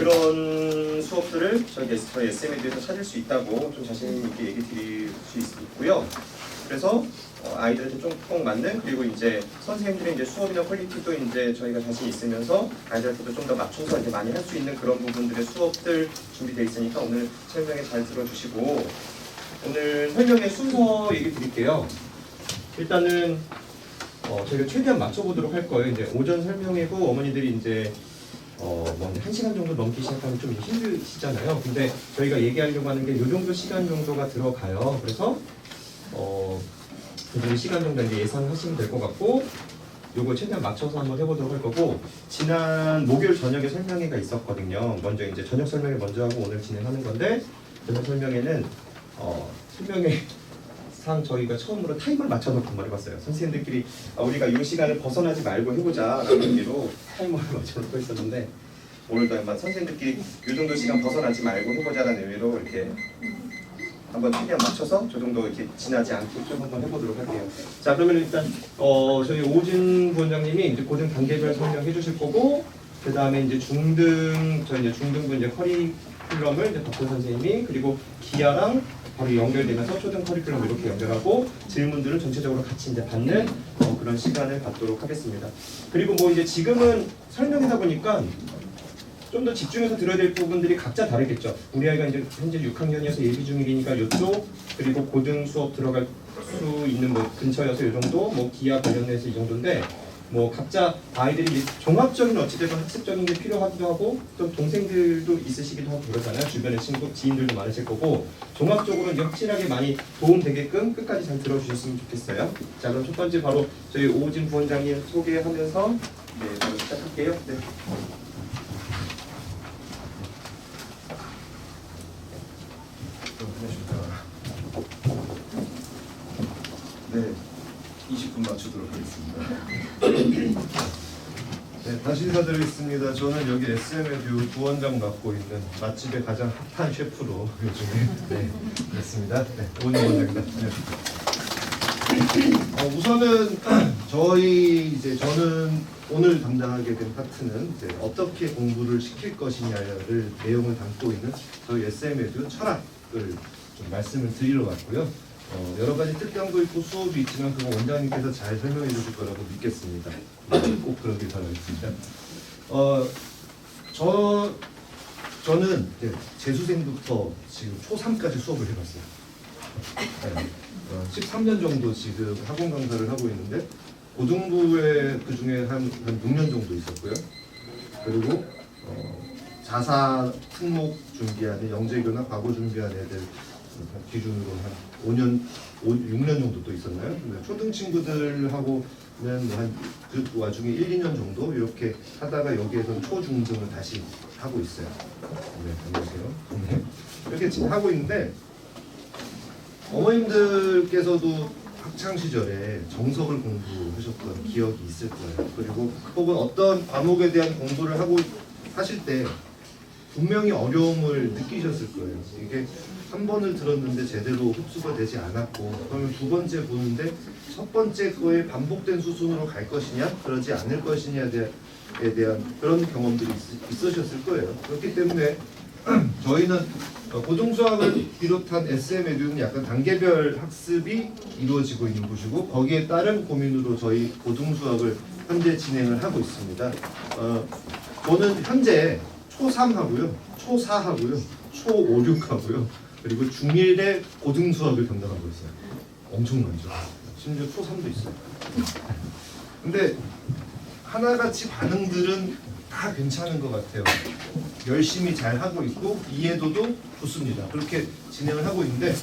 그런 수업들을 저희 SM에드에서 찾을 수 있다고 좀 자신 있게 얘기 드릴 수 있고요. 그래서 아이들한테 좀 꼭 맞는, 그리고 이제 선생님들의 이제 수업이나 퀄리티도 이제 저희가 자신 있으면서 아이들한테도 좀 더 맞춰서 이제 많이 할 수 있는 그런 부분들의 수업들 준비되어 있으니까 오늘 설명에 잘 들어주시고, 오늘 설명의 순서 얘기 드릴게요. 일단은 저희가 최대한 맞춰보도록 할 거예요. 이제 오전 설명이고 어머니들이 이제 뭐 1시간 정도 넘기 시작하면 좀 힘드시잖아요. 근데 저희가 얘기하려고 하는 게 이 정도 시간 정도가 들어가요. 그래서 그 정도 시간 정도 이제 예상하시면 될 것 같고, 요거 최대한 맞춰서 한번 해보도록 할 거고, 지난 목요일 저녁에 설명회가 있었거든요. 먼저 이제 저녁 설명회 먼저 하고 오늘 진행하는 건데, 저녁 설명회는 설명회 상 저희가 처음으로 타임을 맞춰놓고 한번 해봤어요. 선생님들끼리 우리가 이 시간을 벗어나지 말고 해보자 라는 의미로 타이머를 맞춰놓고 있었는데, 오늘도 한번 선생님들끼리 이 정도 시간 벗어나지 말고 해보자라는 의미로 이렇게 한번 최대한 맞춰서 저 정도 이렇게 지나지 않게 좀 한번 해보도록 할게요. 자, 그러면 일단 저희 오진 부원장님이 이제 고등 단계별 설명해 주실 거고, 그 다음에 이제 저희 이제 중등부 이제 커리큘럼을 이제 덕후 선생님이, 그리고 기아랑 바로 연결되면서 초등 커리큘럼 이렇게 연결하고 질문들을 전체적으로 같이 이제 받는 그런 시간을 갖도록 하겠습니다. 그리고 뭐 이제 지금은 설명이다 보니까 좀 더 집중해서 들어야 될 부분들이 각자 다르겠죠. 우리 아이가 이제 현재 6학년이어서 예비 중이니까 이쪽, 그리고 고등 수업 들어갈 수 있는 뭐 근처여서 이 정도, 뭐 기아 관련해서 이 정도인데, 뭐 각자 아이들이 종합적인 어찌되건 학습적인 게 필요하기도 하고, 또 동생들도 있으시기도 하고 그러잖아요. 주변에 지인들도 많으실 거고, 종합적으로 이제 확실하게 많이 도움되게끔 끝까지 잘 들어주셨으면 좋겠어요. 자, 그럼 첫 번째 바로 저희 오진 부원장님 소개하면서 바로 시작할게요. 네. 네, 20분 맞추도록 하겠습니다. 네, 다시 인사드리겠습니다. 저는 여기 SM에듀 부원장 맡고 있는 맛집의 가장 핫한 셰프로 요즘에 됐습니다. 네, 오진 부원장입니다. 우선은 저는 오늘 담당하게 된 파트는 이제 어떻게 공부를 시킬 것이냐를 내용을 담고 있는 저희 SM에듀 철학을 좀 말씀을 드리러 왔고요. 여러 가지 특강도 있고 수업이 있지만 그거 원장님께서 잘 설명해 주실 거라고 믿겠습니다. 꼭 그러길 바라겠습니다. 저는 재수생부터 지금 초3까지 수업을 해봤어요. 네, 13년 정도 지금 학원 강사를 하고 있는데, 고등부에 그 중에 한 6년 정도 있었고요. 그리고 자사 특목 준비하는 영재교나 과거 준비하는 애들 기준으로 한 6년 정도 또 있었나요? 초등 친구들하고는 그 와중에 1, 2년 정도 이렇게 하다가 여기에서 초중등을 다시 하고 있어요. 네, 안녕하세요. 네. 이렇게 지금 하고 있는데, 어머님들께서도 학창 시절에 정석을 공부하셨던 기억이 있을 거예요. 그리고 혹은 어떤 과목에 대한 공부를 하실 때 분명히 어려움을 느끼셨을 거예요. 이게 한 번을 들었는데 제대로 흡수가 되지 않았고, 그러면 두 번째 보는데 첫 번째 거에 반복된 수순으로 갈 것이냐, 그러지 않을 것이냐에 대한 그런 경험들이 있으셨을 거예요. 그렇기 때문에 저희는 고등수학을 비롯한 SM에듀는 약간 단계별 학습이 이루어지고 있는 곳이고, 거기에 따른 고민으로 저희 고등수학을 현재 진행을 하고 있습니다. 저는 현재 초3 하고요, 초4 하고요, 초5, 6 하고요, 그리고 중1의 고등수학을 담당하고 있어요. 엄청 많죠. 심지어 초3도 있어요. 근데 하나같이 반응들은 다 괜찮은 것 같아요. 열심히 잘 하고 있고 이해도도 좋습니다. 그렇게 진행을 하고 있는데,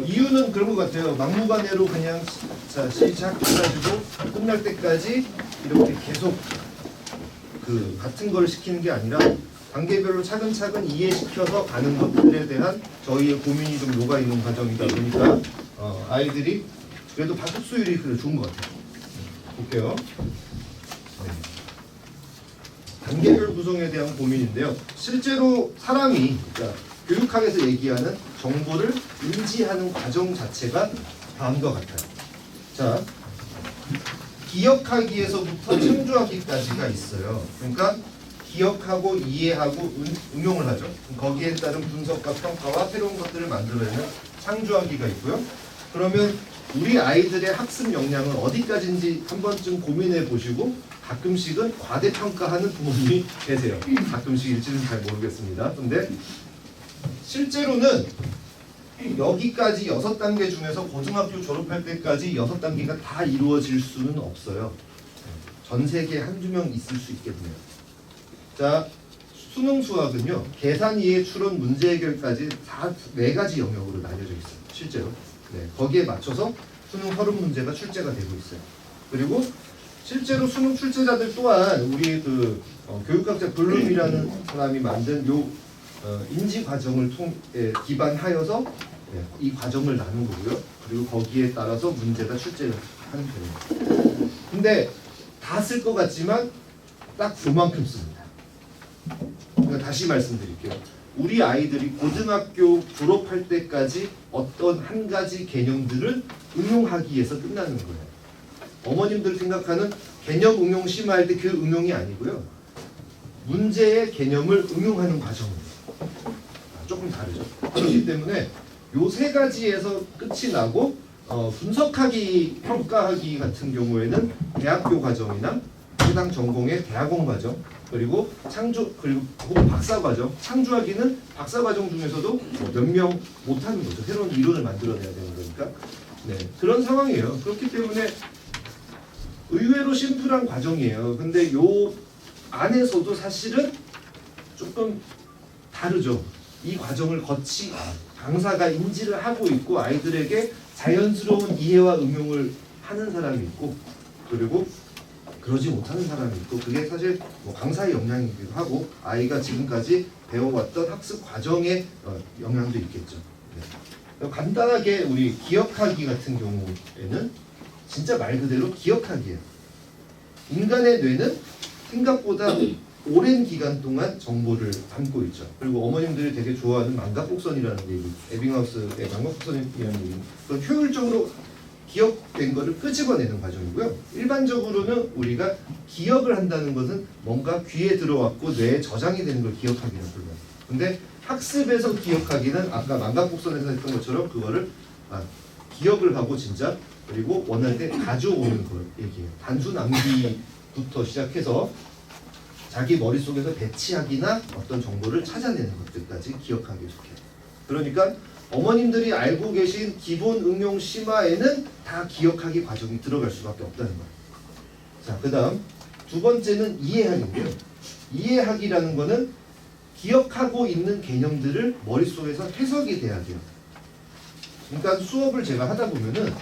이유는 그런 것 같아요. 막무가내로 그냥 시작해가지고 끝날 때까지 이렇게 계속 그 같은 걸 시키는 게 아니라 단계별로 차근차근 이해시켜서 가는 것들에 대한 저희의 고민이 좀 녹아있는 과정이다 보니까 아이들이 그래도 흡수율이 좋은 것 같아요. 볼게요. 네. 단계별 구성에 대한 고민인데요. 실제로 사람이, 그러니까 교육학에서 얘기하는 정보를 인지하는 과정 자체가 다음과 같아요. 자, 기억하기에서부터 창조하기까지가 있어요. 그러니까 기억하고 이해하고 응용을 하죠. 거기에 따른 분석과 평가와 새로운 것들을 만들어내는 창조하기가 있고요. 그러면 우리 아이들의 학습 역량은 어디까지인지 한 번쯤 고민해 보시고 가끔씩은 과대평가하는 부모님이 계세요. 가끔씩일지는 잘 모르겠습니다. 근데 실제로는 여기까지 6단계 중에서 고등학교 졸업할 때까지 6단계가 다 이루어질 수는 없어요. 전 세계에 한두 명 있을 수 있겠네요. 자, 수능 수학은요. 계산 이해 추론 문제 해결까지 4가지 영역으로 나뉘어져 있어요. 실제로. 네, 거기에 맞춰서 수능 서른 문제가 출제가 되고 있어요. 그리고 실제로 수능 출제자들 또한 우리 교육학자 블룸이라는 사람이 만든 요 인지 과정을 기반하여서 이 과정을 나눈 거고요. 그리고 거기에 따라서 문제가 출제를 하는 편이에요. 근데 다 쓸 것 같지만 딱 요만큼 씁니다. 그러니까 다시 말씀드릴게요. 우리 아이들이 고등학교 졸업할 때까지 어떤 한 가지 개념들을 응용하기 위해서 끝나는 거예요. 어머님들 생각하는 개념 응용 심화할 때 그 응용이 아니고요. 문제의 개념을 응용하는 과정이에요. 조금 다르죠. 그렇기 때문에 요 3가지에서 끝이 나고 분석하기, 평가하기 같은 경우에는 대학교 과정이나 해당 전공의 대학원 과정 그리고 혹은 박사 과정, 창조하기는 박사 과정 중에서도 몇 명 못하는 거죠. 새로운 이론을 만들어내야 되는 거니까. 네, 그런 상황이에요. 그렇기 때문에 의외로 심플한 과정이에요. 근데 요 안에서도 사실은 조금 다르죠. 이 과정을 강사가 인지를 하고 있고 아이들에게 자연스러운 이해와 응용을 하는 사람이 있고 그리고 그러지 못하는 사람이 있고 그게 사실 강사의 역량이기도 하고 아이가 지금까지 배워왔던 학습 과정의 영향도 있겠죠. 네. 간단하게 우리 기억하기 같은 경우에는 진짜 말 그대로 기억하기예요. 인간의 뇌는 생각보다 오랜 기간 동안 정보를 담고 있죠. 그리고 어머님들이 되게 좋아하는 망각곡선이라는 얘기, 에빙하우스의 망각곡선이라는 얘기. 그건 효율적으로 기억된 거를 끄집어내는 과정이고요. 일반적으로는 우리가 기억을 한다는 것은 뭔가 귀에 들어왔고 뇌에 저장이 되는 걸 기억하기는 불러요. 근데 학습에서 기억하기는 아까 망각곡선에서 했던 것처럼 그거를 기억을 하고 진짜 그리고 원할 때 가져오는 걸 얘기해요. 단순 암기부터 시작해서 자기 머릿속에서 배치하기나 어떤 정보를 찾아내는 것들까지 기억하기에 속해요. 그러니까 어머님들이 알고 계신 기본 응용 심화에는 다 기억하기 과정이 들어갈 수밖에 없다는 거예요. 자, 그 다음 두 번째는 이해하기인데요. 이해하기라는 거는 기억하고 있는 개념들을 머릿속에서 해석이 돼야 돼요. 그러니까 수업을 제가 하다 보면은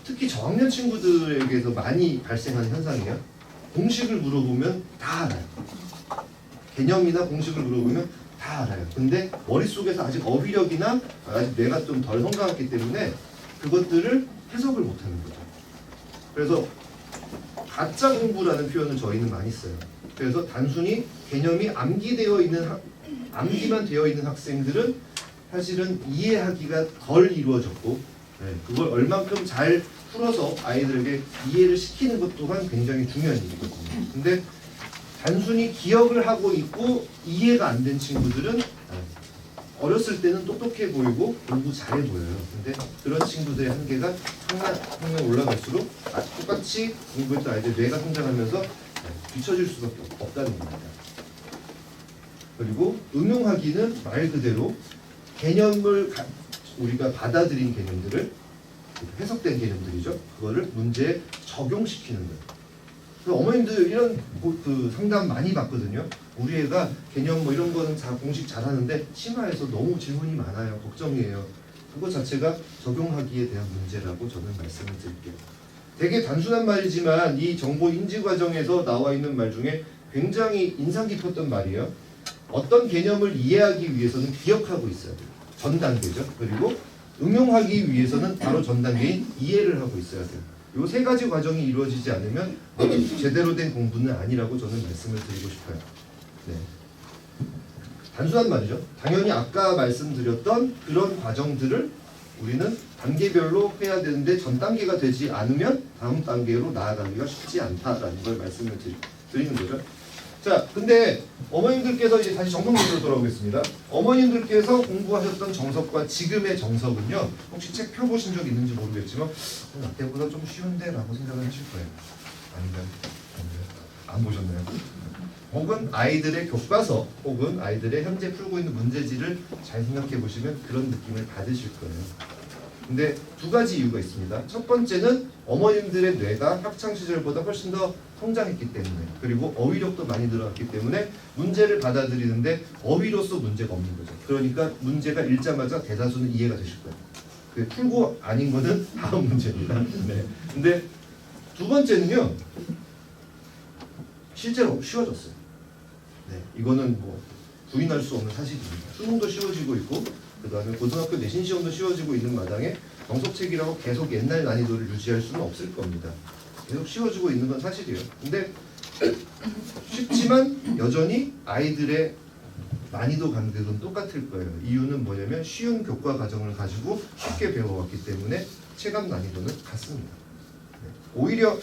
특히 저학년 친구들에게서 많이 발생하는 현상이에요. 공식을 물어보면 다 알아요. 개념이나 공식을 물어보면 다 알아요. 근데 머릿속에서 아직 어휘력이나 아직 뇌가 좀 덜 성장했기 때문에 그것들을 해석을 못하는 거죠. 그래서 가짜 공부라는 표현을 저희는 많이 써요. 그래서 단순히 개념이 암기만 되어 있는 학생들은 사실은 이해하기가 덜 이루어졌고 그걸 얼만큼 잘 풀어서 아이들에게 이해를 시키는 것 또한 굉장히 중요한 일이거든요. 근데 단순히 기억을 하고 있고 이해가 안 된 친구들은 어렸을 때는 똑똑해 보이고 공부 잘해 보여요. 근데 그런 친구들의 한계가 학년 올라갈수록 똑같이 공부했던 아이들 뇌가 성장하면서 뒤처질 수밖에 없다는 겁니다. 그리고 응용하기는 말 그대로 개념을 우리가 받아들인 개념들을 해석된 개념들이죠. 그거를 문제에 적용시키는 거예요. 어머님들 이런 상담 많이 받거든요. 우리 애가 개념 이런 거는 다 공식 잘하는데 심화해서 너무 질문이 많아요. 걱정이에요. 그거 자체가 적용하기에 대한 문제라고 저는 말씀을 드릴게요. 되게 단순한 말이지만 이 정보 인지 과정에서 나와 있는 말 중에 굉장히 인상 깊었던 말이에요. 어떤 개념을 이해하기 위해서는 기억하고 있어야 돼요. 전 단계죠. 그리고 응용하기 위해서는 바로 전 단계인 이해를 하고 있어야 돼요. 이 3가지 과정이 이루어지지 않으면 제대로 된 공부는 아니라고 저는 말씀을 드리고 싶어요. 네. 단순한 말이죠. 당연히 아까 말씀드렸던 그런 과정들을 우리는 단계별로 해야 되는데 전 단계가 되지 않으면 다음 단계로 나아가기가 쉽지 않다라는 걸 말씀을 드리는 거죠. 자, 근데 어머님들께서 이제 다시 정석 문제로 돌아오겠습니다. 어머님들께서 공부하셨던 정석과 지금의 정석은요. 혹시 책 펴보신 적 있는지 모르겠지만 나 때보다 좀 쉬운데 라고 생각을 하실 거예요. 아닌가요? 안 보셨나요? 혹은 아이들의 교과서 혹은 아이들의 현재 풀고 있는 문제지를 잘 생각해 보시면 그런 느낌을 받으실 거예요. 근데 두 가지 이유가 있습니다. 첫 번째는 어머님들의 뇌가 학창 시절보다 훨씬 더 성장했기 때문에, 그리고 어휘력도 많이 늘어났기 때문에 문제를 받아들이는데 어휘로서 문제가 없는 거죠. 그러니까 문제가 읽자마자 대다수는 이해가 되실 거예요. 그 풀고 아닌 거는 다음 문제입니다. 네. 근데 두 번째는요. 실제로 쉬워졌어요. 네. 이거는 뭐 부인할 수 없는 사실입니다. 수능도 쉬워지고 있고 그 다음에 고등학교 내신 시험도 쉬워지고 있는 마당에 정석책이라고 계속 옛날 난이도를 유지할 수는 없을 겁니다. 계속 쉬워지고 있는 건 사실이에요. 근데 쉽지만 여전히 아이들의 난이도 간격은 똑같을 거예요. 이유는 뭐냐면 쉬운 교과 과정을 가지고 쉽게 배워왔기 때문에 체감 난이도는 같습니다. 네. 오히려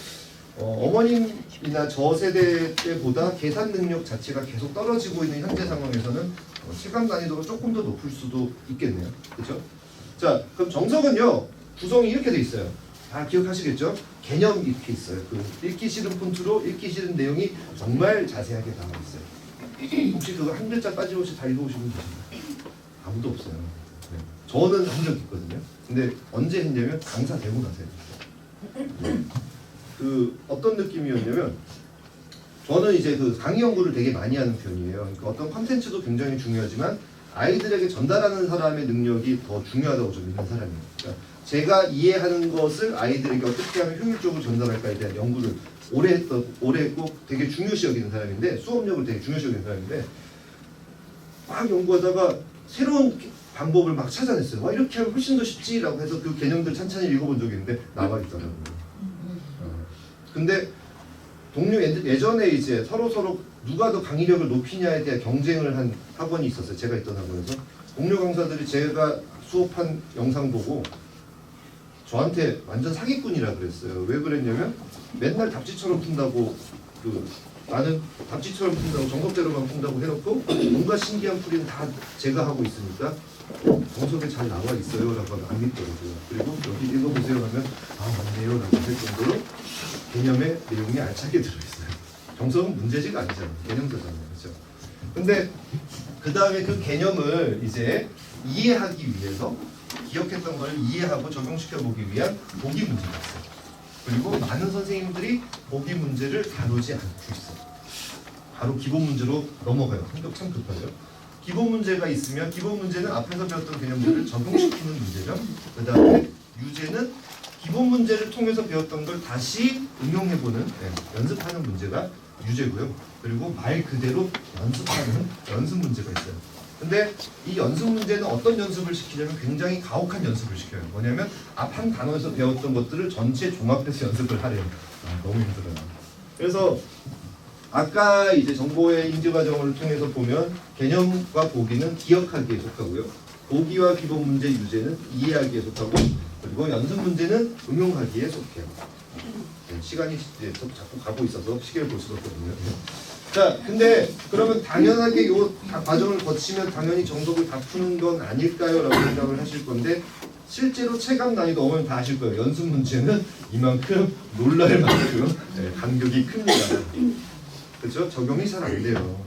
어머님이나 저 세대 때보다 계산 능력 자체가 계속 떨어지고 있는 현재 상황에서는 체감 난이도가 조금 더 높을 수도 있겠네요. 그렇죠? 자, 그럼 정석은요. 구성이 이렇게 돼 있어요. 다 기억하시겠죠? 개념 이렇게 있어요. 그 읽기 싫은 폰트로 읽기 싫은 내용이 정말 자세하게 나와 있어요. 혹시 그거 한 글자 빠짐없이 다 읽어보시면 되십니까? 아무도 없어요. 네. 저는 한 적 있거든요. 근데 언제 했냐면 강사 되고 나서요. 네. 그 어떤 느낌이었냐면 저는 이제 그 강의 연구를 되게 많이 하는 편이에요. 그러니까 어떤 컨텐츠도 굉장히 중요하지만 아이들에게 전달하는 사람의 능력이 더 중요하다고 저는 믿는 사람이에요. 그러니까 제가 이해하는 것을 아이들에게 어떻게 하면 효율적으로 전달할까에 대한 연구를 오래 했고 되게 중요시 여기는 사람인데 수업력을 되게 중요시 여기는 사람인데 막 연구하다가 새로운 방법을 막 찾아냈어요. 와 이렇게 하면 훨씬 더 쉽지라고 해서 그 개념들 찬찬히 읽어본 적이 있는데 나와 있더라고요. 근데 동료 예전에 이제 서로 누가 더 강의력을 높이냐에 대한 경쟁을 한 학원이 있었어요. 제가 있던 학원에서 동료 강사들이 제가 수업한 영상 보고 저한테 완전 사기꾼이라 그랬어요. 왜 그랬냐면 맨날 답지처럼 푼다고 나는 답지처럼 푼다고 정석대로만 푼다고 해놓고 뭔가 신기한 풀이는 다 제가 하고 있으니까 정석에 잘 나와 있어요 라고 하면 안 믿더라고요. 그리고 여기 읽어보세요 하면 맞네요 라고 할 정도로 개념의 내용이 알차게 들어있어요. 정석은 문제지가 아니잖아요. 개념서잖아요. 그렇죠? 근데 그 다음에 그 개념을 이제 이해하기 위해서 기억했던 걸 이해하고 적용시켜보기 위한 보기 문제가 있어요. 그리고 많은 선생님들이 보기 문제를 다루지 않고 있어요. 바로 기본 문제로 넘어가요. 성격 참 급하죠. 기본 문제가 있으면 기본 문제는 앞에서 배웠던 개념들을 적용시키는 문제죠. 그 다음에 유제는 기본 문제를 통해서 배웠던 걸 다시 응용해보는 연습하는 문제가 유제고요. 그리고 말 그대로 연습하는 연습 문제가 있어요. 근데 이 연습 문제는 어떤 연습을 시키냐면 굉장히 가혹한 연습을 시켜요. 뭐냐면 앞 한 단어에서 배웠던 것들을 전체 종합해서 연습을 하래요. 너무 힘들어요. 그래서 아까 이제 정보의 인지 과정을 통해서 보면 개념과 보기는 기억하기에 속하고요. 보기와 기본 문제 유제는 이해하기에 속하고 그리고 연습 문제는 응용하기에 속해요. 시간이 이제 자꾸 가고 있어서 시계를 볼 수가 없거든요. 자, 근데 그러면 당연하게 이 과정을 거치면 당연히 정석을 다 푸는 건 아닐까요? 라고 생각을 하실 건데 실제로 체감 난이도 어머니 다 아실 거예요. 연습 문제는 이만큼 놀랄 만큼 간격이 큽니다. 그렇죠? 적용이 잘 안 돼요.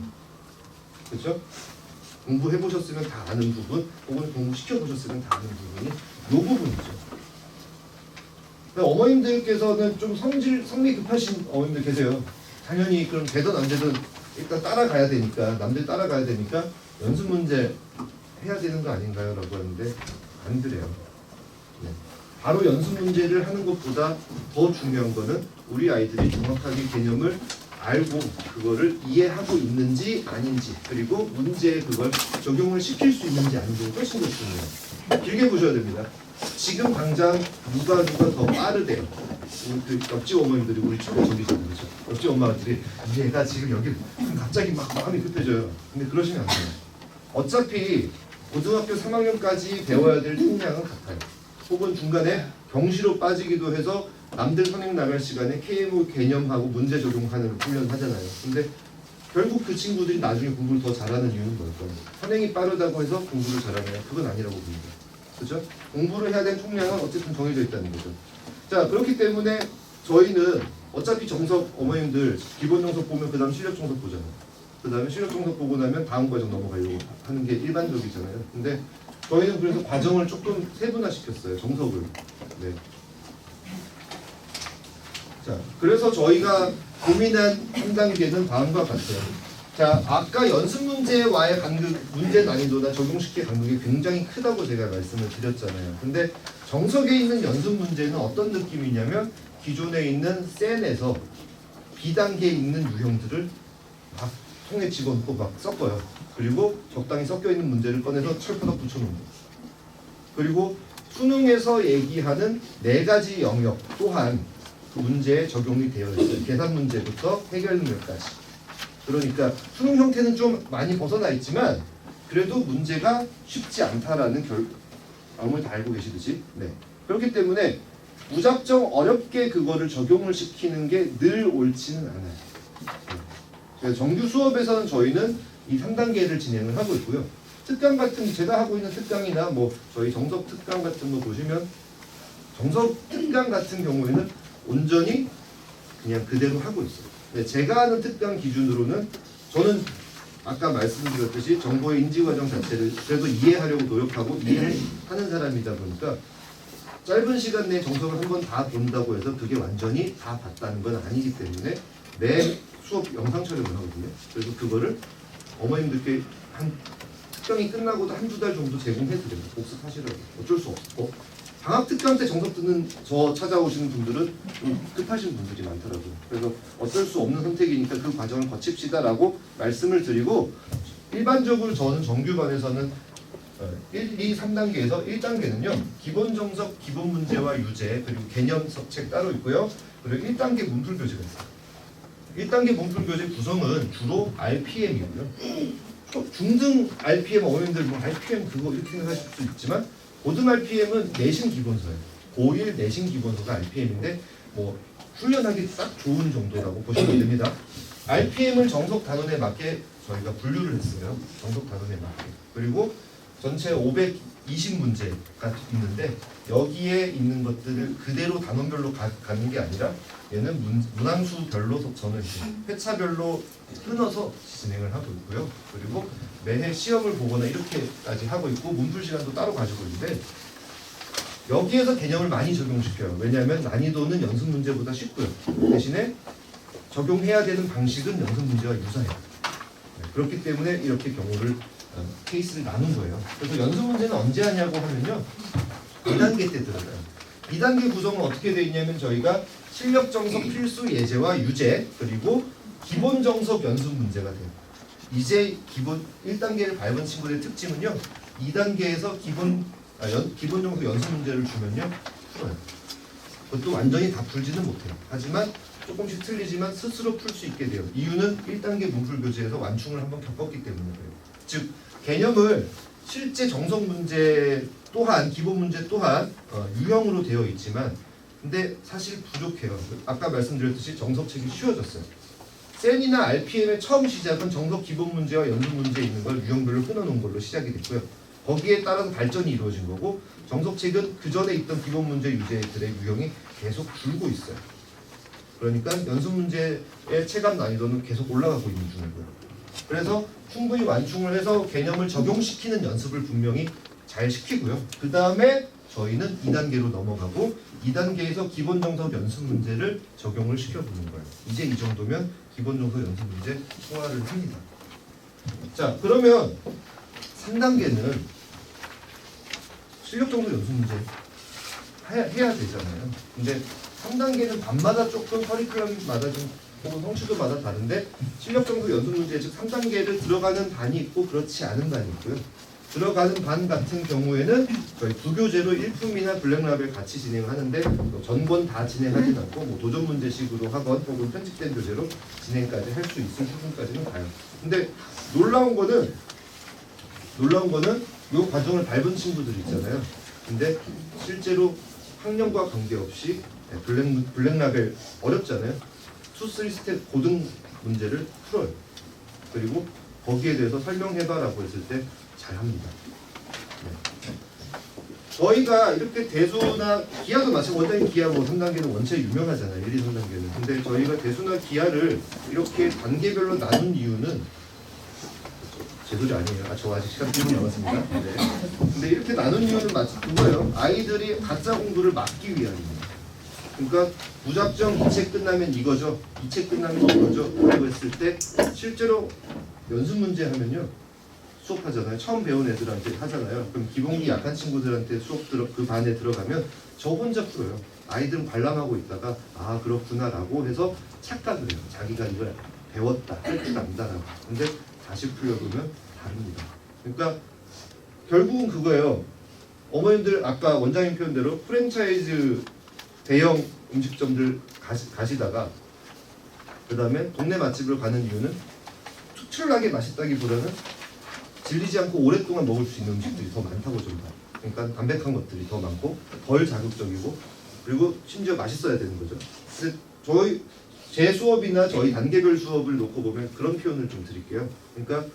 그렇죠? 공부해 보셨으면 다 아는 부분, 혹은 공부시켜 보셨으면 다 아는 부분이 이 부분이죠. 어머님들께서는 좀 성미 급하신 어머님들 계세요. 당연히 그럼 되든 안 되든 일단 따라가야 되니까 남들 따라가야 되니까 연습 문제 해야 되는 거 아닌가요? 라고 하는데 안 그래요. 네. 바로 연습 문제를 하는 것보다 더 중요한 거는 우리 아이들이 정확하게 개념을 알고 그거를 이해하고 있는지 아닌지 그리고 문제에 그걸 적용을 시킬 수 있는지 아닌지가 훨씬 더 중요해요. 길게 보셔야 됩니다. 지금 당장 누가 더 빠르대요. 그 옆집 어머님들이 우리 집에 저기잖아요. 그렇죠? 옆집 엄마들이 얘가 지금 여기 갑자기 막 마음이 급해져요. 근데 그러시면 안 돼요. 어차피 고등학교 3학년까지 배워야 될 총량은 같아요. 혹은 중간에 경시로 빠지기도 해서 남들 선행 나갈 시간에 KMO 개념하고 문제 적용하는 훈련 하잖아요. 근데 결국 그 친구들이 나중에 공부를 더 잘하는 이유는 뭘까요? 선행이 빠르다고 해서 공부를 잘하냐? 그건 아니라고 봅니다. 그렇죠? 공부를 해야 되는 총량은 어쨌든 정해져 있다는 거죠. 자, 그렇기 때문에 저희는 어차피 정석 어머님들 기본 정석 보면 그 다음 실력 정석 보잖아요. 그 다음에 실력 정석 보고 나면 다음 과정 넘어가려고 하는 게 일반적이잖아요. 근데 저희는 그래서 과정을 조금 세분화시켰어요. 정석을. 네. 자, 그래서 저희가 고민한 3단계는 다음과 같아요. 자, 아까 연습 문제와의 간극, 문제 난이도나 적용시킬 간극이 굉장히 크다고 제가 말씀을 드렸잖아요. 근데 정석에 있는 연습 문제는 어떤 느낌이냐면 기존에 있는 센에서 B단계에 있는 유형들을 막 통에 집어넣고 막 섞어요. 그리고 적당히 섞여 있는 문제를 꺼내서 철푸덕 붙여놓는 거예요. 그리고 수능에서 얘기하는 4가지 영역 또한 그 문제에 적용이 되어 있어요. 계산 문제부터 해결문제까지. 그러니까 수능 형태는 좀 많이 벗어나 있지만 그래도 문제가 쉽지 않다라는 마음을 다 알고 계시듯이. 네. 그렇기 때문에 무작정 어렵게 그거를 적용을 시키는 게 늘 옳지는 않아요. 그래서 정규 수업에서는 저희는 이 3단계를 진행을 하고 있고요. 특강 같은 제가 하고 있는 특강이나 뭐 저희 정석 특강 같은 거 보시면 정석 특강 같은 경우에는 온전히 그냥 그대로 하고 있어요. 네, 제가 하는 특강 기준으로는 저는 아까 말씀드렸듯이 정보의 인지 과정 자체를 그래도 이해하려고 노력하고 이해하는 사람이다 보니까 짧은 시간 내에 정석을 한번 다 본다고 해서 그게 완전히 다 봤다는 건 아니기 때문에 매 수업 영상 촬영을 하거든요. 그래서 그거를 어머님들께 한 특강이 끝나고도 1~2달 정도 제공해드려요. 복습하시라고. 어쩔 수 없고 방학 특강 때 정석 듣는 저 찾아오시는 분들은 좀 급하신 분들이 많더라고요. 그래서 어쩔 수 없는 선택이니까 그 과정을 거칩시다라고 말씀을 드리고 일반적으로 저는 정규반에서는 1, 2, 3단계에서 1단계는요. 기본 정석, 기본 문제와 유제 그리고 개념 석책 따로 있고요. 그리고 1단계 문풀 교재가 있어요. 1단계 문풀 교재 구성은 주로 RPM이고요. 중등 RPM 어머님들 뭐 RPM 그거 이렇게 생각하실 수 있지만 고등 RPM은 내신 기본서예요. 고1 내신 기본서가 RPM인데 뭐 훈련하기 딱 좋은 정도라고 보시면 됩니다. RPM을 정석 단원에 맞게 저희가 분류를 했어요. 정석 단원에 맞게. 그리고 전체 520문제가 있는데 여기에 있는 것들을 그대로 단원별로 가는 게 아니라 얘는 문항수별로 저는 회차별로 끊어서 진행을 하고 있고요. 그리고 매해 시험을 보거나 이렇게까지 하고 있고 문풀 시간도 따로 가지고 있는데 여기에서 개념을 많이 적용시켜요. 왜냐하면 난이도는 연습 문제보다 쉽고요. 대신에 적용해야 되는 방식은 연습 문제와 유사해요. 네, 그렇기 때문에 이렇게 경우를 케이스를 나눈 거예요. 그래서 연습 문제는 언제 하냐고 하면요. 2단계 때 들어가요. 2단계 구성은 어떻게 되어 있냐면 저희가 실력 정석 필수 예제와 유제 그리고 기본 정석 연습 문제가 돼요. 이제 기본 1단계를 밟은 친구들의 특징은요. 2단계에서 기본 정석 연습 문제를 주면요. 풀어요. 그것도 완전히 다 풀지는 못해요. 하지만 조금씩 틀리지만 스스로 풀 수 있게 돼요. 이유는 1단계 문풀 교재에서 완충을 한번 겪었기 때문에 그래요. 즉 개념을 실제 정석 문제 또한 기본 문제 또한 유형으로 되어 있지만 근데 사실 부족해요. 아까 말씀드렸듯이 정석책이 쉬워졌어요. 센이나 RPM의 처음 시작은 정석 기본 문제와 연습 문제 있는 걸 유형별로 끊어놓은 걸로 시작이 됐고요. 거기에 따라서 발전이 이루어진 거고 정석책은 그 전에 있던 기본 문제 유제들의 유형이 계속 줄고 있어요. 그러니까 연습 문제의 체감 난이도는 계속 올라가고 있는 중이고요. 그래서 충분히 완충을 해서 개념을 적용시키는 연습을 분명히 잘 시키고요. 그 다음에 저희는 2단계로 넘어가고 2단계에서 기본 정석 연습 문제를 적용을 시켜보는 거예요. 이제 이 정도면 기본 정석 연습 문제 소화를 합니다. 자, 그러면 3단계는 실력 정석 연습 문제 해야 되잖아요. 근데 3단계는 반마다 조금 커리큘럼마다 좀 혹은 성취도마다 다른데 실력 정석 연습 문제 즉 3단계를 들어가는 반이 있고 그렇지 않은 반이 있고요. 들어가는 반 같은 경우에는 저희 부교재로 1품이나 블랙라벨 같이 진행하는데 전권 다 진행하진 않고 뭐 도전 문제식으로 하건 혹은 편집된 교재로 진행까지 할 수 있을 수준까지는 가요. 근데 놀라운 거는 이 과정을 밟은 친구들 있잖아요. 근데 실제로 학년과 관계없이 블랙라벨 어렵잖아요. 2, 3스텝 고등 문제를 풀어요. 그리고 거기에 대해서 설명해봐라고 했을 때 잘합니다. 네. 저희가 이렇게 대수나 기하도 마찬가지, 원장님 기하 뭐 3단계는 원체 유명하잖아요. 1, 2, 3단계는. 근데 저희가 대수나 기하를 이렇게 단계별로 나눈 이유는 제 소리 아니에요. 저 아직 시간 1분 남았습니다. 네. 근데 이렇게 나눈 이유는 그거예요. 아이들이 가짜 공부를 막기 위함입니다. 그러니까 무작정 이 책 끝나면 이거죠. 이 책 끝나면 이거죠. 라고 했을 때 실제로 연습 문제 하면요. 수업하잖아요. 처음 배운 애들한테 하잖아요. 그럼 기본기 약한 친구들한테 그 반에 들어가면 저 혼자 풀어요. 아이들은 관람하고 있다가 아 그렇구나라고 해서 착각을 해요. 자기가 이걸 배웠다, 할 줄 안다라고. 근데 다시 풀려보면 다릅니다. 그러니까 결국은 그거예요. 어머님들 아까 원장님 표현대로 프랜차이즈 대형 음식점들 가시다가 그 다음에 동네 맛집을 가는 이유는 특출나게 맛있다기보다는 질리지 않고 오랫동안 먹을 수 있는 음식들이 더 많다고 좀 봐요. 그러니까 담백한 것들이 더 많고 덜 자극적이고 그리고 심지어 맛있어야 되는 거죠. 근데 제 수업이나 저희 단계별 수업을 놓고 보면 그런 표현을 좀 드릴게요. 그러니까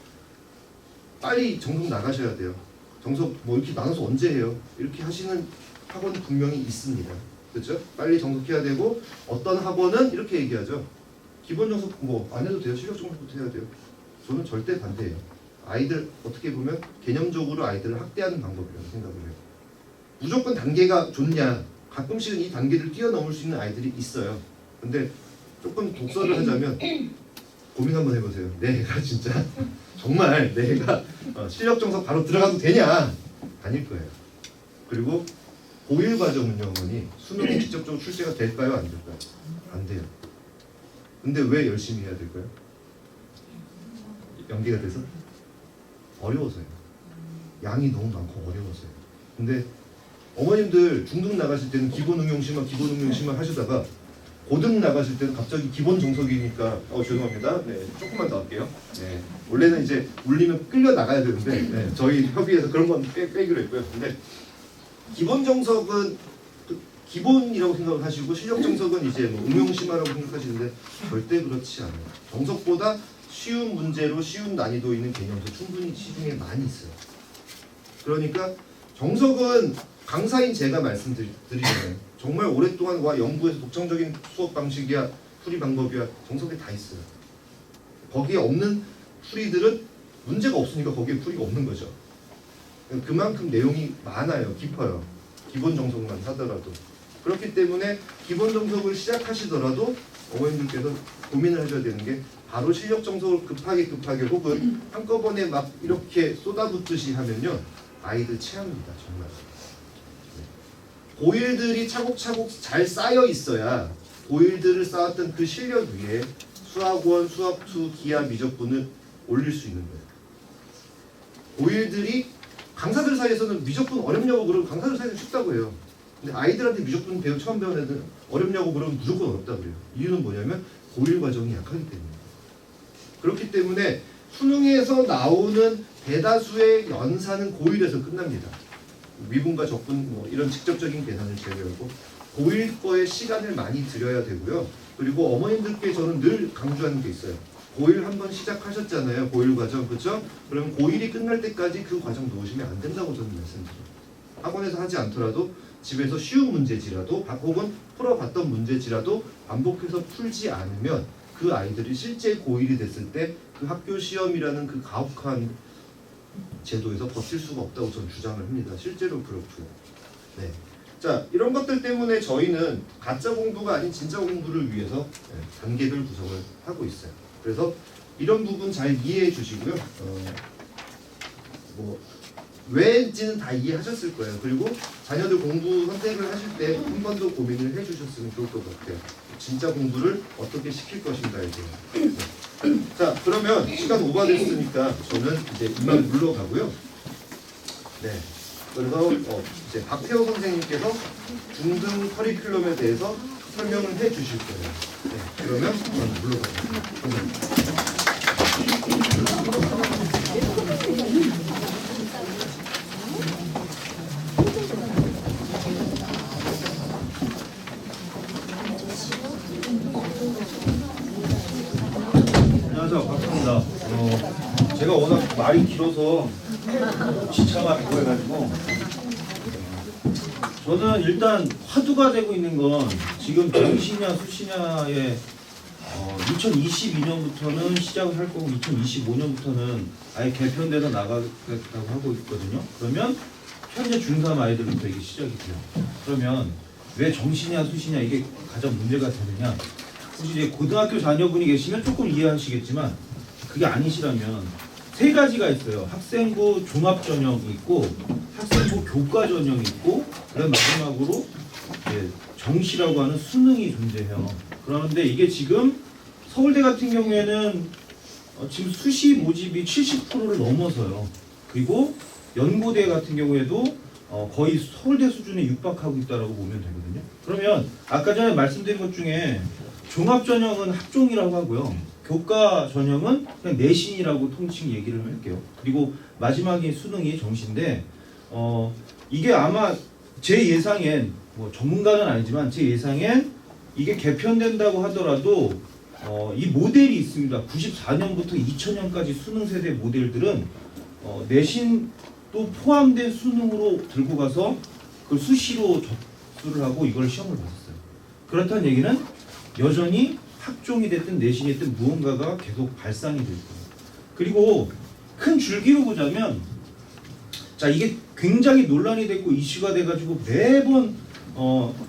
빨리 정석 나가셔야 돼요. 정석 뭐 이렇게 나눠서 언제 해요? 이렇게 하시는 학원이 분명히 있습니다. 그렇죠? 빨리 정석해야 되고 어떤 학원은 이렇게 얘기하죠. 기본 정석 뭐 안 해도 돼요. 실력 정석부터 해야 돼요. 저는 절대 반대예요. 아이들 어떻게 보면 개념적으로 아이들을 학대하는 방법이라고 생각을 해요. 무조건 단계가 좋냐? 가끔씩은 이 단계를 뛰어넘을 수 있는 아이들이 있어요. 근데 조금 독서를 하자면 고민 한번 해보세요. 내가 진짜 정말 내가 실력 정석 바로 들어가도 되냐? 아닐 거예요. 그리고 고1 과정은요, 어머니 수능이 직접적으로 출제가 될까요? 안 될까요? 안 돼요. 근데 왜 열심히 해야 될까요? 연계가 돼서? 어려워서요. 양이 너무 많고 어려워서요. 근데 어머님들 중등 나가실 때는 기본 응용 심화 하시다가 고등 나가실 때는 갑자기 기본 정석이니까 죄송합니다. 네, 조금만 더 할게요. 네, 원래는 이제 울리면 끌려 나가야 되는데 네, 저희 협의해서 그런 건 빼기로 했고요. 근데 기본 정석은 기본이라고 생각을 하시고 실력 정석은 이제 뭐 응용 심화라고 생각하시는데 절대 그렇지 않아요. 정석보다 쉬운 문제로 쉬운 난이도 있는 개념도 충분히 시중에 많이 있어요. 그러니까 정석은 강사인 제가 말씀드리잖아요. 정말 오랫동안 연구해서 독창적인 수업 방식이야 풀이 방법이야 정석에 다 있어요. 거기에 없는 풀이들은 문제가 없으니까 거기에 풀이가 없는 거죠. 그만큼 내용이 많아요. 깊어요. 기본 정석만 하더라도. 그렇기 때문에 기본 정석을 시작하시더라도 어머님들께서 고민을 하셔야 되는 게 바로 실력 정석을 급하게 혹은 한꺼번에 막 이렇게 쏟아붓듯이 하면요 아이들 체합니다. 정말. 고1들이 차곡차곡 잘 쌓여 있어야 고1들을 쌓았던 그 실력 위에 수학원, 수학2, 기하, 미적분을 올릴 수 있는 거예요. 고1들이 강사들 사이에서는 미적분 어렵냐고 그러면 강사들 사이에서 쉽다고 해요. 근데 아이들한테 미적분 처음 배운 애들은 어렵냐고 그러면 무조건 어렵다고 그래요. 이유는 뭐냐면 고1 과정이 약하기 때문입니다. 그렇기 때문에 수능에서 나오는 대다수의 연산은 고1에서 끝납니다. 미분과 적분 뭐 이런 직접적인 계산을 제외하고 고1 거에 시간을 많이 들여야 되고요. 그리고 어머님들께 저는 늘 강조하는 게 있어요. 고1 한번 시작하셨잖아요. 고1 과정 그렇죠? 그럼 고1이 끝날 때까지 그 과정 놓으시면 안 된다고 저는 말씀드려요. 학원에서 하지 않더라도 집에서 쉬운 문제지라도 혹은 풀어봤던 문제지라도 반복해서 풀지 않으면 그 아이들이 실제 고1이 됐을 때 그 학교 시험이라는 그 가혹한 제도에서 버틸 수가 없다고 저는 주장을 합니다. 실제로 그렇고요. 네. 자, 이런 것들 때문에 저희는 가짜 공부가 아닌 진짜 공부를 위해서 단계별 구성을 하고 있어요. 그래서 이런 부분 잘 이해해 주시고요. 뭐 왜인지는 다 이해하셨을 거예요. 그리고 자녀들 공부 선택을 하실 때 한 번 더 고민을 해주셨으면 좋을 것 같아요. 진짜 공부를 어떻게 시킬 것인가에 대해. 네. 자, 그러면 시간 오버됐으니까 저는 이제 이만 물러가고요. 네. 그래서 이제 박태호 선생님께서 중등 커리큘럼에 대해서 설명을 해주실 거예요. 네. 그러면 저는 물러가겠습니다. 안녕하세요, 박태호입니다. 말이 길어서 지쳐가지고 해가지고 저는 일단 화두가 되고 있는 건 지금 정시냐 수시냐의 2022년부터는 시작을 할 거고 2025년부터는 아예 개편돼서 나가겠다고 하고 있거든요. 그러면 현재 중3 아이들부터 이게 시작이 돼요. 그러면 왜 정시냐 수시냐 이게 가장 문제가 되느냐? 혹시 이제 고등학교 자녀분이 계시면 조금 이해하시겠지만 그게 아니시라면 세 가지가 있어요. 학생부 종합 전형이 있고 학생부 교과 전형이 있고 그다음 마지막으로 이제 정시라고 하는 수능이 존재해요. 그런데 이게 지금 서울대 같은 경우에는 지금 수시 모집이 70%를 넘어서요. 그리고 연고대 같은 경우에도 거의 서울대 수준에 육박하고 있다라고 보면 되거든요. 그러면 아까 전에 말씀드린 것 중에 종합 전형은 학종이라고 하고요. 교과 전형은 그냥 내신이라고 통칭 얘기를 할게요. 그리고 마지막에 수능이 정시인데 이게 아마 제 예상엔 뭐 전문가는 아니지만 제 예상엔 이게 개편된다고 하더라도 이 모델이 있습니다. 94년부터 2000년까지 수능 세대 모델들은 내신도 포함된 수능으로 들고 가서 그 수시로 접수를 하고 이걸 시험을 봤었어요. 그렇다는 얘기는 여전히 학종이 됐든 내신이 됐든 무언가가 계속 발산이 될 거예요. 그리고 큰 줄기로 보자면 자 이게 굉장히 논란이 됐고 이슈가 돼가지고 매번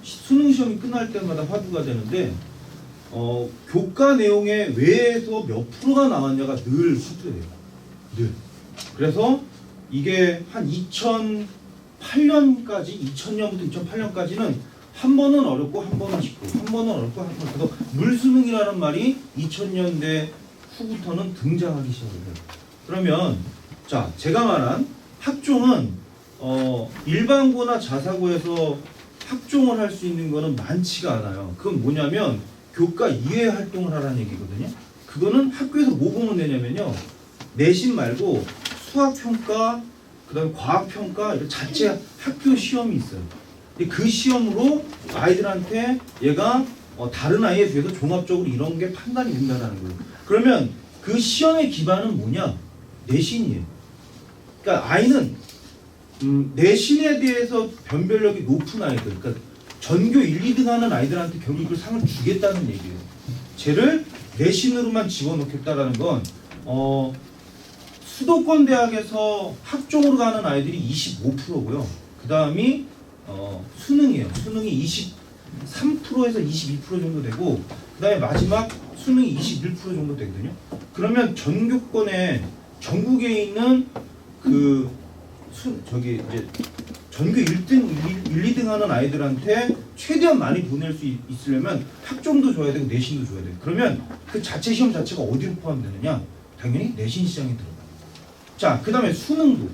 수능 시험이 끝날 때마다 화두가 되는데 교과 내용에 왜에서 몇 프로가 나왔냐가 늘 화두예요. 늘. 그래서 이게 한 2008년까지 2000년부터 2008년까지는 한 번은 어렵고 한 번은 쉽고 한 번은 어렵고 한 번은 그래서 물수능이라는 말이 2000년대 후부터는 등장하기 시작해요. 그러면 자 제가 말한 학종은 일반고나 자사고에서 학종을 할 수 있는 거는 많지가 않아요. 그건 뭐냐면 교과 이외의 활동을 하라는 얘기거든요. 그거는 학교에서 뭐 보면 되냐면요. 내신 말고 수학평가, 그 다음에 과학평가 이런 자체 학교 시험이 있어요. 그 시험으로 아이들한테 얘가 다른 아이에 비해서 종합적으로 이런 게 판단이 된다는 거예요. 그러면 그 시험의 기반은 뭐냐? 내신이에요. 그러니까 아이는 내신에 대해서 변별력이 높은 아이들, 그러니까 전교 1, 2등 하는 아이들한테 결국 그 상을 주겠다는 얘기예요. 쟤를 내신으로만 집어넣겠다라는 건 수도권 대학에서 학종으로 가는 아이들이 25%고요. 그 다음이 수능이에요. 수능이 23%에서 22% 정도 되고 그 다음에 마지막 수능이 21% 정도 되거든요. 그러면 전교권에 전국에 있는 이제 전교 1등, 1, 2등 하는 아이들한테 최대한 많이 보낼 수 있으려면 학종도 줘야 되고 내신도 줘야 돼요. 그러면 그 자체 시험 자체가 어디로 포함되느냐? 당연히 내신 시장에 들어가요. 자, 그 다음에 수능도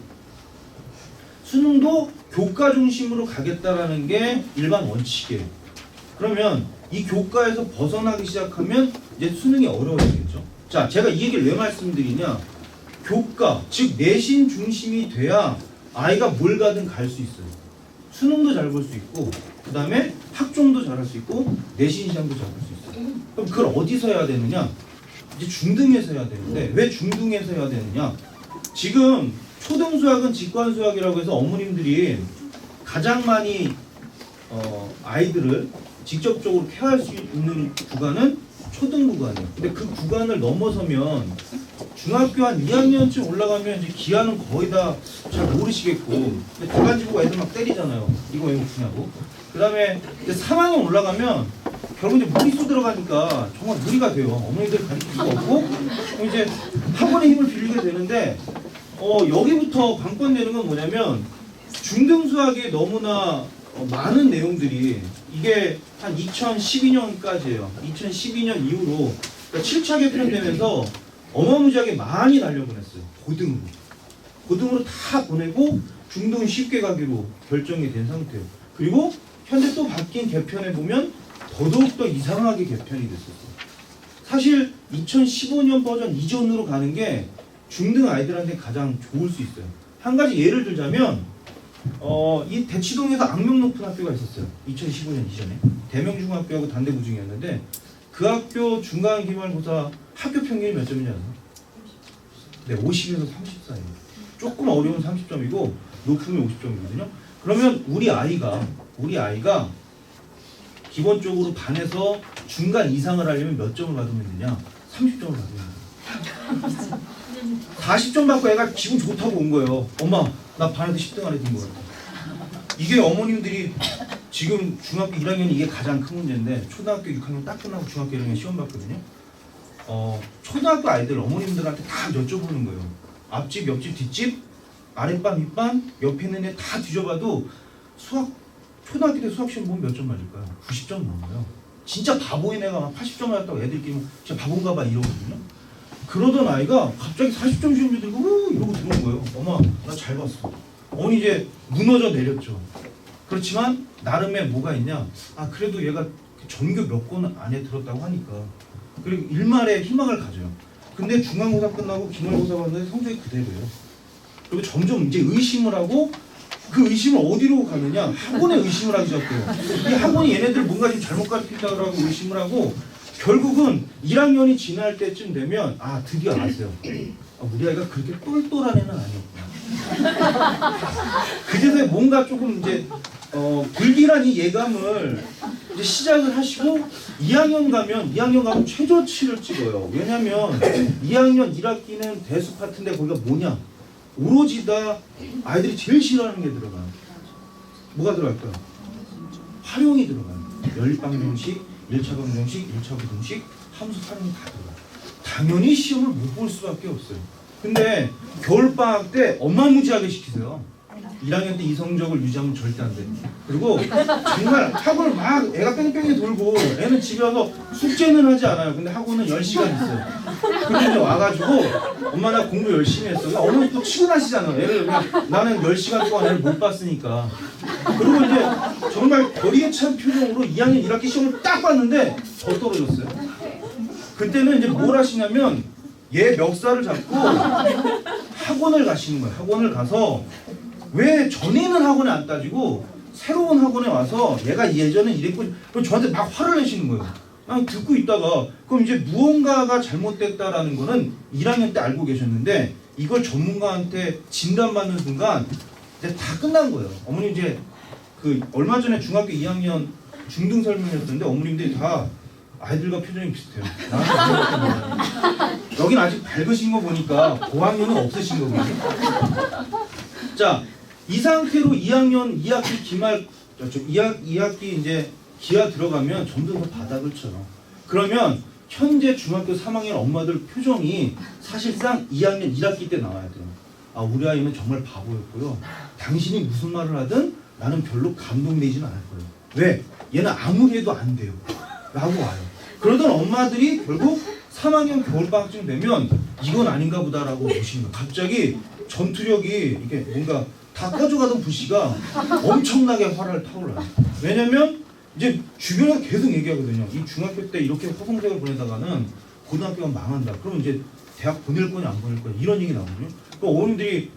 교과 중심으로 가겠다라는 게 일반 원칙이에요. 그러면 이 교과에서 벗어나기 시작하면 이제 수능이 어려워지겠죠. 자, 제가 이 얘기를 왜 말씀드리냐? 교과, 즉 내신 중심이 돼야 아이가 뭘 가든 갈 수 있어요. 수능도 잘 볼 수 있고 그 다음에 학종도 잘 할 수 있고 내신 시험도 잘 볼 수 있어요. 그럼 그걸 어디서 해야 되느냐? 이제 중등에서 해야 되는데 왜 중등에서 해야 되느냐? 지금 초등수학은 직관수학이라고 해서 어머님들이 가장 많이 아이들을 직접적으로 케어할 수 있는 구간은 초등 구간이에요. 근데 그 구간을 넘어서면 중학교 한 2학년쯤 올라가면 이제 기하는 거의 다 잘 모르시겠고 답안지 보고 애들 막 때리잖아요. 이거 왜 못 푸냐고. 그 다음에 이제 3학년 올라가면 결국 이제 무리수 들어가니까 정말 무리가 돼요. 어머니들 가르칠 수가 없고 이제 학원의 힘을 빌리게 되는데 여기부터 관건되는 건 뭐냐면 중등 수학에 너무나 많은 내용들이 이게 한 2012년까지예요. 2012년 이후로 그러니까 7차 개편되면서 어마무지하게 많이 날려보냈어요. 고등으로 다 보내고 중등은 쉽게 가기로 결정이 된 상태예요. 그리고 현재 또 바뀐 개편에 보면 더더욱더 이상하게 개편이 됐었어요. 사실 2015년 버전 이전으로 가는 게 중등 아이들한테 가장 좋을 수 있어요. 한 가지 예를 들자면 이 대치동에서 악명 높은 학교가 있었어요. 2015년 이전에 대명중학교하고 단대부중이었는데 그 학교 중간 기말고사 학교 평균이 몇 점인지 아세요? 네, 50에서 30 사이. 조금 어려운 30점이고 높으면 50점이거든요. 그러면 우리 아이가 기본적으로 반에서 중간 이상을 하려면 몇 점을 받으면 되냐? 30점을 받으면 돼요. 40점 받고 애가 기분 좋다고 온 거예요. 엄마, 나 반에서 10등 안에 든 것 같아. 이게 어머님들이 지금 중학교 1학년 이게 가장 큰 문제인데 초등학교 6학년 딱 끝나고 중학교 1학년 시험 봤거든요. 초등학교 아이들 어머님들한테 다 여쭤보는 거예요. 앞집, 옆집, 뒷집, 아랫반, 윗반, 옆에 있는 애 다 뒤져봐도 초등학교 때 수학 시험 보면 몇 점 맞을까요? 90점 넘어요. 진짜 바보인 애가 막 80점 맞았다고 애들끼리 진짜 바본가 봐 이러거든요. 그러던 아이가 갑자기 40점 시험지 들고 이러고 들어온 거예요. 엄마, 나 잘 봤어. 어머니 이제 무너져 내렸죠. 그렇지만 나름의 뭐가 있냐? 아 그래도 얘가 전교 몇 권 안에 들었다고 하니까 그리고 일말의 희망을 가져요. 근데 중간고사 끝나고 기말고사 봤는데 성적이 그대로예요. 그리고 점점 이제 의심을 하고 그 의심을 어디로 가느냐? 학원에 의심을 하기 시작해요. 이 학원이 얘네들 뭔가 좀 잘못 가르친다고 하고 의심을 하고 결국은 1학년이 지날 때쯤 되면 아 드디어 알았어요. 우리 아이가 그렇게 똘똘한 애는 아니었구나. 그제서야 뭔가 조금 이제 불길한 이 예감을 이제 시작을 하시고 2학년 가면 최저치를 찍어요. 왜냐면 2학년 1학기는 대수 파트인데 거기가 뭐냐? 오로지 다 아이들이 제일 싫어하는 게 들어가요. 뭐가 들어갈까요? 활용이 들어가요. 연립방정식, 1차 방정식, 1차 부등식, 함수 활용이 다 들어가요. 당연히 시험을 못 볼 수밖에 없어요. 근데 겨울방학 때 어마무지하게 시키세요. 1학년 때 이 성적을 유지하면 절대 안 돼. 그리고 정말 학원을 막 애가 뺑뺑이 돌고 애는 집에 와서 숙제는 하지 않아요. 근데 학원은 10시간 있어요. 근데 이제 와가지고 엄마 나 공부 열심히 했어. 어머니 또 치고 나시잖아요. 애를 그냥 나는 10시간 동안 애를 못 봤으니까. 그리고 이제 정말 거리에 찬 표정으로 2학년 1학기 시험을 딱 봤는데 더 떨어졌어요. 그때는 이제 뭘 하시냐면 얘 멱살을 잡고 학원을 가시는 거예요. 학원을 가서 왜 전에는 학원에 안 따지고 새로운 학원에 와서 얘가 예전에 이랬고 그럼 저한테 막 화를 내시는 거예요. 그냥 듣고 있다가 그럼 이제 무언가가 잘못됐다라는 거는 1학년 때 알고 계셨는데 이걸 전문가한테 진단받는 순간 이제 다 끝난 거예요. 어머님 이제 그 얼마 전에 중학교 2학년 중등 설명했었는데 어머님들이 다 아이들과 표정이 비슷해요. 여긴 아직 밝으신 거 보니까 고학년은 없으신 거거든요. 자, 이 상태로 2학년 2학기 기말 2학기 이제 기아 들어가면 점점 더 바닥을 쳐요. 그러면 현재 중학교 3학년 엄마들 표정이 사실상 2학년 1학기 때 나와야 돼요. 아, 우리 아이는 정말 바보였고요. 당신이 무슨 말을 하든 나는 별로 감동되지는 않을 거예요. 왜? 얘는 아무리 해도 안 돼요. 라고 와요. 그러던 엄마들이 결국 3학년 겨울방학쯤 되면 이건 아닌가 보다라고 보시는 거예요. 갑자기 전투력이 이게 뭔가 다 꺼져가던 불씨가 엄청나게 활활 타올라요. 왜냐면 이제 주변에서 계속 얘기하거든요. 이 중학교 때 이렇게 허송세월 보내다가는 고등학교가 망한다. 그러면 이제 대학 보낼 거냐 안 보낼 거냐 이런 얘기 나오거든요. 그러니까 어머님들이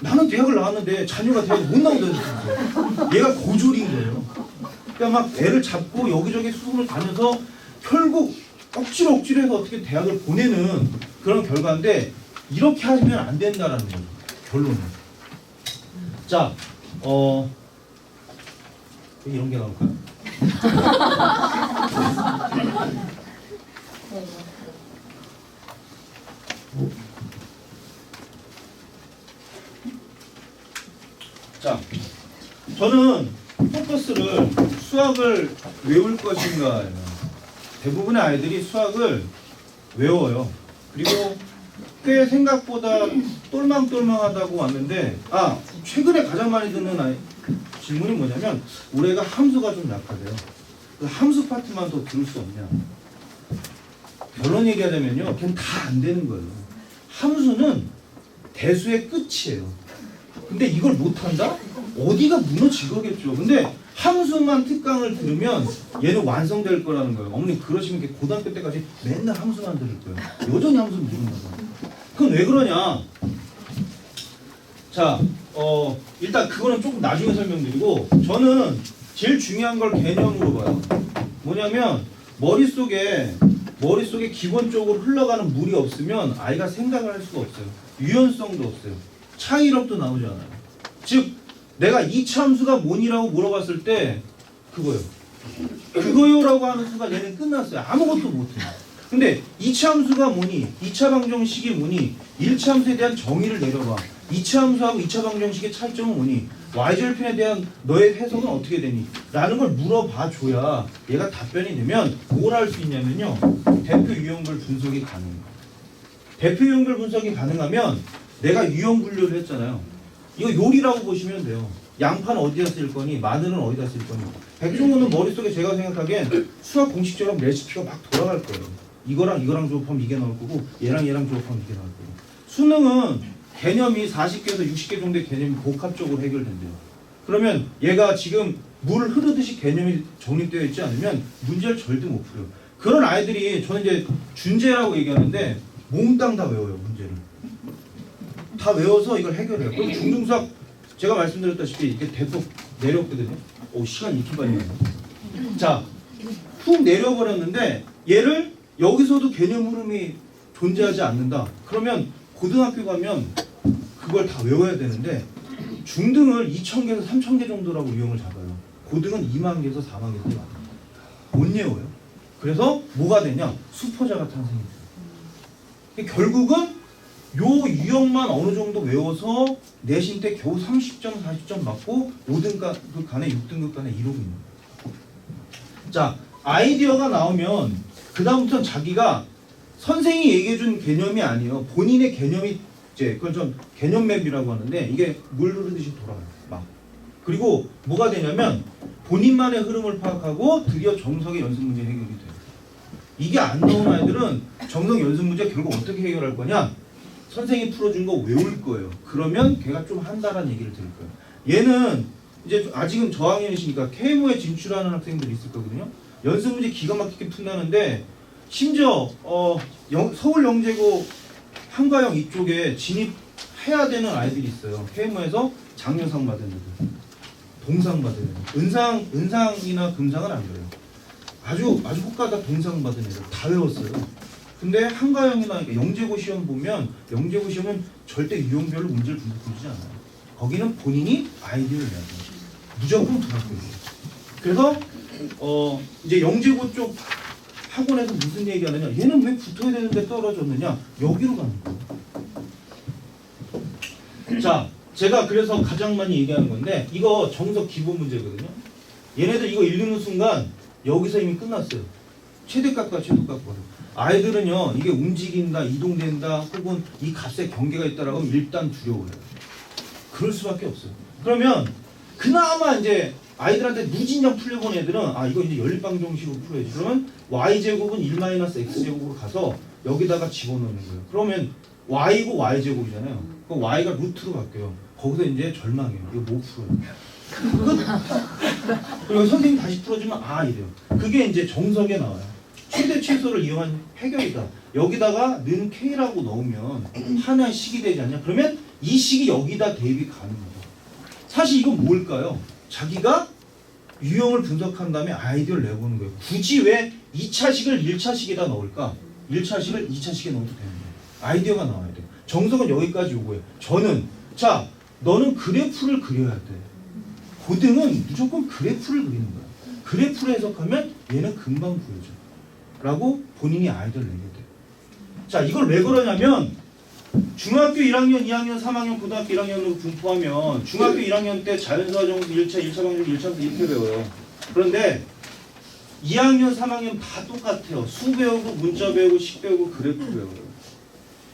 나는 대학을 나왔는데 자녀가 대학을 못 나온다는 거예요. 얘가 고졸인 거예요. 그러니까 막 애를 잡고 여기저기 수능을 다녀서 결국 억지로 해서 어떻게 대학을 보내는 그런 결과인데 이렇게 하면 안 된다라는 거예요. 결론은. 자, 이런 게 나올까요? 자, 저는 포커스를 수학을 외울 것인가예요. 대부분의 아이들이 수학을 외워요. 그리고 꽤 생각보다 똘망똘망하다고 왔는데 최근에 가장 많이 듣는 질문이 뭐냐면 우리 애가 함수가 좀 약하대요. 그 함수 파트만 더 들을 수 없냐. 결론 얘기하자면요. 걔는 다 안 되는 거예요. 함수는 대수의 끝이에요. 근데 이걸 못한다? 어디가 무너질 거겠죠. 근데 함수만 특강을 들으면 얘는 완성될 거라는 거예요. 어머니 그러시면 고등학교 때까지 맨날 함수만 들을 거예요. 여전히 함수를 모른다. 그건 왜 그러냐? 자, 일단 그거는 조금 나중에 설명드리고 저는 제일 중요한 걸 개념으로 봐요. 뭐냐면 머릿속에 머릿속에 기본적으로 흘러가는 물이 없으면 아이가 생각을 할 수가 없어요. 유연성도 없어요. 창의력도 나오지 않아요. 즉 내가 이차 함수가 뭐니라고 물어봤을 때 그거요. 그거요라고 하는 순간 얘는 끝났어요. 아무것도 못해요. 근데 2차 함수가 뭐니? 2차 방정식이 뭐니? 1차 함수에 대한 정의를 내려봐. 2차 함수하고 2차 방정식의 차이점은 뭐니? y절편에 대한 너의 해석은 어떻게 되니? 라는 걸 물어봐 줘야 얘가 답변이 되면 뭘 할 수 있냐면요. 대표 유형별 분석이 가능해요. 대표 유형별 분석이 가능하면 내가 유형 분류를 했잖아요. 이거 요리라고 보시면 돼요. 양파는 어디다 쓸 거니? 마늘은 어디다 쓸 거니? 백종원은 머릿속에 제가 생각하기엔 수학 공식처럼 레시피가 막 돌아갈 거예요. 이거랑 이거랑 조합하면 이게 나올 거고 얘랑 얘랑 조합하면 이게 나올 거고. 수능은 개념이 40개에서 60개 정도의 개념이 복합적으로 해결된대요. 그러면 얘가 지금 물 흐르듯이 개념이 정립되어 있지 않으면 문제를 절대 못 풀어요. 그런 아이들이 저는 이제 준재라고 얘기하는데 몽땅 다 외워요. 문제를 다 외워서 이걸 해결해요. 그럼 중등수학 제가 말씀드렸다시피 이렇게 대폭 내려왔거든요. 오, 시간이 이렇게 빨리 가네. 자, 훅 내려버렸는데 얘를 여기서도 개념 흐름이 존재하지 않는다. 그러면 고등학교 가면 그걸 다 외워야 되는데 중등을 2,000개에서 3,000개 정도라고 유형을 잡아요. 고등은 2만 개에서 4만 개에서 못 외워요. 그래서 뭐가 되냐? 수포자가 탄생이 돼요. 결국은 요 유형만 어느 정도 외워서 내신 때 겨우 30점, 40점 맞고 5등급 간에 6등급 간에 이러고 있는 거예요. 자, 아이디어가 나오면 그 다음부터는 자기가 선생이 얘기해준 개념이 아니에요. 본인의 개념이 이제 그걸 좀 개념맵이라고 하는데 이게 물 흐르듯이 돌아가요. 막. 그리고 뭐가 되냐면 본인만의 흐름을 파악하고 드디어 정석의 연습 문제 해결이 돼요. 이게 안 나온 아이들은 정석 연습 문제 결국 어떻게 해결할 거냐? 선생이 풀어준 거 외울 거예요. 그러면 걔가 좀 한다라는 얘기를 들을 거예요. 얘는 이제 아직은 저학년이시니까 KMO에 진출하는 학생들이 있을 거거든요. 연습 문제 기가 막히게 푼다는데 심지어 서울영재고 한가영 이쪽에 진입해야 되는 아이들이 있어요. KMO에서 장려상 받은 애들, 동상 받은 애들, 은상이나 금상은 안 그래요. 아주 호가다 동상 받은 애들 다 외웠어요. 근데 한가영이나 영재고 시험 보면 영재고 시험은 절대 유형별로 문제를 분석해주지 않아요. 거기는 본인이 아이디어를 내야 돼요. 무조건 돌아가요. 그래서 이제 영재고 쪽 학원에서 무슨 얘기하느냐? 얘는 왜 붙어야 되는데 떨어졌느냐? 여기로 가는 거예요. 자, 제가 그래서 가장 많이 얘기하는 건데 이거 정석 기본 문제거든요. 얘네들 이거 읽는 순간 여기서 이미 끝났어요. 최대값과 최소값과. 아이들은요 이게 움직인다, 이동된다, 혹은 이 값에 경계가 있다라고 하면 일단 두려워요. 그럴 수밖에 없어요. 그러면 그나마 이제 아이들한테 무진장 풀려본 애들은 아 이거 이제 연립방정식으로 풀어야지. 그러면 y제곱은 1-x제곱으로 가서 여기다가 집어넣는 거예요. 그러면 y고 y제곱이잖아요. 그럼 y가 루트로 바뀌어요. 거기서 이제 절망해요. 이거 못 풀어요. 그리고 선생님 다시 풀어주면 아 이래요. 그게 이제 정석에 나와요. 최대 최소를 이용한 해결이다. 여기다가 는 k라고 넣으면 하나의 식이 되지 않냐? 그러면 이 식이 여기다 대입이 가능해요. 사실 이건 뭘까요? 자기가 유형을 분석한 다음에 아이디어를 내보는 거예요. 굳이 왜 2차식을 1차식에다 넣을까? 1차식을 2차식에 넣어도 되는 거예요. 아이디어가 나와야 돼요. 정석은 여기까지 오고요. 저는 자 너는 그래프를 그려야 돼. 고등은 무조건 그래프를 그리는 거야. 그래프를 해석하면 얘는 금방 보여줘. 라고 본인이 아이디어를 내게 돼요. 자, 이걸 왜 그러냐면 중학교 1학년, 2학년, 3학년, 고등학교 1학년으로 분포하면 중학교 1학년 때 자연수화 정수 1차, 1차 방정, 1차 함수 이렇게 배워요. 그런데 2학년, 3학년 다 똑같아요. 수 배우고 문자 배우고 식 배우고 그래프 배워요.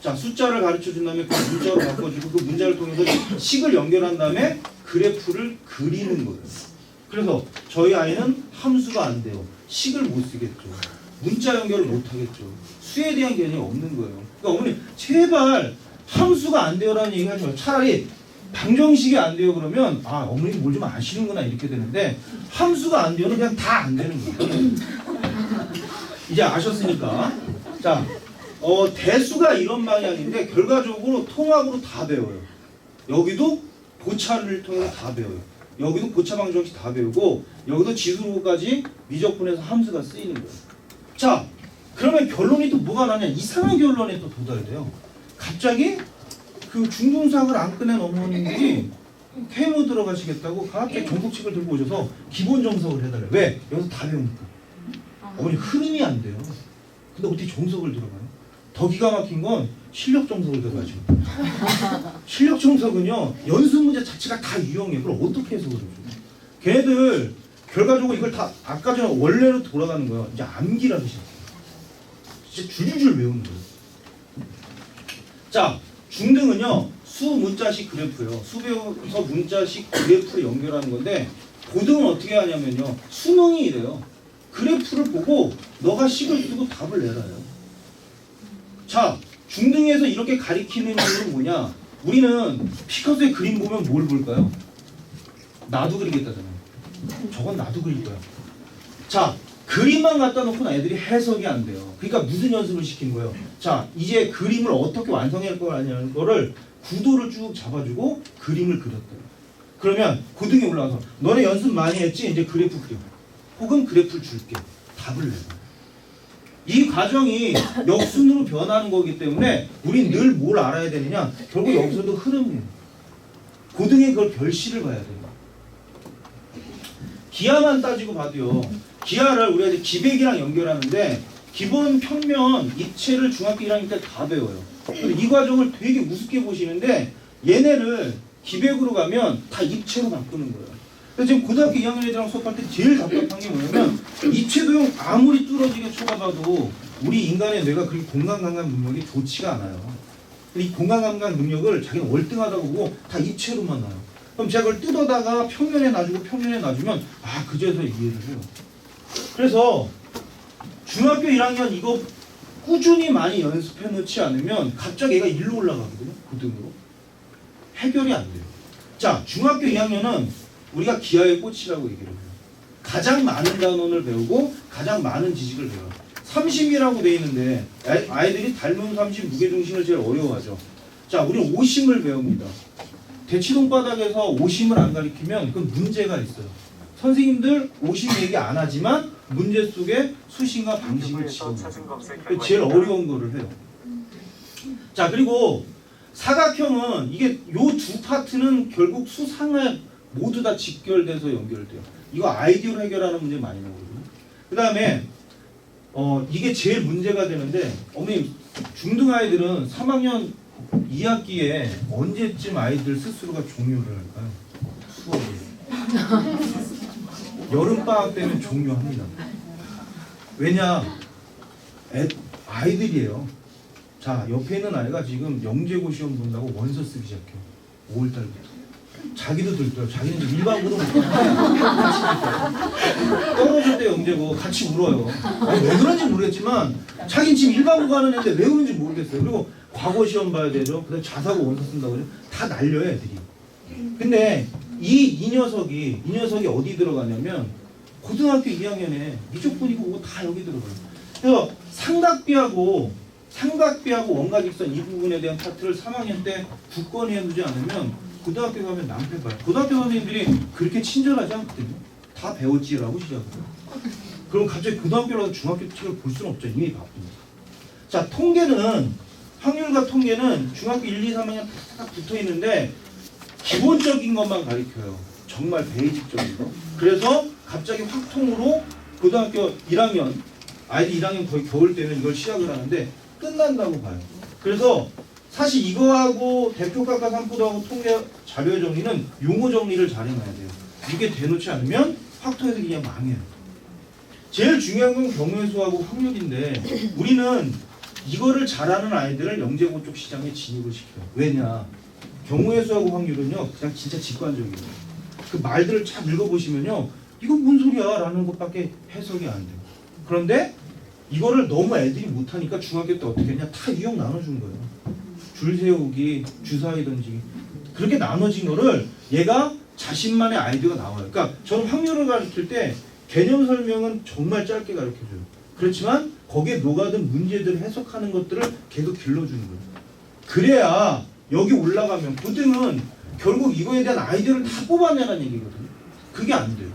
자, 숫자를 가르쳐 준 다음에 그 문자로 바꿔주고 그 문자를 통해서 식을 연결한 다음에 그래프를 그리는 거예요. 그래서 저희 아이는 함수가 안 돼요. 식을 못 쓰겠죠. 문자 연결을 못 하겠죠. 수에 대한 개념이 없는 거예요. 그러니까 어머니 제발 함수가 안 돼요라는 얘기 하지 마요. 차라리 방정식이 안 돼요 그러면 아 어머니 뭘 좀 아시는구나 이렇게 되는데 함수가 안 돼요는 그냥 다 안 되는 거예요. 이제 아셨으니까 자 대수가 이런 방향인데 결과적으로 통합으로 다 배워요. 여기도 고차를 통해서 다 배워요. 여기도 고차 방정식 다 배우고 여기도 지수로까지 미적분해서 함수가 쓰이는 거예요. 자, 그러면 결론이 또 뭐가 나냐? 이상한 결론에 또 도달이 돼요. 갑자기 그 중등수학을 안 끝낸 어머님들이 퇴무 들어가시겠다고 갑자기 정석책을 들고 오셔서 기본 정석을 해달래요. 왜? 여기서 다 배우니까. 어머니 흐름이 안 돼요. 근데 어떻게 정석을 들어가요? 더 기가 막힌 건 실력 정석을 들어가지고. 실력 정석은요 연습 문제 자체가 다 유형이에요. 그걸 어떻게 해석을 해줘요? 걔네들 결과적으로 이걸 다 아까 전에 원래로 돌아가는 거예요. 이제 암기라는 시작. 진짜 줄줄 외우는 거예요. 자, 중등은요 수 문자식 그래프예요. 수 배워서 문자식 그래프를 연결하는 건데 고등은 어떻게 하냐면요 수능이 이래요. 그래프를 보고 너가 식을 쓰고 답을 내라요. 자, 중등에서 이렇게 가리키는 이유는 뭐냐? 우리는 피카소의 그림 보면 뭘 볼까요? 나도 그리겠다잖아요. 저건 나도 그릴 거야. 자, 그림만 갖다 놓고는 애들이 해석이 안 돼요. 그러니까 무슨 연습을 시킨 거예요? 자, 이제 그림을 어떻게 완성할 거냐는 거를 구도를 쭉 잡아주고 그림을 그렸대요. 그러면 고등에 올라가서 너네 연습 많이 했지? 이제 그래프 그려. 혹은 그래프를 줄게. 답을 내고. 이 과정이 역순으로 변하는 거기 때문에 우린 늘 뭘 알아야 되느냐? 결국 여기서도 흐름이에요. 고등에 그걸 결실을 봐야 돼요. 기하만 따지고 봐도요. 기하를 우리가 이제 기백이랑 연결하는데 기본 평면 입체를 중학교 1학년 때 다 배워요. 근데 이 과정을 되게 우습게 보시는데 얘네를 기백으로 가면 다 입체로 바꾸는 거예요. 그래서 지금 고등학교 2학년 애들이랑 수업할 때 제일 답답한 게 뭐냐면 입체도형 아무리 뚫어지게 쳐다봐도 우리 인간의 뇌가 그렇게 공간감각 능력이 좋지가 않아요. 이 공간감각 능력을 자기는 월등하다고 보고 다 입체로만 놔요. 그럼 제가 그걸 뜯어다가 평면에 놔주고 평면에 놔주면 아 그제서 이해를 해요. 그래서 중학교 1학년 이거 꾸준히 많이 연습해 놓지 않으면 갑자기 얘가 일로 올라가거든요. 고등으로. 해결이 안 돼요. 자, 중학교 2학년은 우리가 기하의 꽃이라고 얘기를 해요. 가장 많은 단원을 배우고 가장 많은 지식을 배워요. 30이라고 돼 있는데 아이들이 닮은 30 무게중심을 제일 어려워하죠. 자, 우리는 오심을 배웁니다. 대치동 바닥에서 오심을 안 가리키면 그건 문제가 있어요. 선생님들 오심 얘기 안 하지만 문제 속에 수식과 방식을 집어넣어요. 제일 어려운 거를 해요. 자, 그리고 사각형은 이게 요 두 파트는 결국 수상에 모두 다 직결돼서 연결돼요. 이거 아이디어로 해결하는 문제 많이 나오거든요. 그 다음에 이게 제일 문제가 되는데 어머님 중등 아이들은 3학년 2학기에 언제쯤 아이들 스스로가 종료를 할까요? 수업을. 여름방학 때면 종료합니다. 왜냐? 아이들이에요. 자, 옆에 있는 아이가 지금 영재고 시험 본다고 원서 쓰기 시작해요. 5월달부터. 자기도 들떠요. 자기는 일반고도 못 가는데 떨어질 때 영재고 같이 울어요. 아니, 왜 그런지 모르겠지만 자기는 지금 일반고 가는 애인데 왜 그런지 모르겠어요. 그리고 과거 시험 봐야 되죠. 그다음에 자사고 원서 쓴다고 그래요. 다 날려요 애들이. 근데 이 녀석이 어디 들어가냐면 고등학교 2학년에 미적분이고 뭐고 다 여기 들어가요. 그래서 삼각비하고 원각익선 이 부분에 대한 파트를 3학년 때 굳건히 해두지 않으면 고등학교 가면 낭패 봐요. 고등학교 선생님들이 그렇게 친절하지 않거든요. 다 배웠지라고 시작해요. 그럼 갑자기 고등학교라도 중학교 책을 볼 수는 없죠. 이미 바쁩니다. 자, 통계는 확률과 통계는 중학교 1, 2, 3학년 딱 붙어 있는데 기본적인 것만 가르쳐요. 정말 베이직적인 거. 그래서 갑자기 확통으로 고등학교 1학년 아이들 1학년 거의 겨울 때면 이걸 시작을 하는데 끝난다고 봐요. 그래서 사실 이거하고 대표값과 산포도하고 통계 자료 정리는 용어 정리를 잘 해놔야 돼요. 이게 대놓지 않으면 확통해서 그냥 망해요. 제일 중요한 건 경우의 수하고 확률인데 우리는 이거를 잘하는 아이들을 영재고 쪽 시장에 진입을 시켜요. 왜냐? 경우의 수하고 확률은요 그냥 진짜 직관적이에요. 그 말들을 쫙 읽어보시면요 이건 뭔 소리야 라는 것밖에 해석이 안 돼요. 그런데 이거를 너무 애들이 못하니까 중학교 때 어떻게 했냐 다 유형 나눠준 거예요. 줄 세우기, 주사위 던지기 그렇게 나눠진 거를 얘가 자신만의 아이디어가 나와요. 그러니까 저는 확률을 가르칠 때 개념 설명은 정말 짧게 가르쳐줘요. 그렇지만 거기에 녹아든 문제들을 해석하는 것들을 계속 길러주는 거예요. 그래야 여기 올라가면 고등은 결국 이거에 대한 아이디어를 다 뽑아내라는 얘기거든요. 그게 안 돼요.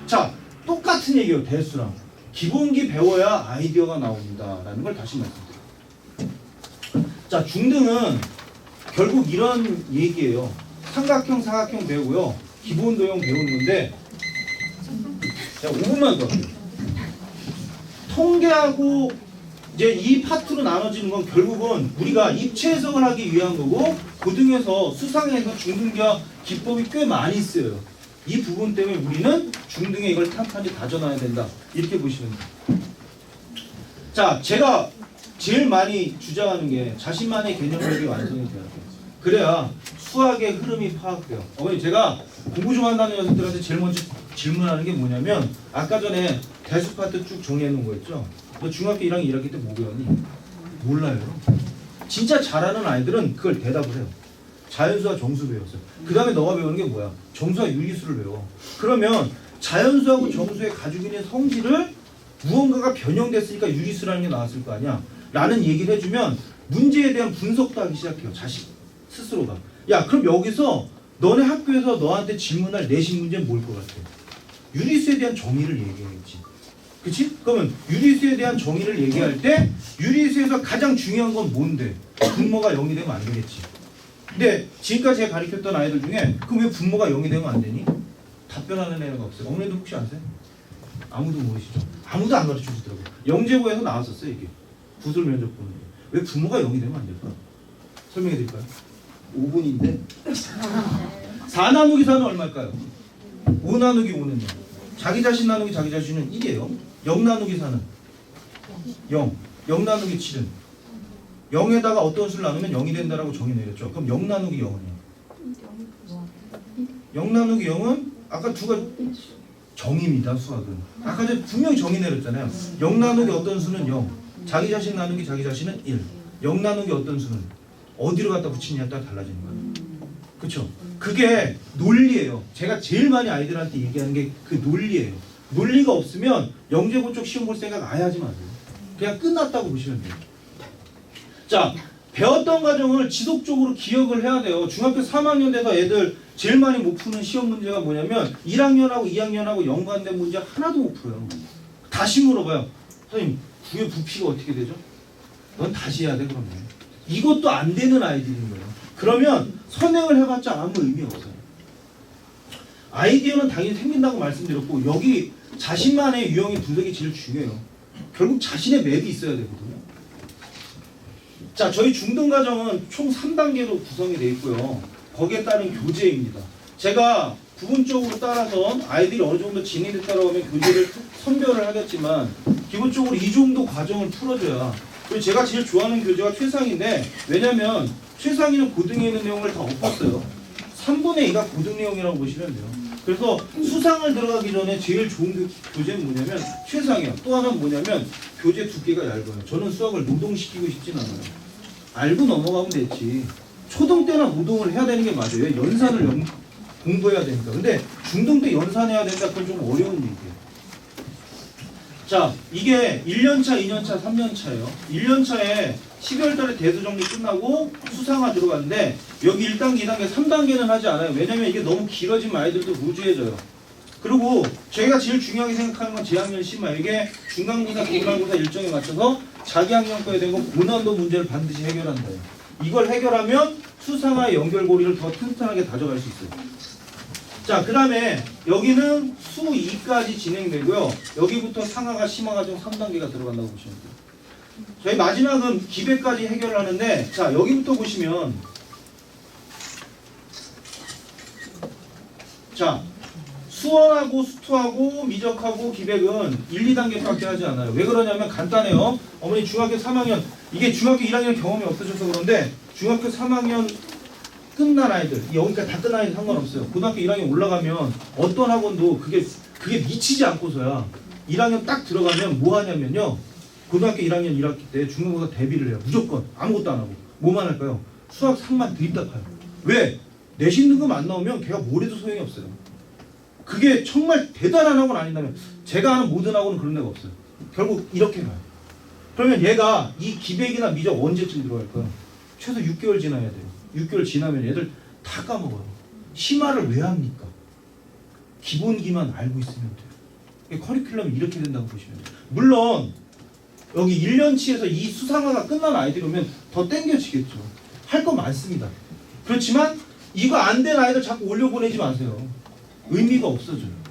자, 똑같은 얘기예요. 대수랑. 기본기 배워야 아이디어가 나옵니다라는 걸 다시 말씀드려요. 자, 중등은 결국 이런 얘기예요. 삼각형, 사각형 배우고요. 기본 도형 배우는 건데 자, 5분만 더. 통계하고 이제 이 파트로 나눠지는 건 결국은 우리가 입체 해석을 하기 위한 거고 고등에서 수상에서 중등기와 기법이 꽤 많이 쓰여요. 이 부분 때문에 우리는 중등에 이걸 탄탄히 다져놔야 된다. 이렇게 보시면 돼요. 자, 제가 제일 많이 주장하는 게 자신만의 개념력이 완성이 돼야 돼요. 그래야 수학의 흐름이 파악돼요. 어머니, 제가 공부 좀 한다는 녀석들한테 제일 먼저 질문하는 게 뭐냐면 아까 전에 대수 파트 쭉 정리해 놓은 거 있죠? 너 중학교 1학년 1학기 때 뭐 배웠니? 몰라요. 진짜 잘하는 아이들은 그걸 대답을 해요. 자연수와 정수 배웠어요. 그 다음에 너가 배우는 게 뭐야? 정수와 유리수를 배워. 그러면 자연수하고 정수의 가지고 있는 성질을 무언가가 변형됐으니까 유리수라는 게 나왔을 거 아니야? 라는 얘기를 해주면 문제에 대한 분석도 하기 시작해요. 자식 스스로가. 야, 그럼 여기서 너네 학교에서 너한테 질문할 내신 문제는 뭘 것 같아? 유리수에 대한 정의를 얘기해야지. 그치? 그러면 유리수에 대한 정의를 얘기할 때 유리수에서 가장 중요한 건 뭔데? 분모가 0이 되면 안 되겠지. 근데 지금까지 제가 가르쳤던 아이들 중에 그럼 왜 분모가 0이 되면 안 되니? 답변하는 애가 없어요. 어머니도 혹시 아세요? 아무도 모르시죠? 아무도 안 가르쳐 주더라고요. 영재고에서 나왔었어요, 이게. 구술 면접 보는 게. 왜 분모가 0이 되면 안 될까? 설명해 드릴까요? 5분인데 4 나누기 4는 얼마일까요? 5 나누기 5는요? 자기 자신 나누기 자기 자신은 1이에요. 0 나누기 4는 0. 0 나누기 7은 0에다가 어떤 수를 나누면 0이 된다라고 정의 내렸죠. 그럼 0 나누기 0은요? 0 나누기 0은 아까 두 가지 정의입니다. 수학은. 아까 제가 분명히 정의 내렸잖아요. 0 나누기 어떤 수는 0. 자기 자신 나누기 자기 자신은 1. 0 나누기 어떤 수는 어디로 갖다 붙이느냐에 따라 달라지는 거예요. 그렇죠? 그게 논리예요. 제가 제일 많이 아이들한테 얘기하는 게 그 논리예요. 논리가 없으면 영재고 쪽 시험 볼 생각 아예 하지 마세요. 그냥 끝났다고 보시면 돼요. 자, 배웠던 과정을 지속적으로 기억을 해야 돼요. 중학교 3학년 돼서 애들 제일 많이 못 푸는 시험 문제가 뭐냐면 1학년하고 2학년하고 연관된 문제 하나도 못 풀어요. 다시 물어봐요. 선생님, 9의 부피가 어떻게 되죠? 넌 다시 해야 돼, 그러면. 이것도 안 되는 아이들인 거예요. 그러면 선행을 해봤자 아무 의미 없어요. 아이디어는 당연히 생긴다고 말씀드렸고 여기 자신만의 유형의 분석이 제일 중요해요. 결국 자신의 맵이 있어야 되거든요. 자, 저희 중등과정은 총 3단계로 구성이 되어 있고요. 거기에 따른 교재입니다. 제가 부분적으로 따라서 아이들이 어느 정도 진행됐다고 하면 교재를 선별을 하겠지만 기본적으로 이 정도 과정을 풀어줘야. 그리고 제가 제일 좋아하는 교재가 최상인데 왜냐면 최상위는 고등에 있는 내용을 다 엎었어요. 3분의 2가 고등 내용이라고 보시면 돼요. 그래서 수상을 들어가기 전에 제일 좋은 교재는 뭐냐면 최상이에요. 또 하나는 뭐냐면 교재 두께가 얇아요. 저는 수학을 노동시키고 싶진 않아요. 알고 넘어가면 됐지. 초등 때나 노동을 해야 되는 게 맞아요. 연산을 공부해야 되니까. 근데 중등 때 연산해야 된다. 그건 좀 어려운 얘기예요. 자, 이게 1년차, 2년차, 3년차예요. 1년차에 12월 달에 대수정리 끝나고 수상화 들어갔는데 여기 1단계, 2단계, 3단계는 하지 않아요. 왜냐면 이게 너무 길어지면 아이들도 루즈해져요. 그리고 저희가 제일 중요하게 생각하는 건 재학년 심화에게 중간고사, 기말고사 일정에 맞춰서 자기 학년과에 된 건 고난도 문제를 반드시 해결한다. 이걸 해결하면 수상화의 연결고리를 더 튼튼하게 다져갈 수 있어요. 자, 그 다음에 여기는 수 2까지 진행되고요. 여기부터 상하가 심화가 좀 3단계가 들어간다고 보시면 돼요. 저희 마지막은 기배까지 해결을 하는데 자, 여기부터 보시면 자, 수원하고 수투하고 미적하고 기백은 1, 2단계밖에 하지 않아요. 왜 그러냐면 간단해요. 어머니 중학교 3학년 이게 중학교 1학년 경험이 없으셔서 그런데 중학교 3학년 끝난 아이들 여기까지 다 끝난 아이들 상관없어요. 고등학교 1학년 올라가면 어떤 학원도 그게 미치지 않고서야 1학년 딱 들어가면 뭐 하냐면요. 고등학교 1학년 1학기 때 중간고사 대비를 해요. 무조건 아무것도 안 하고 뭐만 할까요? 수학 3만 드립다 파요. 왜? 내신 등급 안 나오면 걔가 뭘 해도 소용이 없어요. 그게 정말 대단한 학원 아닌다면 제가 아는 모든 학원은 그런 데가 없어요. 결국 이렇게 가요. 그러면 얘가 이 기백이나 미적 언제쯤 들어갈까요? 최소 6개월 지나야 돼요. 6개월 지나면 애들 다 까먹어요. 심화를 왜 합니까? 기본기만 알고 있으면 돼요. 커리큘럼이 이렇게 된다고 보시면 돼요. 물론 여기 1년치에서 이 수상화가 끝난 아이들이 오면 더 땡겨지겠죠. 할 거 많습니다. 그렇지만 이거 안 된 아이들 자꾸 올려보내지 마세요. 의미가 없어져요.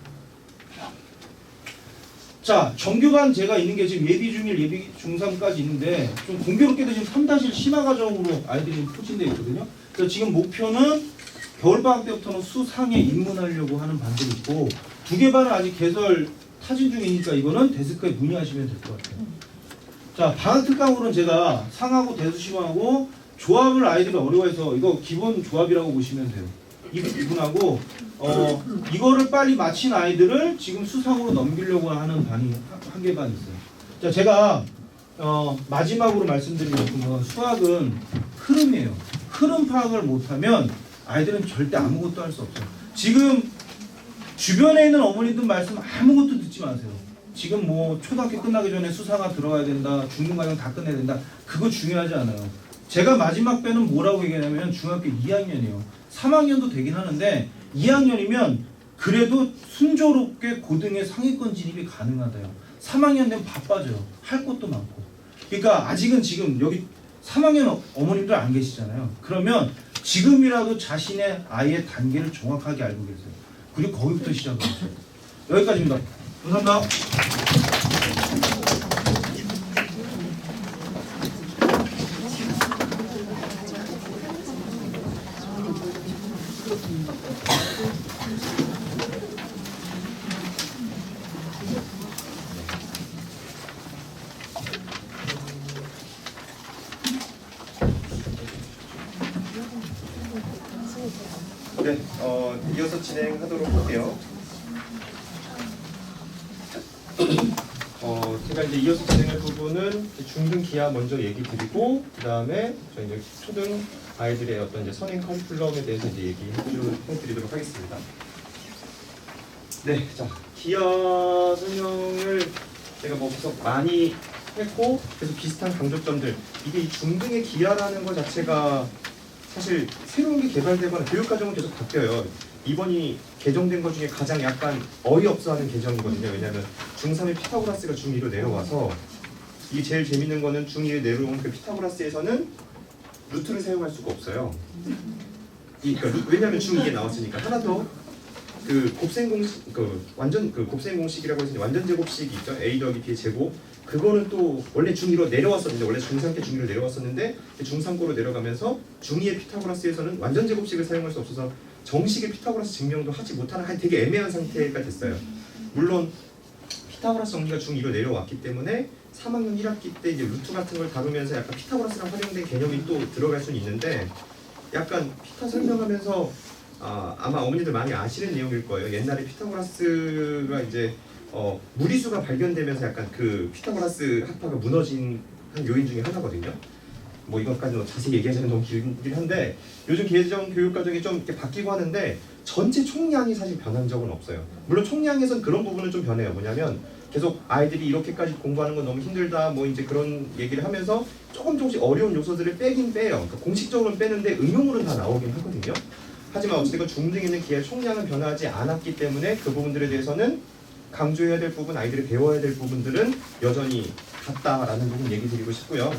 자, 정규반 제가 있는 게 지금 예비 중1, 예비 중3까지 있는데 좀 공교롭게도 지금 3-1 심화 과정으로 아이들이 포진되어 있거든요. 그래서 지금 목표는 겨울방학 때부터는 수상에 입문하려고 하는 반들이 있고 2개 반은 아직 개설 타진 중이니까 이거는 데스크에 문의하시면 될 것 같아요. 자, 방학 특강으로는 제가 상하고 대수시험하고 조합을 아이들이 어려워해서 이거 기본 조합이라고 보시면 돼요. 이 부분하고 이거를 빨리 마친 아이들을 지금 수상으로 넘기려고 하는 반이 한 개 반 있어요. 자, 제가 마지막으로 말씀드리는 건 수학은 흐름이에요. 흐름 파악을 못하면 아이들은 절대 아무것도 할 수 없어요. 지금 주변에 있는 어머니들 말씀 아무것도 듣지 마세요. 지금 뭐 초등학교 끝나기 전에 수사가 들어가야 된다, 중등과정 다 끝내야 된다. 그거 중요하지 않아요. 제가 마지막 배는 뭐라고 얘기하냐면 중학교 2학년이에요. 3학년도 되긴 하는데 2학년이면 그래도 순조롭게 고등의 상위권 진입이 가능하대요. 3학년 되면 바빠져요. 할 것도 많고. 그러니까 아직은 지금 여기 3학년 어머님들 안 계시잖아요. 그러면 지금이라도 자신의 아이의 단계를 정확하게 알고 계세요. 그리고 거기부터 시작하세요. 여기까지입니다. 감사합니다. 네, 이어서 진행하도록 할게요. 제가 이제 이어서 진행할 부분은 중등 기하 먼저 얘기 드리고 그 다음에 저희 이제 초등 아이들의 어떤 이제 선행 커리큘럼에 대해서 이제 얘기해드리도록 하겠습니다. 네, 자 기하 설명을 제가 뭐 계속 많이 했고 계속 비슷한 강조점들 이게 이 중등의 기하라는 것 자체가 사실 새로운 게 개발되거나 교육과정은 계속 바뀌어요. 이번이 개정된 것 중에 가장 약간 어이없어하는 개정이거든요. 왜냐하면 중3의 피타고라스가 중2로 내려와서 이게 제일 재밌는 거는 중2에 내려온 그 피타고라스에서는 루트를 사용할 수가 없어요. 그러니까 왜냐하면 중2에 나왔으니까 하나 더 그 곱셈 공식 완전 곱셈 공식이라고 해서 완전 제곱식이 있죠. a 더하기 b의 제곱 그거는 또 원래 중2로 내려왔었는데 원래 중3 때 중2로 내려왔었는데 중3고로 내려가면서 중2의 피타고라스에서는 완전 제곱식을 사용할 수 없어서 정식의 피타고라스 증명도 하지 못하는 되게 애매한 상태가 됐어요. 물론 피타고라스 정리가 중2로 내려왔기 때문에 3학년 1학기 때 이제 루트 같은 걸 다루면서 약간 피타고라스랑 활용된 개념이 또 들어갈 수는 있는데 약간 피타 설명하면서 아마 어머니들 많이 아시는 내용일 거예요. 옛날에 피타고라스가 이제 무리수가 발견되면서 약간 그 피타고라스 학파가 무너진 한 요인 중에 하나거든요. 뭐 이것까지 자세히 얘기하자면 너무 길긴 한데 요즘 개정 교육과정이 좀 이렇게 바뀌고 하는데 전체 총량이 사실 변한 적은 없어요. 물론 총량에선 그런 부분은 좀 변해요. 뭐냐면 계속 아이들이 이렇게까지 공부하는 건 너무 힘들다 뭐 이제 그런 얘기를 하면서 조금씩 어려운 요소들을 빼긴 빼요. 그러니까 공식적으로는 빼는데 응용으로는 다 나오긴 하거든요. 하지만 어쨌든 중등에 있는 기하 총량은 변하지 않았기 때문에 그 부분들에 대해서는 강조해야 될 부분, 아이들이 배워야 될 부분들은 여전히 같다라는 부분 얘기 드리고 싶고요.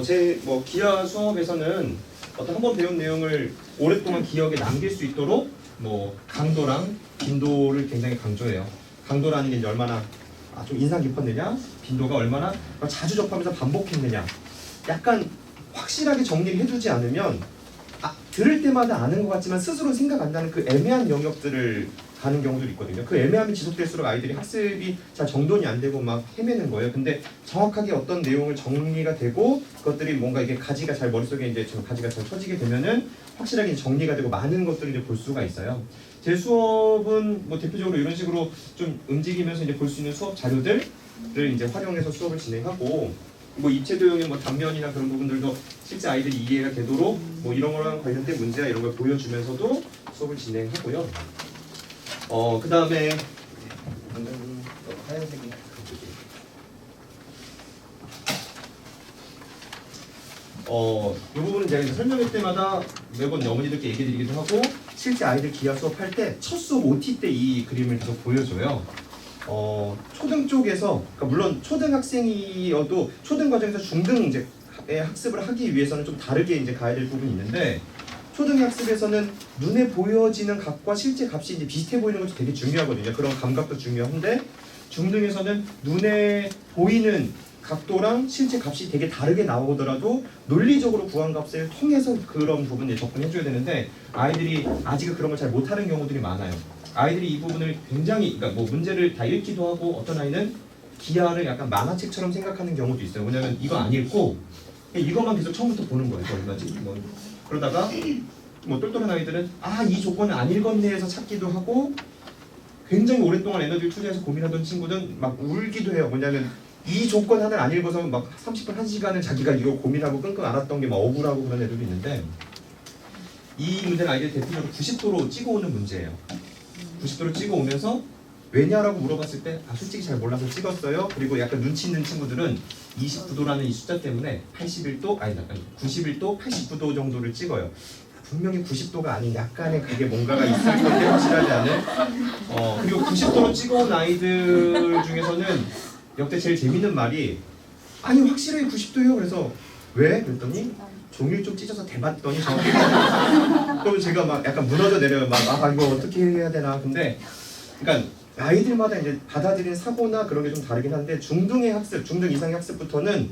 제 뭐 기하 수업에서는 어떤 한 번 배운 내용을 오랫동안 기억에 남길 수 있도록 뭐 강도랑 빈도를 굉장히 강조해요. 강도라는 게 이제 얼마나 좀 인상 깊었느냐, 빈도가 얼마나 자주 접하면서 반복했느냐. 약간 확실하게 정리를 해두지 않으면 들을 때마다 아는 것 같지만 스스로 생각 안 나는 그 애매한 영역들을 가는 경우도 있거든요. 그 애매함이 지속될수록 아이들이 학습이 잘 정돈이 안 되고 막 헤매는 거예요. 근데 정확하게 어떤 내용을 정리가 되고 그것들이 뭔가 이게 가지가 잘 머릿속에 이제 가지가 잘 쳐지게 되면은 확실하게 정리가 되고 많은 것들을 이제 볼 수가 있어요. 제 수업은 뭐 대표적으로 이런 식으로 좀 움직이면서 이제 볼 수 있는 수업 자료들을 이제 활용해서 수업을 진행하고 뭐 입체 도형의 뭐 단면이나 그런 부분들도 실제 아이들이 이해가 되도록 뭐 이런 거랑 관련된 문제나 이런 걸 보여주면서도 수업을 진행하고요. 그 다음에 하얀색이 이 부분은 제가 이제 설명회 때마다 매번 어머니들께 얘기 드리기도 하고 실제 아이들 기하 수업할 때 첫 수업 OT 때 이 그림을 계속 보여줘요. 초등 쪽에서 그러니까 물론 초등학생이어도 초등 과정에서 중등 이제 학습을 하기 위해서는 좀 다르게 이제 가야 될 부분이 있는데 초등 학습에서는 눈에 보여지는 값과 실제 값이 이제 비슷해 보이는 것도 되게 중요하거든요. 그런 감각도 중요한데 중등에서는 눈에 보이는 각도랑 실제 값이 되게 다르게 나오더라도 논리적으로 구한 값을 통해서 그런 부분에 접근해줘야 되는데 아이들이 아직은 그런 걸 잘 못하는 경우들이 많아요. 아이들이 이 부분을 굉장히 그러니까 뭐 문제를 다 읽기도 하고 어떤 아이는 기하를 약간 만화책처럼 생각하는 경우도 있어요. 왜냐면 이거 안 읽고 이것만 계속 처음부터 보는 거예요. 얼마지? 뭐 그러다가 뭐 똘똘한 아이들은 이 조건을 안 읽었네 해서 찾기도 하고 굉장히 오랫동안 에너지를 투자해서 고민하던 친구는 막 울기도 해요. 뭐냐면 이 조건 하나를 안 읽어서 막 30분, 1시간을 자기가 이거 고민하고 끙끙 앓았던 게 막 억울하고 그런 애들도 있는데 이 문제는 아이들이 대표적으로 90도로 찍어오는 문제예요. 90도로 찍어오면서 왜냐라고 물어봤을 때 솔직히 잘 몰라서 찍었어요. 그리고 약간 눈치 있는 친구들은 29도라는 이 숫자 때문에 81도, 91도, 89도 정도를 찍어요. 분명히 90도가 아닌 약간의 그게 뭔가가 있을 건데 확실하지 않은 그리고 90도로 찍어온 아이들 중에서는 역대 제일 재밌는 말이 아니 확실하게 90도예요. 그래서 왜? 그랬더니 종이를 좀 찢어서 대봤더니 정확히 그럼 제가 막 약간 무너져 내려요. 이거 어떻게 해야 되나. 근데 그러니까 아이들마다 이제 받아들이는 사고나 그런 게 좀 다르긴 한데 중등의 학습, 중등 이상의 학습부터는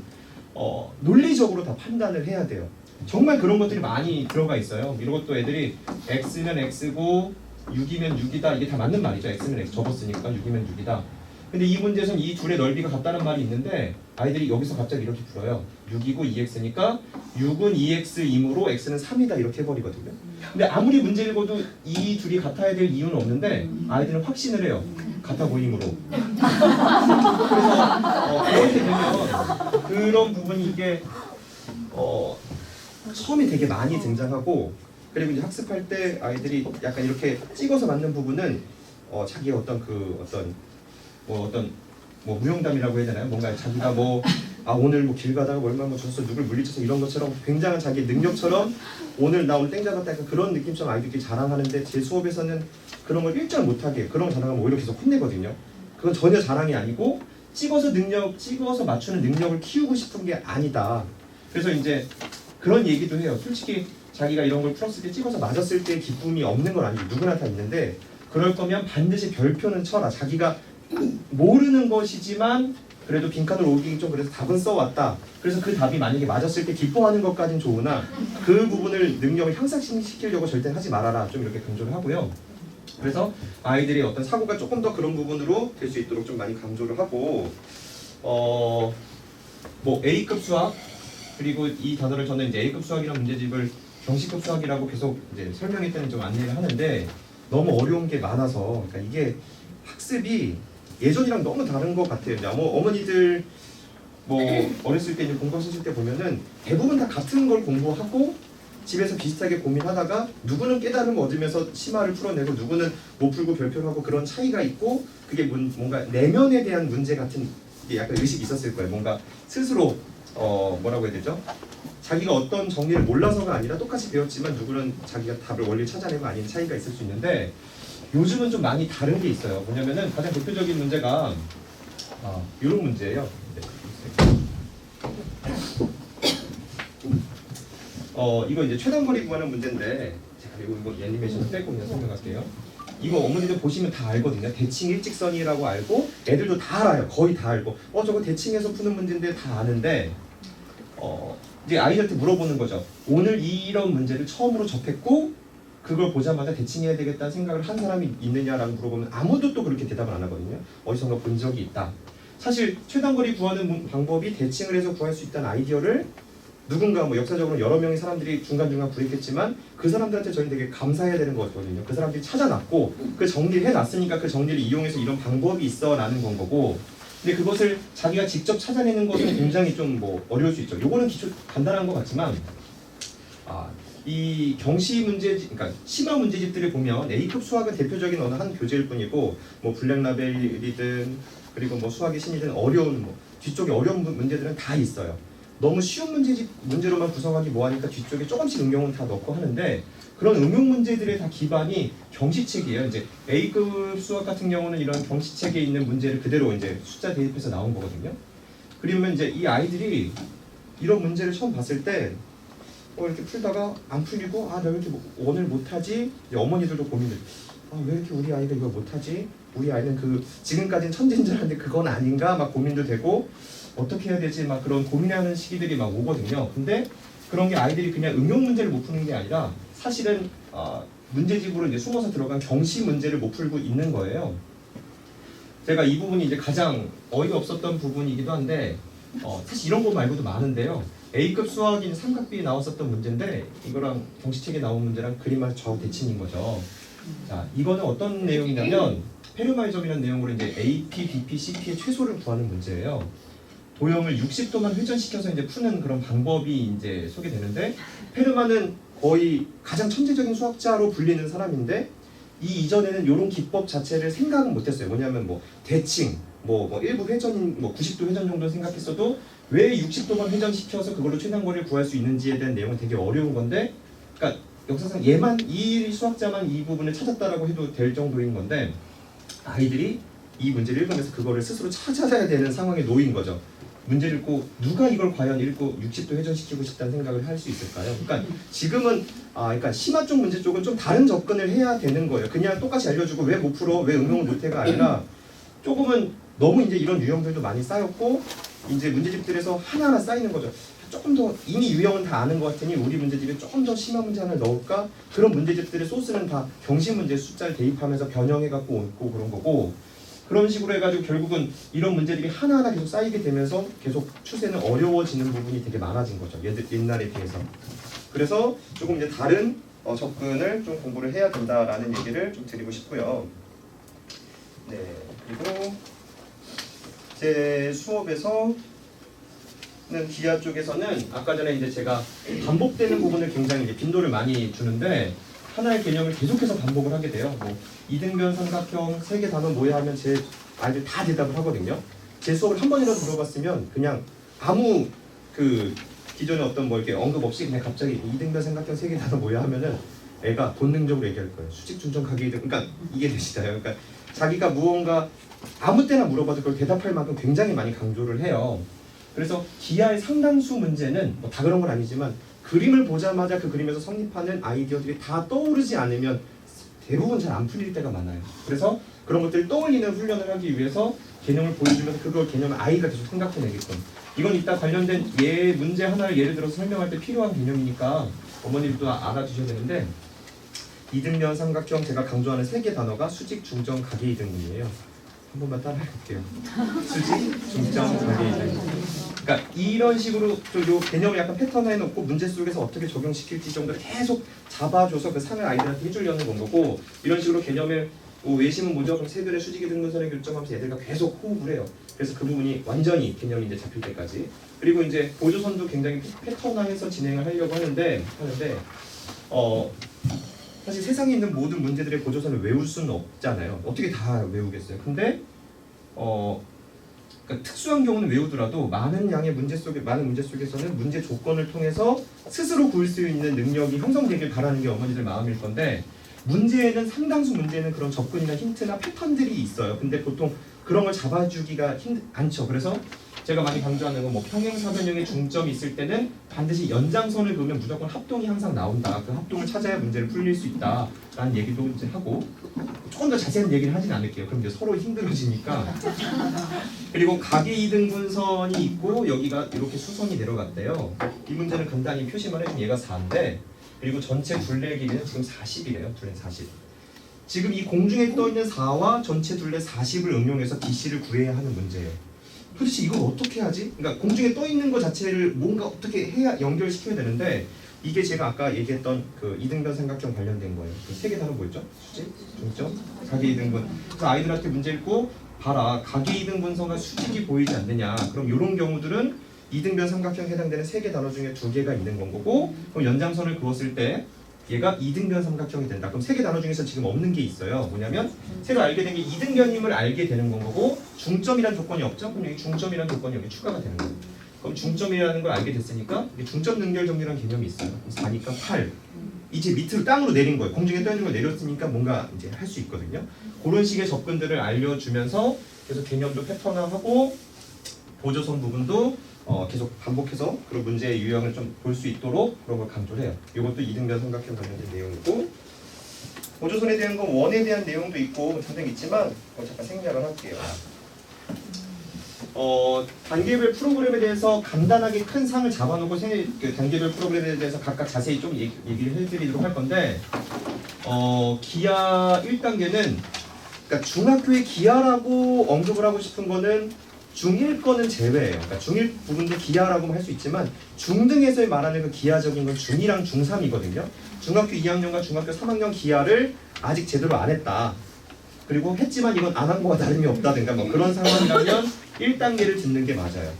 논리적으로 다 판단을 해야 돼요. 정말 그런 것들이 많이 들어가 있어요. 이런 것도 애들이 x면 x고 6이면 6이다 이게 다 맞는 말이죠. x면 x 접었으니까 6이면 6이다. 근데 이 문제에서는 이 둘의 넓이가 같다는 말이 있는데 아이들이 여기서 갑자기 이렇게 풀어요. 6이고 2x니까 6은 2x이므로 x는 3이다 이렇게 해버리거든요. 근데 아무리 문제 읽어도 이 둘이 같아야 될 이유는 없는데 아이들은 확신을 해요. 같아 보임으로. 그래서 그렇게 되면 그런 부분이 이게 처음에 되게 많이 등장하고 그리고 이제 학습할 때 아이들이 약간 이렇게 찍어서 맞는 부분은 자기의 어떤 무용담이라고 해야 되나요? 뭔가 자기가 오늘 길 가다가 얼마나 줬어 누굴 물리쳐서 이런 것처럼 굉장한 자기 능력처럼 오늘 땡 잡았다 약간 그런 느낌처럼 아이들끼리 자랑하는데 제 수업에서는 그런 걸 일절 못하게 그런 거 자랑하면 오히려 계속 혼내거든요. 그건 전혀 자랑이 아니고 찍어서 맞추는 능력을 키우고 싶은 게 아니다. 그래서 이제 그런 얘기도 해요. 솔직히 자기가 이런 걸 풀었을 때 찍어서 맞았을 때 기쁨이 없는 건 아니고 누구나 다 있는데 그럴 거면 반드시 별표는 쳐라. 자기가 모르는 것이지만 그래도 빈칸으로 오기 좀 그래서 답은 써왔다. 그래서 그 답이 만약에 맞았을 때 기뻐하는 것까진 좋으나 그 부분을 능력을 향상시키려고 절대 하지 말아라. 좀 이렇게 강조를 하고요. 그래서 아이들이 어떤 사고가 조금 더 그런 부분으로 될 수 있도록 좀 많이 강조를 하고 A급 수학 그리고 이 단어를 저는 이제 A급 수학이라는 문제집을 경시급 수학이라고 계속 이제 설명할 때는 좀 안내를 하는데 너무 어려운 게 많아서 그러니까 이게 학습이 예전이랑 너무 다른 것 같아요. 어머니들 어렸을 때 이제 공부하셨을 때 보면은 대부분 다 같은 걸 공부하고 집에서 비슷하게 고민하다가 누구는 깨달음을 얻으면서 심화를 풀어내고 누구는 못 풀고 별표를 하고 그런 차이가 있고 그게 뭔가 내면에 대한 문제 같은 게 약간 의식이 있었을 거예요. 뭔가 스스로 뭐라고 해야 되죠? 자기가 어떤 정리를 몰라서가 아니라 똑같이 배웠지만 누구는 자기가 답을 원리를 찾아내고 아닌 차이가 있을 수 있는데 요즘은 좀 많이 다른 게 있어요. 뭐냐면은 가장 대표적인 문제가 이런 문제예요. 이거 이제 최단거리 구하는 문제인데 제가 이거 애니메이션 빼고 그냥 설명할게요. 이거 어머니들 보시면 다 알거든요. 대칭 일직선이라고 알고 애들도 다 알아요. 거의 다 알고 저거 대칭해서 푸는 문제인데 다 아는데 이제 아이들한테 물어보는 거죠. 오늘 이런 문제를 처음으로 접했고 그걸 보자마자 대칭해야 되겠다는 생각을 한 사람이 있느냐라고 물어보면 아무도 또 그렇게 대답을 안 하거든요. 어디선가 본 적이 있다. 사실 최단거리 구하는 방법이 대칭을 해서 구할 수 있다는 아이디어를 누군가 역사적으로 여러 명의 사람들이 중간중간 구했겠지만 그 사람들한테 저희는 되게 감사해야 되는 거거든요. 그 사람들이 찾아놨고 그 정리를 해놨으니까 그 정리를 이용해서 이런 방법이 있어 라는 건 거고 근데 그것을 자기가 직접 찾아내는 것은 굉장히 좀 어려울 수 있죠. 요거는 기초 간단한 것 같지만 이 경시 문제집, 그러니까 심화 문제집들을 보면 A급 수학은 대표적인 어느 한 교재일 뿐이고 블랙라벨이든 그리고 수학의 신이든 어려운 뒤쪽에 어려운 문제들은 다 있어요. 너무 쉬운 문제로만 구성하기 뭐하니까 뒤쪽에 조금씩 응용은 다 넣고 하는데 그런 응용 문제들의 다 기반이 경시책이에요. 이제 A급 수학 같은 경우는 이런 경시책에 있는 문제를 그대로 이제 숫자 대입해서 나온 거거든요. 그러면 이제 이 아이들이 이런 문제를 처음 봤을 때 이렇게 풀다가 안 풀리고 나 왜 이렇게 원을 못하지? 이제 어머니들도 고민을 왜 이렇게 우리 아이가 이걸 못하지? 우리 아이는 그 지금까지는 천재인 줄 알았는데 그건 아닌가? 막 고민도 되고 어떻게 해야 되지? 막 그런 고민하는 시기들이 막 오거든요. 근데 그런 게 아이들이 그냥 응용 문제를 못 푸는 게 아니라 사실은 문제집으로 이제 숨어서 들어간 경시 문제를 못 풀고 있는 거예요. 제가 이 부분이 이제 가장 어이가 없었던 부분이기도 한데 사실 이런 거 말고도 많은데요. A급 수학인 삼각비 나왔었던 문제인데 이거랑 경시책에 나온 문제랑 그림만 좌우 대칭인 거죠. 자, 이거는 어떤 내용이냐면 페르마이점이라는 내용으로 이제 AP, BP, CP의 최소를 구하는 문제예요. 도형을 60도만 회전시켜서 이제 푸는 그런 방법이 이제 소개되는데 페르마는 거의 가장 천재적인 수학자로 불리는 사람인데 이 이전에는 이런 기법 자체를 생각은 못했어요. 뭐냐면 뭐 대칭, 뭐 일부 회전인 90도 회전 정도 생각했어도 왜 60도만 회전시켜서 그걸로 최단거리를 구할 수 있는지에 대한 내용은 되게 어려운 건데, 그러니까 역사상 이 수학자만 이 부분을 찾았다라고 해도 될 정도인 건데 아이들이 이 문제를 읽으면서 그거를 스스로 찾아야 되는 상황에 놓인 거죠. 문제를 읽고 누가 이걸 과연 읽고 60도 회전시키고 싶다는 생각을 할 수 있을까요? 그러니까 지금은 그러니까 심화 쪽 문제 쪽은 좀 다른 접근을 해야 되는 거예요. 그냥 똑같이 알려주고 왜 못 풀어, 왜 응용을 못해가 아니라 조금은 너무 이제 이런 유형들도 많이 쌓였고 이제 문제집들에서 하나하나 쌓이는 거죠. 조금 더 이미 유형은 다 아는 것 같으니 우리 문제집에 조금 더 심한 문제 하나 넣을까? 그런 문제집들의 소스는 다 경시 문제 숫자를 대입하면서 변형해갖고 있고 그런 거고 그런 식으로 해가지고 결국은 이런 문제들이 하나하나 계속 쌓이게 되면서 계속 추세는 어려워지는 부분이 되게 많아진 거죠. 옛날에 비해서. 그래서 조금 이제 다른 접근을 좀 공부를 해야 된다라는 얘기를 좀 드리고 싶고요. 네, 그리고 제 수업에서는 기하 쪽에서는 아까 전에 이제 제가 반복되는 부분을 굉장히 이제 빈도를 많이 주는데 하나의 개념을 계속해서 반복을 하게 돼요. 뭐 이등변 삼각형 3개 단원 뭐야 하면 제 아이들 다 대답을 하거든요. 제 수업을 한 번이라도 들어봤으면 그냥 아무 그 기존에 어떤 뭐 이렇게 언급 없이 그냥 갑자기 이등변 삼각형 3개 단원 뭐야 하면은 애가 본능적으로 얘기할 거예요. 수직 중점 가계이등. 그러니까 이게 되시나요? 그러니까 자기가 무언가 아무 때나 물어봐도 그걸 대답할 만큼 굉장히 많이 강조를 해요. 그래서 기하의 상당수 문제는 뭐 다 그런 건 아니지만 그림을 보자마자 그 그림에서 성립하는 아이디어들이 다 떠오르지 않으면 대부분 잘 안 풀릴 때가 많아요. 그래서 그런 것들을 떠올리는 훈련을 하기 위해서 개념을 보여주면서 그걸 개념을 아이가 계속 생각해내게끔. 이건 이따 관련된 문제 하나를 예를 들어서 설명할 때 필요한 개념이니까 어머니들도 알아두셔야 되는데 이등변 삼각형 제가 강조하는 3개 단어가 수직, 중점, 가계이등분이에요. 한 번만 따라해볼게요. 수직, 중점, 가계이등. 그러니까 이런 식으로 요 개념을 약간 패턴화해 놓고 문제 속에서 어떻게 적용시킬지 정도를 계속 잡아줘서 그 상을 아이들한테 해주려는 건 거고 이런 식으로 개념을 외심은 뭐죠? 그럼 세들의 수직이 등분선을 결정하면서 애들과 계속 호흡을 해요. 그래서 그 부분이 완전히 개념이 이제 잡힐 때까지. 그리고 이제 보조선도 굉장히 패턴화해서 진행을 하려고 하는데 사실 세상에 있는 모든 문제들의 보조선을 외울 수는 없잖아요. 어떻게 다 외우겠어요? 근데 그러니까 특수한 경우는 외우더라도 많은 문제 속에서는 문제 조건을 통해서 스스로 구할 수 있는 능력이 형성되길 바라는 게 어머니들 마음일 건데 문제에는 상당수 문제는 그런 접근이나 힌트나 패턴들이 있어요. 근데 보통 그런 걸 잡아주기가 않죠. 그래서 제가 많이 강조하는 건 뭐 평행사변형의 중점이 있을 때는 반드시 연장선을 그으면 무조건 합동이 항상 나온다. 그 합동을 찾아야 문제를 풀릴 수 있다라는 얘기도 이제 하고 조금 더 자세한 얘기를 하진 않을게요. 그럼 이제 서로 힘들어지니까. 그리고 가계이등분선이 있고 여기가 이렇게 수선이 내려갔대요. 이 문제는 간단히 표시만 해주면 얘가 4인데 그리고 전체 둘레 길이는 지금 40이래요. 둘레 40. 지금 이 공중에 떠있는 4와 전체 둘레 40을 응용해서 DC를 구해야 하는 문제예요. 도대체 이걸 어떻게 하지? 그러니까 공중에 떠있는 것 자체를 뭔가 어떻게 해야 연결시켜야 되는데 이게 제가 아까 얘기했던 그 이등변 삼각형 관련된 거예요. 그 3개 단어 뭐였죠? 수직, 중점, 가계이등분. 그래서 아이들한테 문제 읽고 봐라. 가계이등분선과 수직이 보이지 않느냐. 그럼 이런 경우들은 이등변 삼각형에 해당되는 3개 단어 중에 2개가 있는 건 거고 그럼 연장선을 그었을 때 얘가 이등변 삼각형이 된다. 그럼 3개 단어 중에서 지금 없는 게 있어요. 뭐냐면 새로 알게 된 게 이등변임을 알게 되는 건 거고 중점이란 조건이 없죠? 그럼 여기 중점이란 조건이 여기 추가가 되는 거예요. 그럼 중점이라는 걸 알게 됐으니까 이게 중점 능결 정리라는 개념이 있어요. 그래서 가니까 8. 이제 밑으로 땅으로 내린 거예요. 공중에 떠 있는 걸 내렸으니까 뭔가 이제 할 수 있거든요. 그런 식의 접근들을 알려주면서 계속 개념도 패턴화하고 보조선 부분도 계속 반복해서 그런 문제의 유형을 좀 볼 수 있도록 그런 걸 강조를 해요. 이것도 이등변 삼각형 관련된 내용이고 보조선에 대한 건 원에 대한 내용도 있고 상당히 있지만 잠깐 생략을 할게요. 단계별 프로그램에 대해서 간단하게 큰 상을 잡아놓고 그 단계별 프로그램에 대해서 각각 자세히 좀 얘기를 해드리도록 할 건데 기하 1단계는 그러니까 중학교의 기하라고 언급을 하고 싶은 거는 중1 거는 제외예요. 그러니까 중1 부분도 기하라고 할 수 있지만 중등에서 말하는 그 기하적인 건 중2랑 중3이거든요. 중학교 2학년과 중학교 3학년 기하를 아직 제대로 안 했다. 그리고 했지만 이건 안 한 거와 다름이 없다든가 뭐 그런 상황이라면 1단계를 듣는 게 맞아요.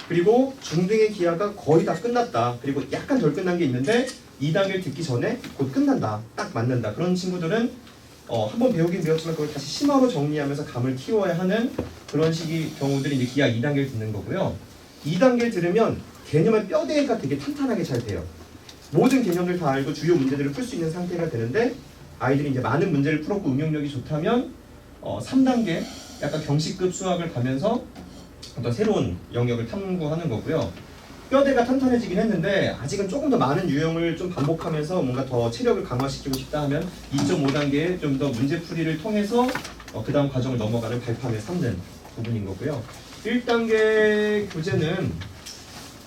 그리고 중등의 기하가 거의 다 끝났다. 그리고 약간 덜 끝난 게 있는데 2단계를 듣기 전에 곧 끝난다. 딱 맞는다. 그런 친구들은 한번 배우긴 배웠지만 그걸 다시 심화로 정리하면서 감을 키워야 하는 그런 식의 경우들이 이제 기하 2단계를 듣는 거고요. 2단계를 들으면 개념의 뼈대가 되게 탄탄하게 잘 돼요. 모든 개념들 다 알고 주요 문제들을 풀 수 있는 상태가 되는데 아이들이 이제 많은 문제를 풀었고 응용력이 좋다면 3단계 약간 경시급 수학을 가면서 어떤 새로운 영역을 탐구하는 거고요. 뼈대가 탄탄해지긴 했는데 아직은 조금 더 많은 유형을 좀 반복하면서 뭔가 더 체력을 강화시키고 싶다 하면 2.5단계의 좀 더 문제풀이를 통해서 그 다음 과정을 넘어가는 발판을 삼는 부분인 거고요. 1단계 교재는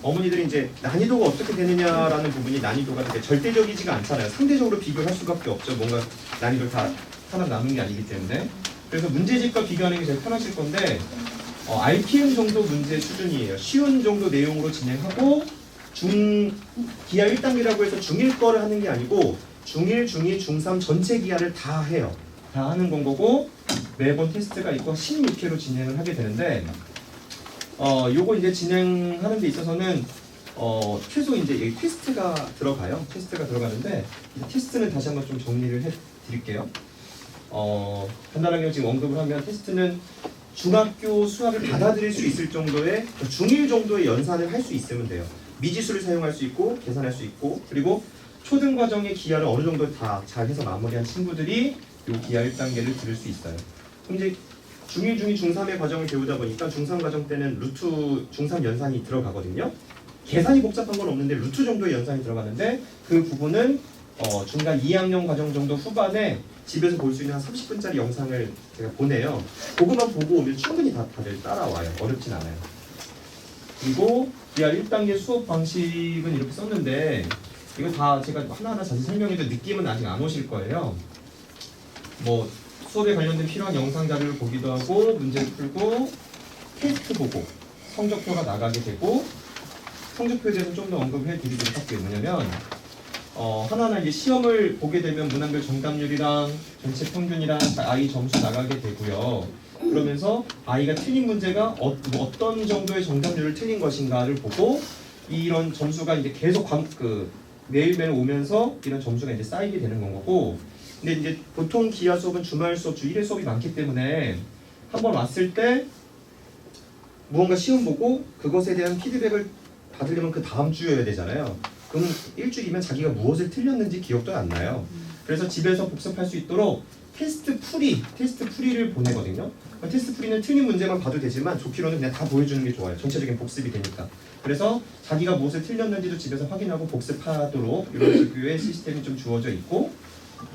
어머니들이 이제 난이도가 어떻게 되느냐라는 부분이 난이도가 되게 절대적이지가 않잖아요. 상대적으로 비교할 수밖에 없죠. 뭔가 난이도를 다 하나 남은 게 아니기 때문에. 그래서 문제집과 비교하는 게 제일 편하실 건데 RPM 정도 문제 수준이에요. 쉬운 정도 내용으로 진행하고 기하 1단계라고 해서 중1 거를 하는 게 아니고 중1, 중2, 중3 전체 기하를 다 해요. 다 하는 건 거고 매번 테스트가 있고 16회로 진행을 하게 되는데 요거 이제 진행하는 데 있어서는 최소 이제 여기 테스트가 들어가요. 테스트가 들어가는데 이 테스트는 다시 한번 좀 정리를 해 드릴게요. 간단하게 지금 언급을 하면 테스트는 중학교 수학을 받아들일 수 있을 정도의 중1 정도의 연산을 할 수 있으면 돼요. 미지수를 사용할 수 있고 계산할 수 있고 그리고 초등 과정의 기하를 어느 정도 다 잘해서 마무리한 친구들이 이 기하 1단계를 들을 수 있어요. 그럼 이제 중1, 중2, 중3의 과정을 배우다 보니까 중3 과정 때는 루트 중3 연산이 들어가거든요. 계산이 복잡한 건 없는데 루트 정도의 연산이 들어가는데 그 부분은 중간 2학년 과정 정도 후반에 집에서 볼 수 있는 한 30분짜리 영상을 제가 보내요. 그것만 보고 오면 충분히 다들 따라와요. 어렵진 않아요. 그리고 기하 1단계 수업 방식은 이렇게 썼는데 이거 다 제가 하나하나 자세히 설명해도 느낌은 아직 안 오실 거예요. 뭐 수업에 관련된 필요한 영상 자료를 보기도 하고 문제를 풀고 테스트 보고 성적표가 나가게 되고 성적표에 대해서 좀 더 언급해 드리도록 할게요. 뭐냐면 하나하나 이제 시험을 보게 되면 문항별 정답률이랑 전체 평균이랑 아이 점수 나가게 되고요. 그러면서 아이가 틀린 문제가 어떤 정도의 정답률을 틀린 것인가를 보고 이런 점수가 이제 계속 매일매일 오면서 이런 점수가 이제 쌓이게 되는 건 거고. 근데 이제 보통 기하 수업은 주말 수업, 주일에 수업이 많기 때문에 한번 왔을 때 무언가 시험 보고 그것에 대한 피드백을 받으려면 그 다음 주여야 되잖아요. 그럼 일주일이면 자기가 무엇을 틀렸는지 기억도 안 나요. 그래서 집에서 복습할 수 있도록 테스트 풀이를 보내거든요. 테스트 풀이는 틀린 문제만 봐도 되지만 좋기로는 그냥 다 보여주는 게 좋아요. 전체적인 복습이 되니까. 그래서 자기가 무엇을 틀렸는지도 집에서 확인하고 복습하도록 이런 식의 시스템이 좀 주어져 있고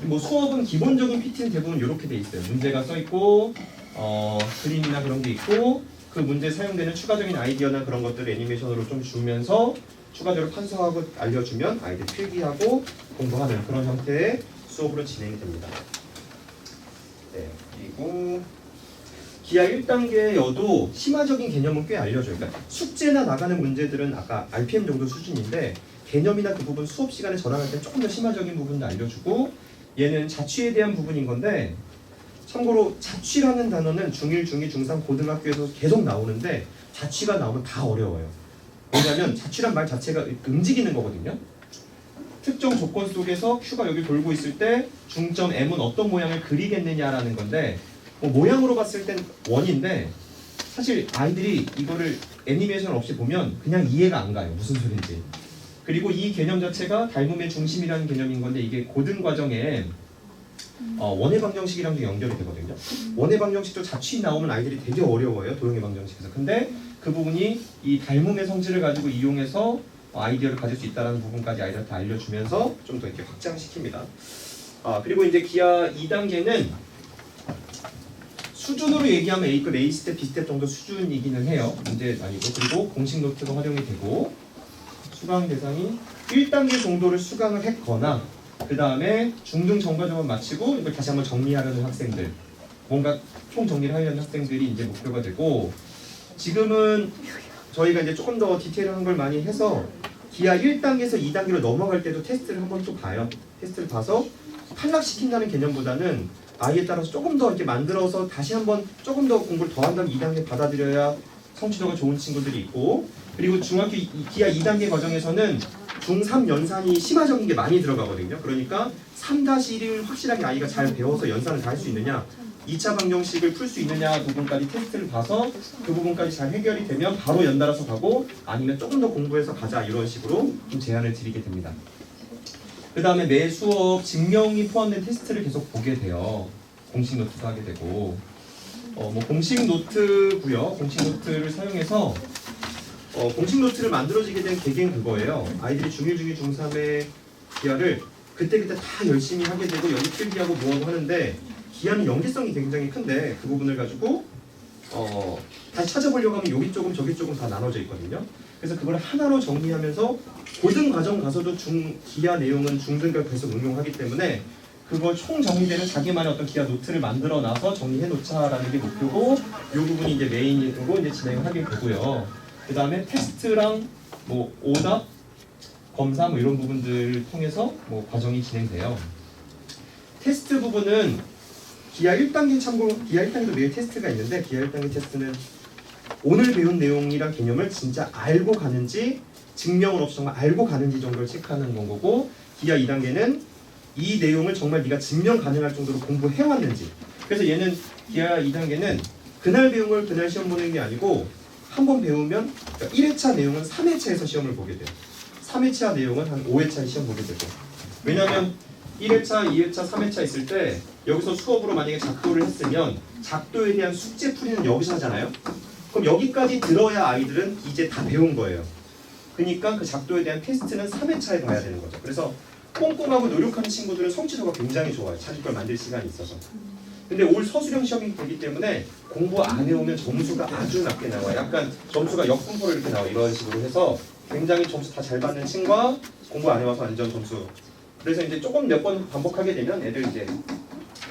뭐 수업은 기본적인 PT는 대부분 이렇게 돼 있어요. 문제가 써 있고 그림이나 그런 게 있고 그 문제에 사용되는 추가적인 아이디어나 그런 것들을 애니메이션으로 좀 주면서 추가적으로 판서하고 알려주면 아이들 필기하고 공부하는 그런 형태의 수업으로 진행이 됩니다. 네, 그리고 기하 1단계여도 심화적인 개념은 꽤 알려줘요. 그러니까 숙제나 나가는 문제들은 아까 RPM 정도 수준인데 개념이나 그 부분 수업 시간에 전환할 때 조금 더 심화적인 부분도 알려주고 얘는 자취에 대한 부분인 건데 참고로 자취라는 단어는 중1, 중2, 중3 고등학교에서 계속 나오는데 자취가 나오면 다 어려워요. 왜냐하면 자취란 말 자체가 움직이는 거거든요. 특정 조건 속에서 Q가 여기 돌고 있을 때 중점 M은 어떤 모양을 그리겠느냐라는 건데 모양으로 봤을 땐 원인데 사실 아이들이 이거를 애니메이션 없이 보면 그냥 이해가 안 가요. 무슨 소리인지. 그리고 이 개념 자체가 닮음의 중심이라는 개념인 건데 이게 고등 과정에 원의 방정식이랑도 연결이 되거든요. 원의 방정식도 자취 나오면 아이들이 되게 어려워요. 도형의 방정식에서. 근데 그 부분이 이 닮음의 성질을 가지고 이용해서 아이디어를 가질 수 있다는 부분까지 아이들한테 알려주면서 좀 더 이렇게 확장시킵니다. 그리고 이제 기하 2단계는 수준으로 얘기하면 A급 A스텝, B스텝 정도 수준이기는 해요. 문제 아니고. 그리고 공식 노트가 활용이 되고 수강 대상이 1단계 정도를 수강을 했거나 그 다음에 중등 정과점을 마치고 이걸 다시 한번 정리하려는 학생들, 뭔가 총 정리를 하려는 학생들이 이제 목표가 되고, 지금은 저희가 이제 조금 더 디테일한 걸 많이 해서 기하 1단계에서 2단계로 넘어갈 때도 테스트를 한번 또 봐요. 테스트를 봐서 탈락시킨다는 개념보다는 아이에 따라서 조금 더 이렇게 만들어서 다시 한번 조금 더 공부를 더 한다면 2단계 받아들여야 성취도가 좋은 친구들이 있고, 그리고 중학교 기하 2단계 과정에서는 중3 연산이 심화적인 게 많이 들어가거든요. 그러니까 3-1을 확실하게 아이가 잘 배워서 연산을 다 할 수 있느냐, 2차 방정식을 풀 수 있느냐 부분까지 테스트를 봐서 그 부분까지 잘 해결이 되면 바로 연달아서 가고, 아니면 조금 더 공부해서 가자 이런 식으로 좀 제안을 드리게 됩니다. 그 다음에 매 수업 증명이 포함된 테스트를 계속 보게 돼요. 공식 노트도 하게 되고, 뭐 공식 노트고요. 공식 노트를 사용해서 공식 노트를 만들어지게 된 계기는 그거예요. 아이들이 중1, 중2, 중3의 기하를 그때그때 다 열심히 하게 되고 여기 필기하고 뭐하고 하는데 기하는 연계성이 굉장히 큰데 그 부분을 가지고 다시 찾아보려고 하면 여기 조금 저기 조금 다 나눠져 있거든요. 그래서 그걸 하나로 정리하면서 고등 과정 가서도 기하 내용은 중등까지 계속 응용하기 때문에 그걸 총 정리되는 자기만의 어떤 기하 노트를 만들어 놔서 정리해 놓자라는 게 목표고, 이 부분이 이제 메인으로 이제 진행을 하게 되고요. 그 다음에 테스트랑 뭐 오답, 검사 뭐 이런 부분들을 통해서 뭐 과정이 진행돼요. 테스트 부분은 기하 1단계 참고, 기하 1단계도 매일 테스트가 있는데 기하 1단계 테스트는 오늘 배운 내용이랑 개념을 진짜 알고 가는지, 증명은 없이 정말 알고 가는지 정도를 체크하는 건 거고, 기하 2단계는 이 내용을 정말 네가 증명 가능할 정도로 공부해왔는지. 그래서 얘는 기하 2단계는 그날 배운 걸 그날 시험 보는 게 아니고 한 번 배우면, 그러니까 1회차 내용은 3회차에서 시험을 보게 돼요. 3회차 내용은 한 5회차에 시험 보게 되고. 왜냐하면 1회차, 2회차, 3회차 있을 때 여기서 수업으로 만약에 작도를 했으면 작도에 대한 숙제 풀이는 여기서 하잖아요. 그럼 여기까지 들어야 아이들은 이제 다 배운 거예요. 그러니까 그 작도에 대한 테스트는 3회차에 봐야 되는 거죠. 그래서 꼼꼼하고 노력하는 친구들은 성취도가 굉장히 좋아요. 자기 걸 만들 시간이 있어서. 근데 올 서술형 시험이 되기 때문에 공부 안 해오면 점수가 아주 낮게 나와요. 약간 점수가 역분포로 이렇게 나와요. 이런 식으로 해서 굉장히 점수 다 잘 받는 친구와 공부 안 해와서 완전 점수. 그래서 이제 조금 몇 번 반복하게 되면 애들 이제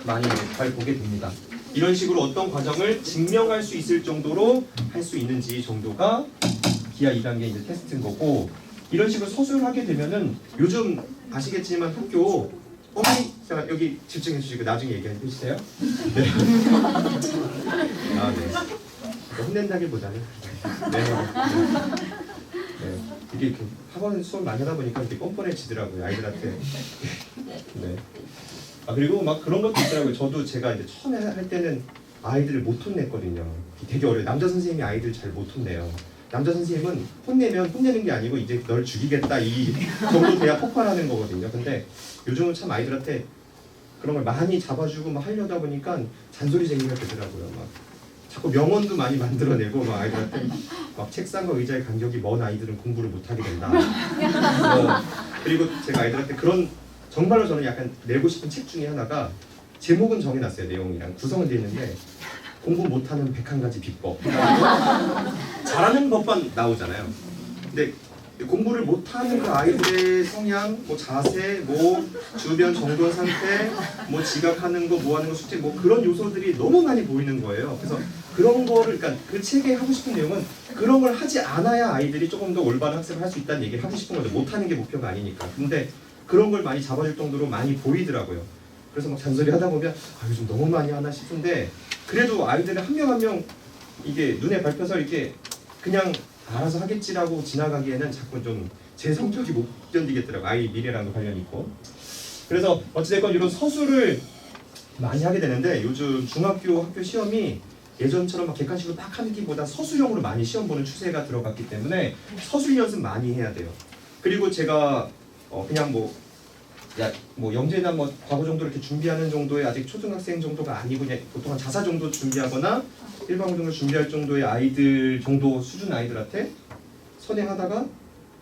많이 잘 보게 됩니다. 이런 식으로 어떤 과정을 증명할 수 있을 정도로 할 수 있는지 정도가 기하 2단계 이제 테스트인 거고, 이런 식으로 서술을 하게 되면은 요즘 아시겠지만 학교 자, 여기 집중해 주시고 나중에 얘기해 주세요. 네. 네. 혼낸다기보다는 네. 네. 이게 학원 수업 많이 하다 보니까 이렇게 뻔뻔해지더라고요, 아이들한테. 네. 그리고 막 그런 것도 있더라고요. 저도 제가 이제 처음에 할 때는 아이들을 못 혼냈거든요. 되게 어려워요. 남자 선생님이 아이들 잘 못 혼내요. 남자 선생님은 혼내면 혼내는 게 아니고 이제 널 죽이겠다 이 정도 돼야 폭발하는 거거든요. 근데 요즘은 참 아이들한테 그런 걸 많이 잡아주고 막 하려다 보니까 잔소리쟁이가 되더라고요. 막 자꾸 명언도 많이 만들어내고 막 아이들한테 막 책상과 의자의 간격이 먼 아이들은 공부를 못 하게 된다. 그리고 제가 아이들한테 그런 정말로 저는 약간 내고 싶은 책 중에 하나가 제목은 정해놨어요. 내용이랑 구성은 되어 있는데 공부 못하는 101가지 비법. 잘하는 법만 나오잖아요. 근데 공부를 못하는 그 아이들의 성향, 뭐 자세, 뭐 주변 정돈 상태, 뭐 지각하는 거, 뭐 하는 거, 숙제, 뭐 그런 요소들이 너무 많이 보이는 거예요. 그래서 그런 거를, 그러니까 그 책에 하고 싶은 내용은 그런 걸 하지 않아야 아이들이 조금 더 올바른 학습을 할 수 있다는 얘기를 하고 싶은 거죠. 못하는 게 목표가 아니니까. 근데 그런 걸 많이 잡아줄 정도로 많이 보이더라고요. 그래서 막 잔소리 하다 보면 요즘 너무 많이 하나 싶은데, 그래도 아이들은 한 명 한 명 이게 눈에 밟혀서 이렇게 그냥 알아서 하겠지라고 지나가기에는 자꾸 좀 제 성격이 못 견디겠더라고요. 아이 미래랑도 관련이 있고. 그래서 어찌됐건 이런 서술을 많이 하게 되는데, 요즘 중학교 학교 시험이 예전처럼 막 객관식으로 막 하기보다 서술형으로 많이 시험 보는 추세가 들어갔기 때문에 서술 연습 많이 해야 돼요. 그리고 제가 그냥 뭐 영재나 뭐 과거 정도 이렇게 준비하는 정도의 아직 초등학생 정도가 아니고 그냥 보통 한 자사 정도 준비하거나 일반고등을 준비할 정도의 아이들 정도 수준 아이들한테 선행하다가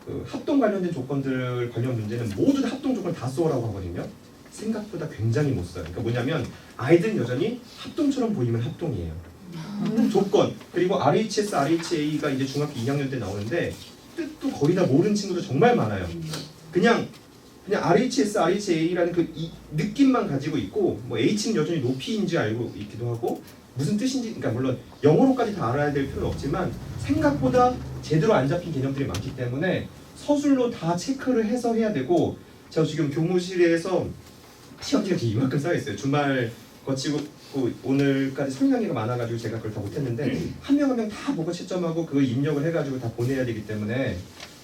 그 합동 관련된 조건들 관련 문제는 모두 다 합동 조건 다 써오라고 하거든요. 생각보다 굉장히 못 써요. 그러니까 뭐냐면 아이들은 여전히 합동처럼 보이면 합동이에요. 조건 그리고 RHS, RHA가 이제 중학교 2학년 때 나오는데 뜻도 거의 다 모르는 친구도 정말 많아요. 그냥 RHS, RHA라는 그 느낌만 가지고 있고 뭐 H는 여전히 높이인지 알고 있기도 하고 무슨 뜻인지 그러니까 물론 영어로까지 다 알아야 될 필요는 없지만 생각보다 제대로 안 잡힌 개념들이 많기 때문에 서술로 다 체크를 해서 해야 되고 제가 지금 교무실에서 시험지가 지금 이만큼 쌓여있어요. 주말 거치고 오늘까지 설명회가 많아가지고 제가 그걸 다 못했는데 한 명 한 명 다 보고 채점하고 그거 입력을 해가지고 다 보내야 되기 때문에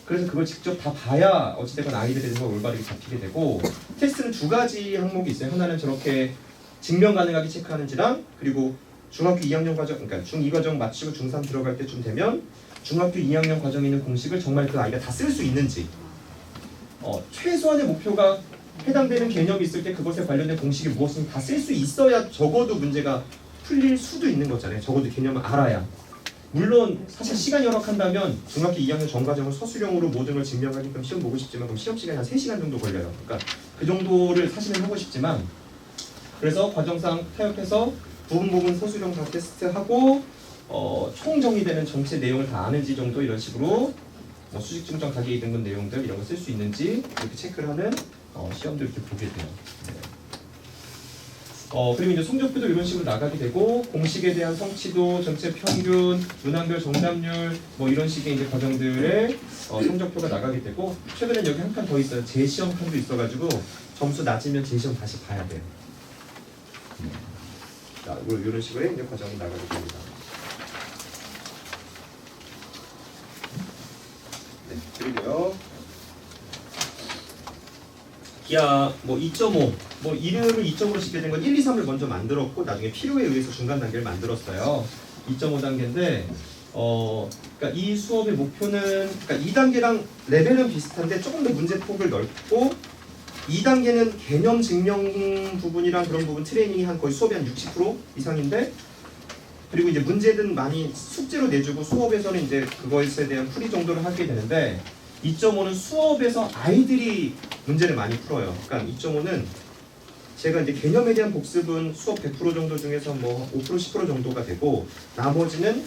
그래서 그걸 직접 다 봐야 어찌됐건 아이들에 대해서 올바르게 잡히게 되고 테스트는 두 가지 항목이 있어요. 하나는 저렇게 증명 가능하게 체크하는지랑 그리고 중학교 2학년 과정 그러니까 중2 과정 마치고 중3 들어갈 때쯤 되면 중학교 2학년 과정에 있는 공식을 정말 그 아이가 다 쓸 수 있는지 최소한의 목표가 해당되는 개념이 있을 때 그것에 관련된 공식이 무엇인지 다 쓸 수 있어야 적어도 문제가 풀릴 수도 있는 거잖아요. 적어도 개념을 알아야. 물론 사실 시간이 허락한다면 중학교 2학년 전과정을 서술형으로 모든 걸 증명하게끔 시험 보고 싶지만 그럼 시험 시간이 한 3시간 정도 걸려요. 그러니까 그 정도를 사실은 하고 싶지만 그래서 과정상 타협해서 부분 서술형 다 테스트하고 총 정리되는 전체 내용을 다 아는지 정도 이런 식으로 뭐 수직 중점 가계 등급 내용들 이런 거 쓸 수 있는지 이렇게 체크를 하는 시험도 이렇게 보게 돼요. 네. 그리고 이제 성적표도 이런 식으로 나가게 되고 공식에 대한 성취도, 전체 평균, 문항별 정답률 뭐 이런 식의 이제 과정들의 성적표가 나가게 되고 최근엔 여기 한 칸 더 있어요. 재시험 칸도 있어가지고 점수 낮으면 재시험 다시 봐야 돼요. 자, 이런 식으로 이제 과정이 나가게 됩니다. 네, 그리고요. 기하 뭐 2.5, 뭐 이름을 2.5로 짓게 된 건 1, 2, 3을 먼저 만들었고 나중에 필요에 의해서 중간 단계를 만들었어요. 2.5 단계인데, 그러니까 이 수업의 목표는 그러니까 2단계랑 레벨은 비슷한데 조금 더 문제 폭을 넓고 2단계는 개념 증명 부분이랑 그런 부분 트레이닝이 한 거의 수업의 한 60% 이상인데. 그리고 이제 문제는 많이 숙제로 내주고 수업에서는 이제 그것에 대한 풀이 정도를 하게 되는데 2.5는 수업에서 아이들이 문제를 많이 풀어요. 그러니까 2.5는 제가 이제 개념에 대한 복습은 수업 100% 정도 중에서 뭐 5% 10% 정도가 되고 나머지는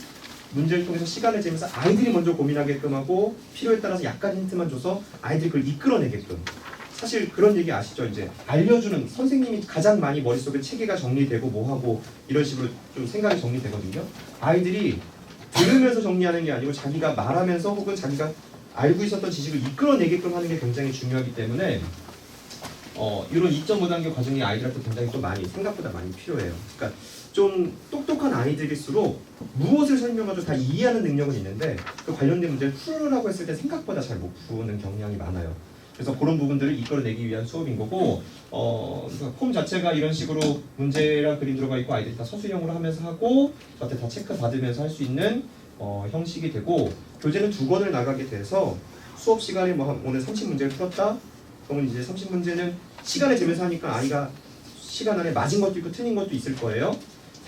문제를 통해서 시간을 재면서 아이들이 먼저 고민하게끔 하고 필요에 따라서 약간 힌트만 줘서 아이들이 그걸 이끌어내게끔. 사실 그런 얘기 아시죠? 이제 알려주는 선생님이 가장 많이 머릿속에 체계가 정리되고 뭐하고 이런 식으로 좀 생각이 정리되거든요. 아이들이 들으면서 정리하는 게 아니고 자기가 말하면서 혹은 자기가 알고 있었던 지식을 이끌어내게끔 하는 게 굉장히 중요하기 때문에 이런 2.5단계 과정이 아이들한테 굉장히 또 많이 생각보다 많이 필요해요. 그러니까 좀 똑똑한 아이들일수록 무엇을 설명해도 다 이해하는 능력은 있는데 그 관련된 문제를 풀으라고 했을 때 생각보다 잘 못 푸는 경향이 많아요. 그래서 그런 부분들을 이끌어내기 위한 수업인 거고 폼 자체가 이런 식으로 문제랑 그림 들어가 있고 아이들이 다 서술형으로 하면서 하고 저한테 다 체크 받으면서 할 수 있는 형식이 되고 교재는 2권을 나가게 돼서 수업 시간에 뭐 오늘 30문제를 풀었다 그러면 이제 30문제는 시간을 재면서 하니까 아이가 시간 안에 맞은 것도 있고 틀린 것도 있을 거예요.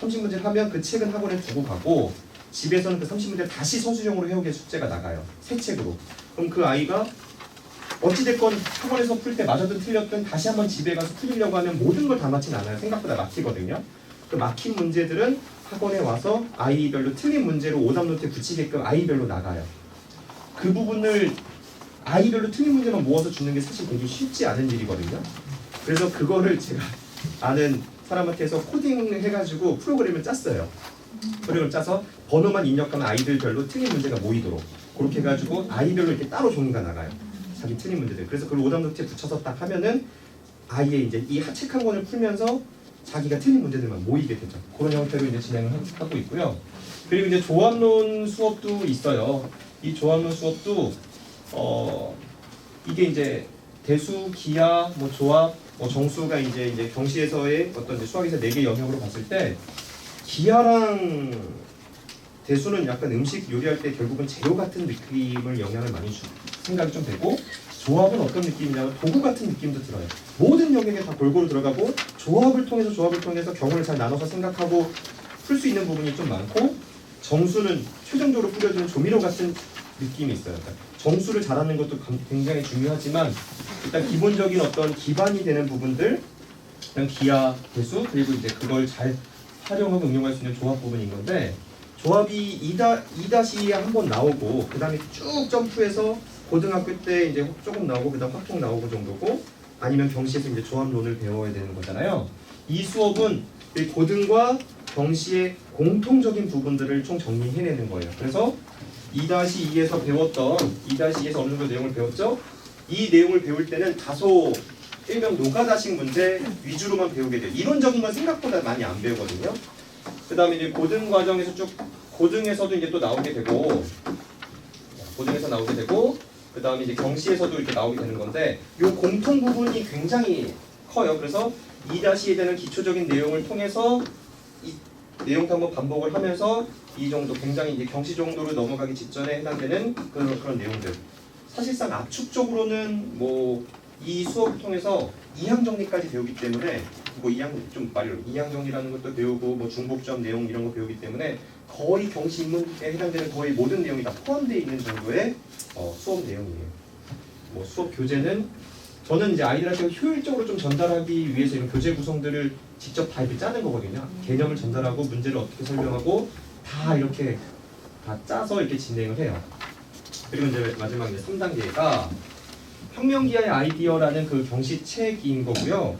30문제를 하면 그 책은 학원에 두고 가고 집에서는 그 30문제를 다시 서술형으로 해오게 숙제가 나가요. 새 책으로. 그럼 그 아이가 어찌됐건 학원에서 풀 때 맞았든 틀렸든 다시 한번 집에 가서 풀리려고 하면 모든 걸 다 맞진 않아요. 생각보다 막히거든요. 그 막힌 문제들은 학원에 와서 아이별로 틀린 문제로 오답노트에 붙이게끔 아이별로 나가요. 그 부분을 아이별로 틀린 문제만 모아서 주는 게 사실 되게 쉽지 않은 일이거든요. 그래서 그거를 제가 아는 사람한테 해서 코딩을 해가지고 프로그램을 짰어요. 프로그램을 짜서 번호만 입력하면 아이들별로 틀린 문제가 모이도록 그렇게 해가지고 아이별로 이렇게 따로 종이가 나가요. 자기 틀린 문제들. 그래서 그걸 오답노트에 붙여서 딱 하면은 아이의 이제 이 책 한 권을 풀면서 자기가 틀린 문제들만 모이게 되죠. 그런 형태로 이제 진행을 하고 있고요. 그리고 이제 조합론 수업도 있어요. 이 조합론 수업도 이게 이제 대수, 기하, 뭐 조합, 뭐 정수가 이제 경시에서의 어떤 이제 수학에서 4개 영역으로 봤을 때 기하랑 대수는 약간 음식 요리할 때 결국은 재료 같은 느낌을 영향을 많이 생각이 좀 되고, 조합은 어떤 느낌이냐면 도구 같은 느낌도 들어요. 모든 영역에 다 골고루 들어가고 조합을 통해서 경우를 잘 나눠서 생각하고 풀 수 있는 부분이 좀 많고, 정수는 최종적으로 뿌려주는 조미료 같은 느낌이 있어요. 그러니까 정수를 잘하는 것도 굉장히 중요하지만 일단 기본적인 어떤 기반이 되는 부분들, 그냥 기하, 대수, 그리고 이제 그걸 잘 활용하고 응용할 수 있는 조합 부분인 건데, 조합이 2-2에 한 번 나오고 그 다음에 쭉 점프해서 고등학교 때 이제 조금 나오고 그 다음 확통 나오고 정도고, 아니면 병시에서 이제 조합론을 배워야 되는 거잖아요. 이 수업은 이 고등과 병시의 공통적인 부분들을 총 정리해내는 거예요. 그래서 2-2에서 배웠던 2-2에서 어느 정도 내용을 배웠죠? 이 내용을 배울 때는 다소 일명 노가다식 문제 위주로만 배우게 돼요. 이론적인 건 생각보다 많이 안 배우거든요. 그 다음에 이제 고등 과정에서 쭉, 고등에서도 이제 또 나오게 되고, 그 다음에 이제 경시에서도 이렇게 나오게 되는 건데, 이 공통 부분이 굉장히 커요. 그래서 2-2에 대한 기초적인 내용을 통해서 이 내용도 한번 반복을 하면서 이 정도 굉장히 이제 경시 정도로 넘어가기 직전에 해당되는 그런 내용들. 사실상 압축적으로는 뭐 이 수업을 통해서 이항 정리까지 배우기 때문에, 뭐 이항 정리라는 것도 배우고 뭐 중복점 내용 이런 거 배우기 때문에 거의 경시 인문에 해당되는 거의 모든 내용이 다 포함되어 있는 정도의 수업 내용이에요. 뭐 수업 교재는 저는 이제 아이들한테 효율적으로 좀 전달하기 위해서 이런 교재 구성들을 직접 다 이렇게 짜는 거거든요. 개념을 전달하고 문제를 어떻게 설명하고 다 이렇게 다 짜서 이렇게 진행을 해요. 그리고 이제 마지막 이제 3단계가 혁명기하의 아이디어라는 그 경시책인 거고요.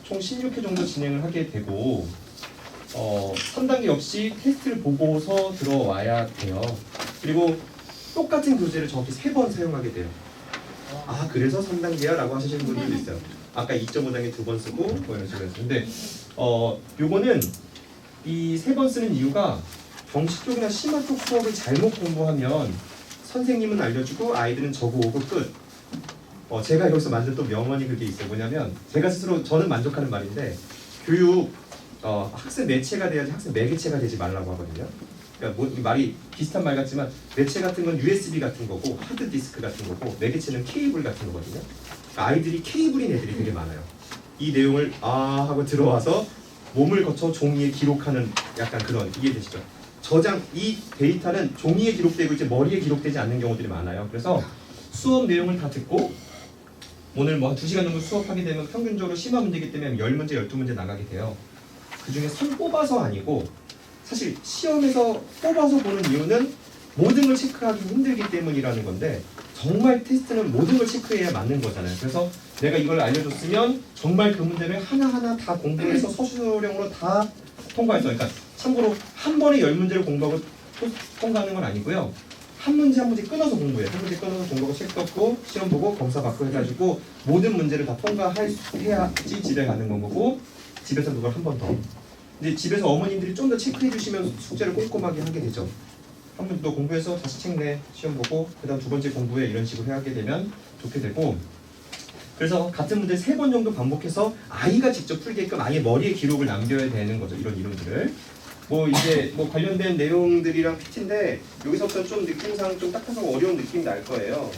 총 16회 정도 진행을 하게 되고, 3단계 역시 테스트를 보고서 들어와야 돼요. 그리고 똑같은 교재를 정확히 3번 사용하게 돼요. 아, 그래서 3단계야? 라고 하시는 분들도 있어요. 아까 2.5단계 2번 쓰고 뭐 이런 식으로 했어요. 근데 요거는 이 3번 쓰는 이유가 경시 쪽이나 심화 쪽 수업을 잘못 공부하면 선생님은 알려주고 아이들은 적어오고 끝. 제가 여기서 만든 또 명언이 그게 있어요. 뭐냐면 제가 스스로 저는 만족하는 말인데, 교육 학생 매체가 돼야지 학생 매개체가 되지 말라고 하거든요. 그러니까 뭐, 이 말이 비슷한 말 같지만 매체 같은 건 USB 같은 거고 하드디스크 같은 거고 매개체는 케이블 같은 거거든요. 그러니까 아이들이 케이블인 애들이 되게 많아요. 이 내용을 하고 들어와서 몸을 거쳐 종이에 기록하는 약간 그런, 이해되시죠? 이 데이터는 종이에 기록되고 이제 머리에 기록되지 않는 경우들이 많아요. 그래서 수업 내용을 다 듣고 오늘 뭐 한 2시간 정도 수업하게 되면 평균적으로 심화 문제이기 때문에 10문제, 12문제 나가게 돼요. 그 중에 선 뽑아서 아니고, 사실 시험에서 뽑아서 보는 이유는 모든 걸 체크하기 힘들기 때문이라는 건데, 정말 테스트는 모든 걸 체크해야 맞는 거잖아요. 그래서 내가 이걸 알려줬으면 정말 그 문제를 하나하나 다 공부해서 서술형으로 다 통과했어요. 그러니까 참고로 한 번에 10문제를 공부하고 통과하는 건 아니고요. 한 문제 한 문제 끊어서 공부해요. 한 문제 끊어서 공부하고 책 듣고 시험 보고 검사 받고 해가지고 모든 문제를 다 통과해야지 집에 가는 건 거고, 집에서 그걸 한 번 더. 근데 집에서 어머님들이 좀 더 체크해 주시면 숙제를 꼼꼼하게 하게 되죠. 한 번 더 공부해서 다시 책 내, 시험 보고 그 다음 2번째 공부해, 이런 식으로 하게 되면 좋게 되고, 그래서 같은 문제 3번 정도 반복해서 아이가 직접 풀게끔 아예 머리에 기록을 남겨야 되는 거죠. 이런 이론들을. 뭐 이제 뭐 관련된 내용들이랑 PT인데 여기서부터 좀 느낌상 좀 딱딱하고 어려운 느낌이 날 거예요.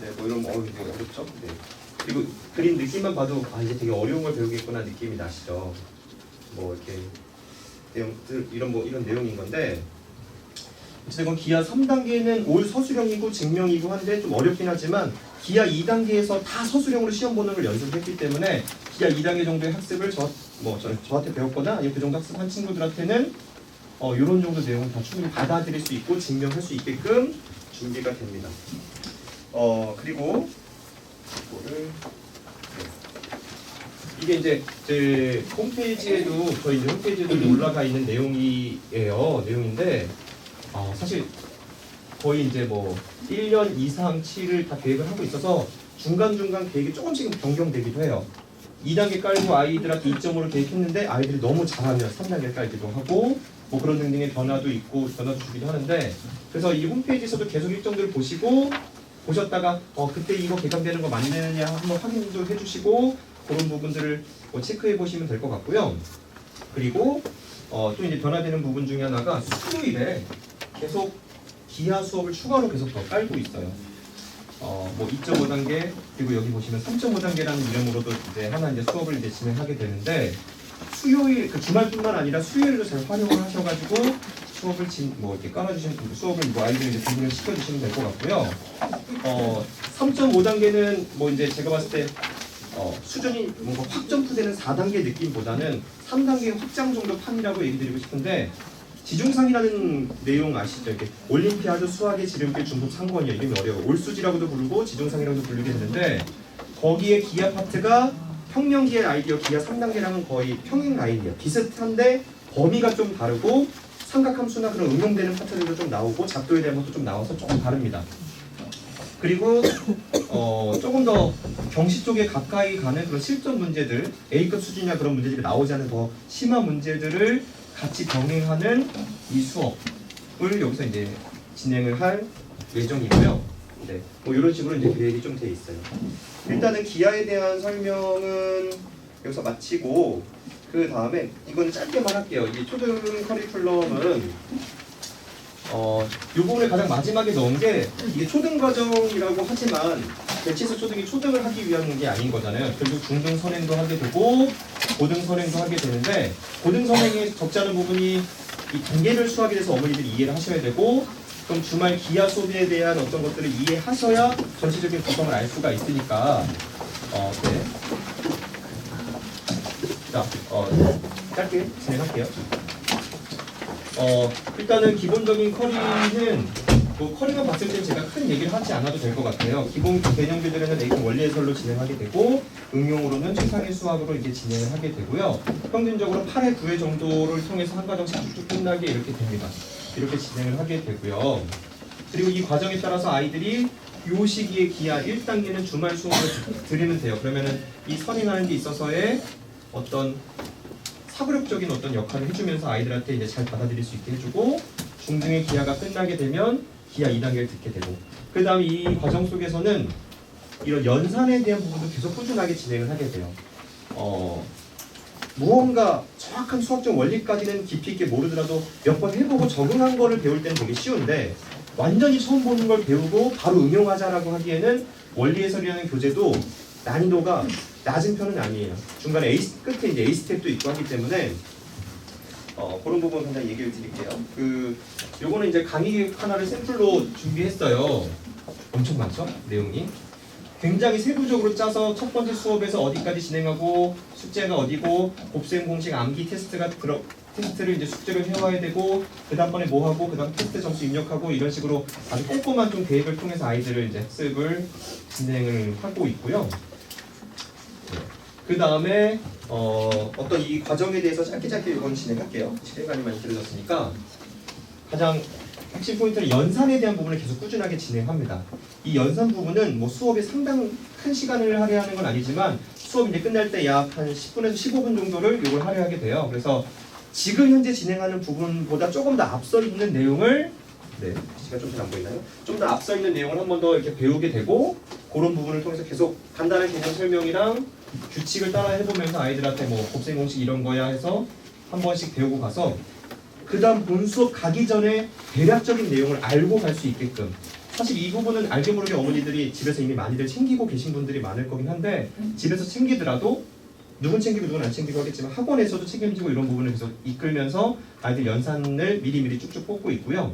네, 뭐 이런 되게 어렵죠. 네. 그리고 그림 느낌만 봐도 이제 되게 어려운 걸 배우겠구나 느낌이 나시죠. 뭐 이렇게 내용들 이런 내용인 건데, 어쨌든 기하 3단계는 올 서술형이고 증명이고 한데 좀 어렵긴 하지만, 기하 2단계에서 다 서술형으로 시험 보는 걸 연습했기 때문에 기하 2단계 정도의 학습을 저한테 배웠거나 아니면 그 정도 학습한 친구들한테는 이런 정도 내용을 다 충분히 받아들일 수 있고 증명할 수 있게끔 준비가 됩니다. 그리고 이거를 이게 이제 제 홈페이지에도 저희 이제 홈페이지에도 올라가 있는 내용인데 사실 거의 이제 뭐 1년 이상 치를 다 계획을 하고 있어서 중간중간 계획이 조금씩 변경되기도 해요. 2단계 깔고 아이들한테 2.5를 계획했는데 아이들이 너무 잘하면 3단계 깔기도 하고 뭐 그런 등등의 변화도 있고 변화도 주기도 하는데, 그래서 이 홈페이지에서도 계속 일정들을 보시고 보셨다가 그때 이거 개강되는 거 맞느냐 한번 확인도 해주시고, 그런 부분들을 뭐 체크해 보시면 될 것 같고요. 그리고 또 이제 변화되는 부분 중에 하나가 수요일에 계속 기하 수업을 추가로 계속 더 깔고 있어요. 뭐 2.5단계 그리고 여기 보시면 3.5단계라는 이름으로도 이제 하나 이제 수업을 이제 진행하게 되는데 수요일 그 주말뿐만 아니라 수요일도 잘 활용을 하셔가지고 수업을 뭐 이렇게 깔아주시면 수업을 뭐 아이들 이제 분분을 시켜주시면 될 것 같고요. 3.5단계는 뭐 이제 제가 봤을 때 수준이 뭔가 확 점프되는 4단계 느낌보다는 3단계 확장 정도 판이라고 얘기 드리고 싶은데 지중상이라는 내용 아시죠? 이렇게 올림피아드 수학의 지름길 중국 상권이에요. 이름이 어려워요. 올수지라고도 부르고 지중상이라고도 부르게 되는데 거기에 기하 파트가 평면기의 아이디어 기하 3단계랑은 거의 평행 라인이에요. 비슷한데 범위가 좀 다르고 삼각함수나 그런 응용되는 파트들도 좀 나오고 작도에 대한 것도 좀 나와서 조금 다릅니다. 그리고 조금 더 경시 쪽에 가까이 가는 그런 실전 문제들 A급 수준이나 그런 문제들이 나오지 않은 더 심한 문제들을 같이 병행하는 이 수업을 여기서 이제 진행을 할 예정이고요. 네, 뭐 이런 식으로 이제 계획이 좀 돼 있어요. 일단은 기하에 대한 설명은 여기서 마치고 그 다음에 이건 짧게만 할게요. 이 초등 커리큘럼은 요 부분을 가장 마지막에 넣은 게 이게 초등 과정이라고 하지만 대치에서 초등이 초등을 하기 위한 게 아닌 거잖아요. 결국 중등 선행도 하게 되고 고등 선행도 하게 되는데 고등 선행에 적지 않은 부분이 이 단계별 수학에 대해서 어머니들이 이해를 하셔야 되고 그럼 주말 기하 수업에 대한 어떤 것들을 이해하셔야 전체적인 구성을 알 수가 있으니까 네. 자, 짧게 진행할게요. 일단은 기본적인 커리는 뭐 커리만 봤을 땐 제가 큰 얘기를 하지 않아도 될 것 같아요. 기본 개념 교재는 A 원리 해설로 진행하게 되고 응용으로는 최상의 수학으로 이제 진행을 하게 되고요. 평균적으로 8회 9회 정도를 통해서 한 과정씩 쭉쭉 끝나게 이렇게 됩니다. 이렇게 진행을 하게 되고요. 그리고 이 과정에 따라서 아이들이 요 시기에 기하 1단계는 주말 수업을 들으면 돼요. 그러면은 이 선행하는 데 있어서의 어떤 사고력적인 어떤 역할을 해주면서 아이들한테 이제 잘 받아들일 수 있게 해주고 중등의 기하가 끝나게 되면 기하 2단계를 듣게 되고 그 다음에 이 과정 속에서는 이런 연산에 대한 부분도 계속 꾸준하게 진행을 하게 돼요. 무언가 정확한 수학적 원리까지는 깊이 있게 모르더라도 몇 번 해보고 적응한 거를 배울 때는 되게 쉬운데 완전히 처음 보는 걸 배우고 바로 응용하자라고 하기에는 원리 해설이라는 교재도 난이도가 낮은 편은 아니에요. 중간에 끝에 이제 A 스텝도 있고 하기 때문에 그런 부분 간단히 얘기를 드릴게요. 요거는 이제 강의 계획 하나를 샘플로 준비했어요. 엄청 많죠? 내용이. 굉장히 세부적으로 짜서 첫 번째 수업에서 어디까지 진행하고 숙제가 어디고 곱셈 공식 암기 테스트를 이제 숙제를 해와야 되고 그 다음번에 뭐 하고 그 다음 테스트 점수 입력하고 이런 식으로 아주 꼼꼼한 좀 계획을 통해서 아이들을 이제 학습을 진행을 하고 있고요. 그 다음에 어떤 이 과정에 대해서 짧게 이건 진행할게요. 시간이 많이 길어졌으니까 가장 핵심 포인트는 연산에 대한 부분을 계속 꾸준하게 진행합니다. 이 연산 부분은 뭐 수업에 상당 큰 시간을 할애하는 건 아니지만 수업이 이제 끝날 때 약 한 10분에서 15분 정도를 이걸 할애하게 돼요. 그래서 지금 현재 진행하는 부분보다 조금 더 앞서 있는 내용을 시간 좀 잘 안 보이나요? 좀 더 앞서 있는 내용을 한 번 더 이렇게 배우게 되고 그런 부분을 통해서 계속 간단한 개념 설명이랑 규칙을 따라 해보면서 아이들한테 뭐 곱셈 공식 이런 거야 해서 한 번씩 배우고 가서 그 다음 본 수업 가기 전에 대략적인 내용을 알고 갈 수 있게끔 사실 이 부분은 알게 모르게 어머니들이 집에서 이미 많이들 챙기고 계신 분들이 많을 거긴 한데 집에서 챙기더라도 누군 챙기고 누군 안 챙기고 하겠지만 학원에서도 책임지고 이런 부분을 계속 이끌면서 아이들 연산을 미리미리 쭉쭉 뽑고 있고요.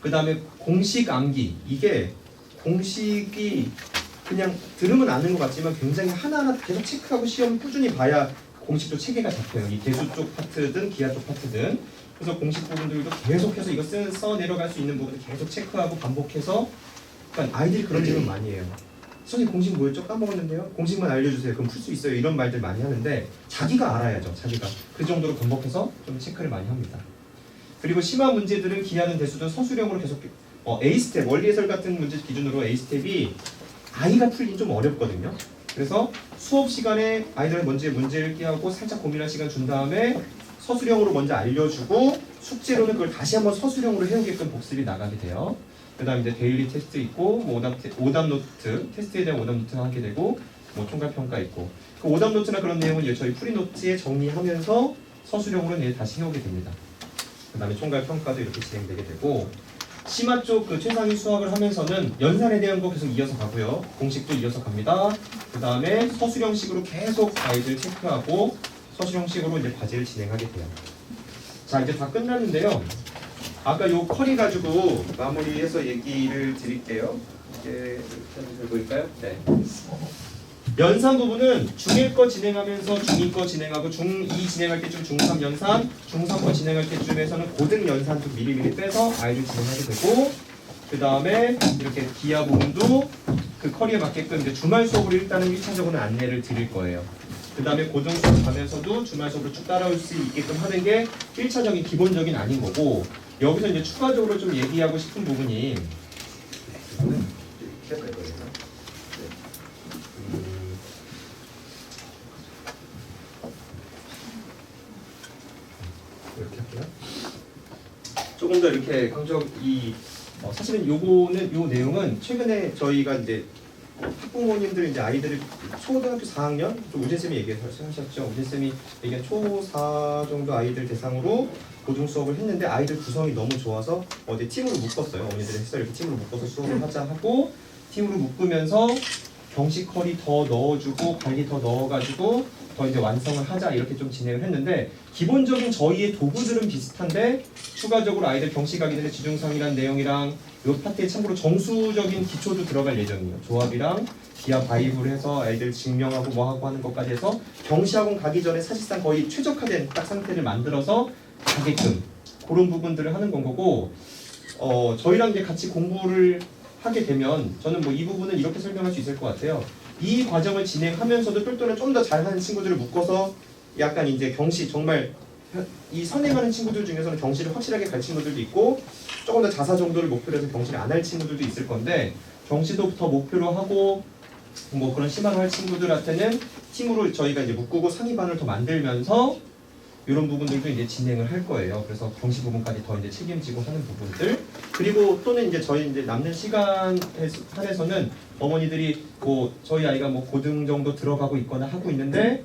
그 다음에 공식 암기 이게 공식이 그냥 들으면 아는 것 같지만 굉장히 하나하나 계속 체크하고 시험 꾸준히 봐야 공식도 체계가 잡혀요. 이 대수 쪽 파트든 기하 쪽 파트든 그래서 공식 부분들도 계속해서 이거 써 내려갈 수 있는 부분을 계속 체크하고 반복해서 그러니까 아이들이 그런 질문 많이 해요. 선생님 공식 뭐였죠? 까먹었는데요? 공식만 알려주세요. 그럼 풀 수 있어요. 이런 말들 많이 하는데 자기가 알아야죠. 자기가 그 정도로 반복해서 좀 체크를 많이 합니다. 그리고 심한 문제들은 기하든 대수든 서술형으로 계속 A 스텝 원리 해설 같은 문제 기준으로 A 스텝이 아이가 풀긴 좀 어렵거든요. 그래서 수업 시간에 아이들 먼저 문제를 깨하고 살짝 고민할 시간 준 다음에 서술형으로 먼저 알려주고 숙제로는 그걸 다시 한번 서술형으로 해오게끔 복습이 나가게 돼요. 그 다음 이제 데일리 테스트 있고 뭐 오답 노트 테스트에 대한 오답 노트 하게 되고 뭐 총괄 평가 있고 그 오답 노트나 그런 내용은 이제 저희 프리 노트에 정리하면서 서술형으로 이제 다시 해오게 됩니다. 그다음에 총괄 평가도 이렇게 진행되게 되고 심화 쪽 그 최상위 수학을 하면서는 연산에 대한 거 계속 이어서 가고요. 공식도 이어서 갑니다. 그다음에 서술형식으로 계속 아이들 체크하고 서술형식으로 이제 과제를 진행하게 돼요. 자 이제 다 끝났는데요. 아까 요 커리 가지고 마무리해서 얘기를 드릴게요. 이렇게 한번 볼까요? 네. 연산 부분은 중1 거 진행하면서 중2 거 진행하고 중2 진행할 때쯤 중3 연산, 중3 거 진행할 때쯤에서는 고등 연산 좀 미리미리 빼서 아이들 진행하게 되고 그 다음에 이렇게 기하 부분도 그 커리에 맞게끔 이제 주말 수업으로 일단은 1차적으로는 안내를 드릴 거예요. 그 다음에 고등 수업 가면서도 주말 수업으로 쭉 따라올 수 있게끔 하는 게 1차적인 기본적인 아닌 거고 여기서 이제 추가적으로 좀 얘기하고 싶은 부분이 이렇게 할게요. 조금 더 이렇게 강조이 사실은 요거는 요 내용은 최근에 저희가 이제 학부모님들 이제 아이들을 초등학교 4학년 우진 쌤이 얘기하셨죠. 우진 쌤이 이게 초4 정도 아이들 대상으로 고등 수업을 했는데 아이들 구성이 너무 좋아서 어디 팀으로 묶었어요. 어머니들이 했어 이렇게 팀으로 묶어서 수업을 하자 하고 팀으로 묶으면서 경식 커리 더 넣어주고 관리 더 넣어가지고 더 이제 완성을 하자 이렇게 좀 진행을 했는데 기본적인 저희의 도구들은 비슷한데 추가적으로 아이들 경식하기 전에 지중상이란 내용이랑 이 파트에 참고로 정수적인 기초도 들어갈 예정이에요. 조합이랑 기하 바이브를 해서 아이들 증명하고 뭐하고 하는 것까지 해서 경시학원 가기 전에 사실상 거의 최적화된 딱 상태를 만들어서 가게끔 그런 부분들을 하는 건 거고 저희랑 이제 같이 공부를 하게 되면 저는 뭐 이 부분은 이렇게 설명할 수 있을 것 같아요. 이 과정을 진행하면서도 똘똘은 좀 더 잘하는 친구들을 묶어서 약간 이제 경시 정말 이 선행하는 친구들 중에서는 경시를 확실하게 갈 친구들도 있고 조금 더 자사 정도를 목표로 해서 경시를 안 할 친구들도 있을 건데 경시도부터 목표로 하고 뭐 그런 심화를 할 친구들한테는 팀으로 저희가 이제 묶고 상위반을 더 만들면서 이런 부분들도 이제 진행을 할 거예요. 그래서 경시 부분까지 더 이제 책임지고 하는 부분들 그리고 또는 이제 저희 이제 남는 시간 한에서는 어머니들이 뭐 저희 아이가 뭐 고등 정도 들어가고 있거나 하고 있는데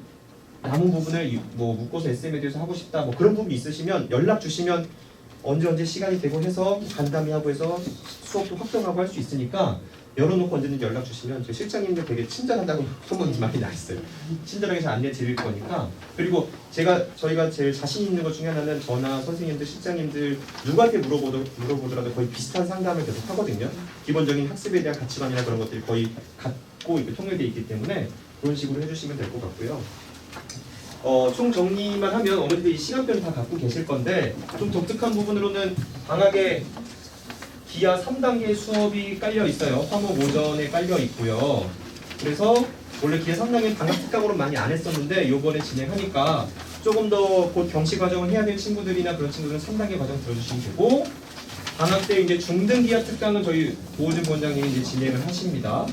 남은 부분을 뭐 묶어서 SM에 대해서 하고 싶다 뭐 그런 부분이 있으시면 연락 주시면 언제 시간이 되고 해서 간담회 하고 해서 수업도 확정하고 할 수 있으니까 열어놓고 언제든지 연락 주시면 저희 실장님들 되게 친절하다고 소문이 많이 나 있어요. 친절하게 잘 안내 드릴 거니까 그리고 저희가 제일 자신 있는 것 중에 하나는 저나 선생님들 실장님들 누구한테 물어보더라도 거의 비슷한 상담을 계속 하거든요. 기본적인 학습에 대한 가치관이나 그런 것들이 거의 같고 이렇게 통일되어 있기 때문에 그런 식으로 해주시면 될 것 같고요. 총 정리만 하면 어머니들이 시간표를 다 갖고 계실 건데 좀 독특한 부분으로는 방학에 기하 3단계 수업이 깔려 있어요. 화목 오전에 깔려 있고요. 그래서 원래 기하 3단계는 방학 특강으로 많이 안 했었는데 요번에 진행하니까 조금 더 곧 경시 과정을 해야 될 친구들이나 그런 친구들은 3단계 과정 들어주시면 되고 방학 때 이제 중등 기하 특강은 저희 오호준 원장님이 이제 진행을 하십니다.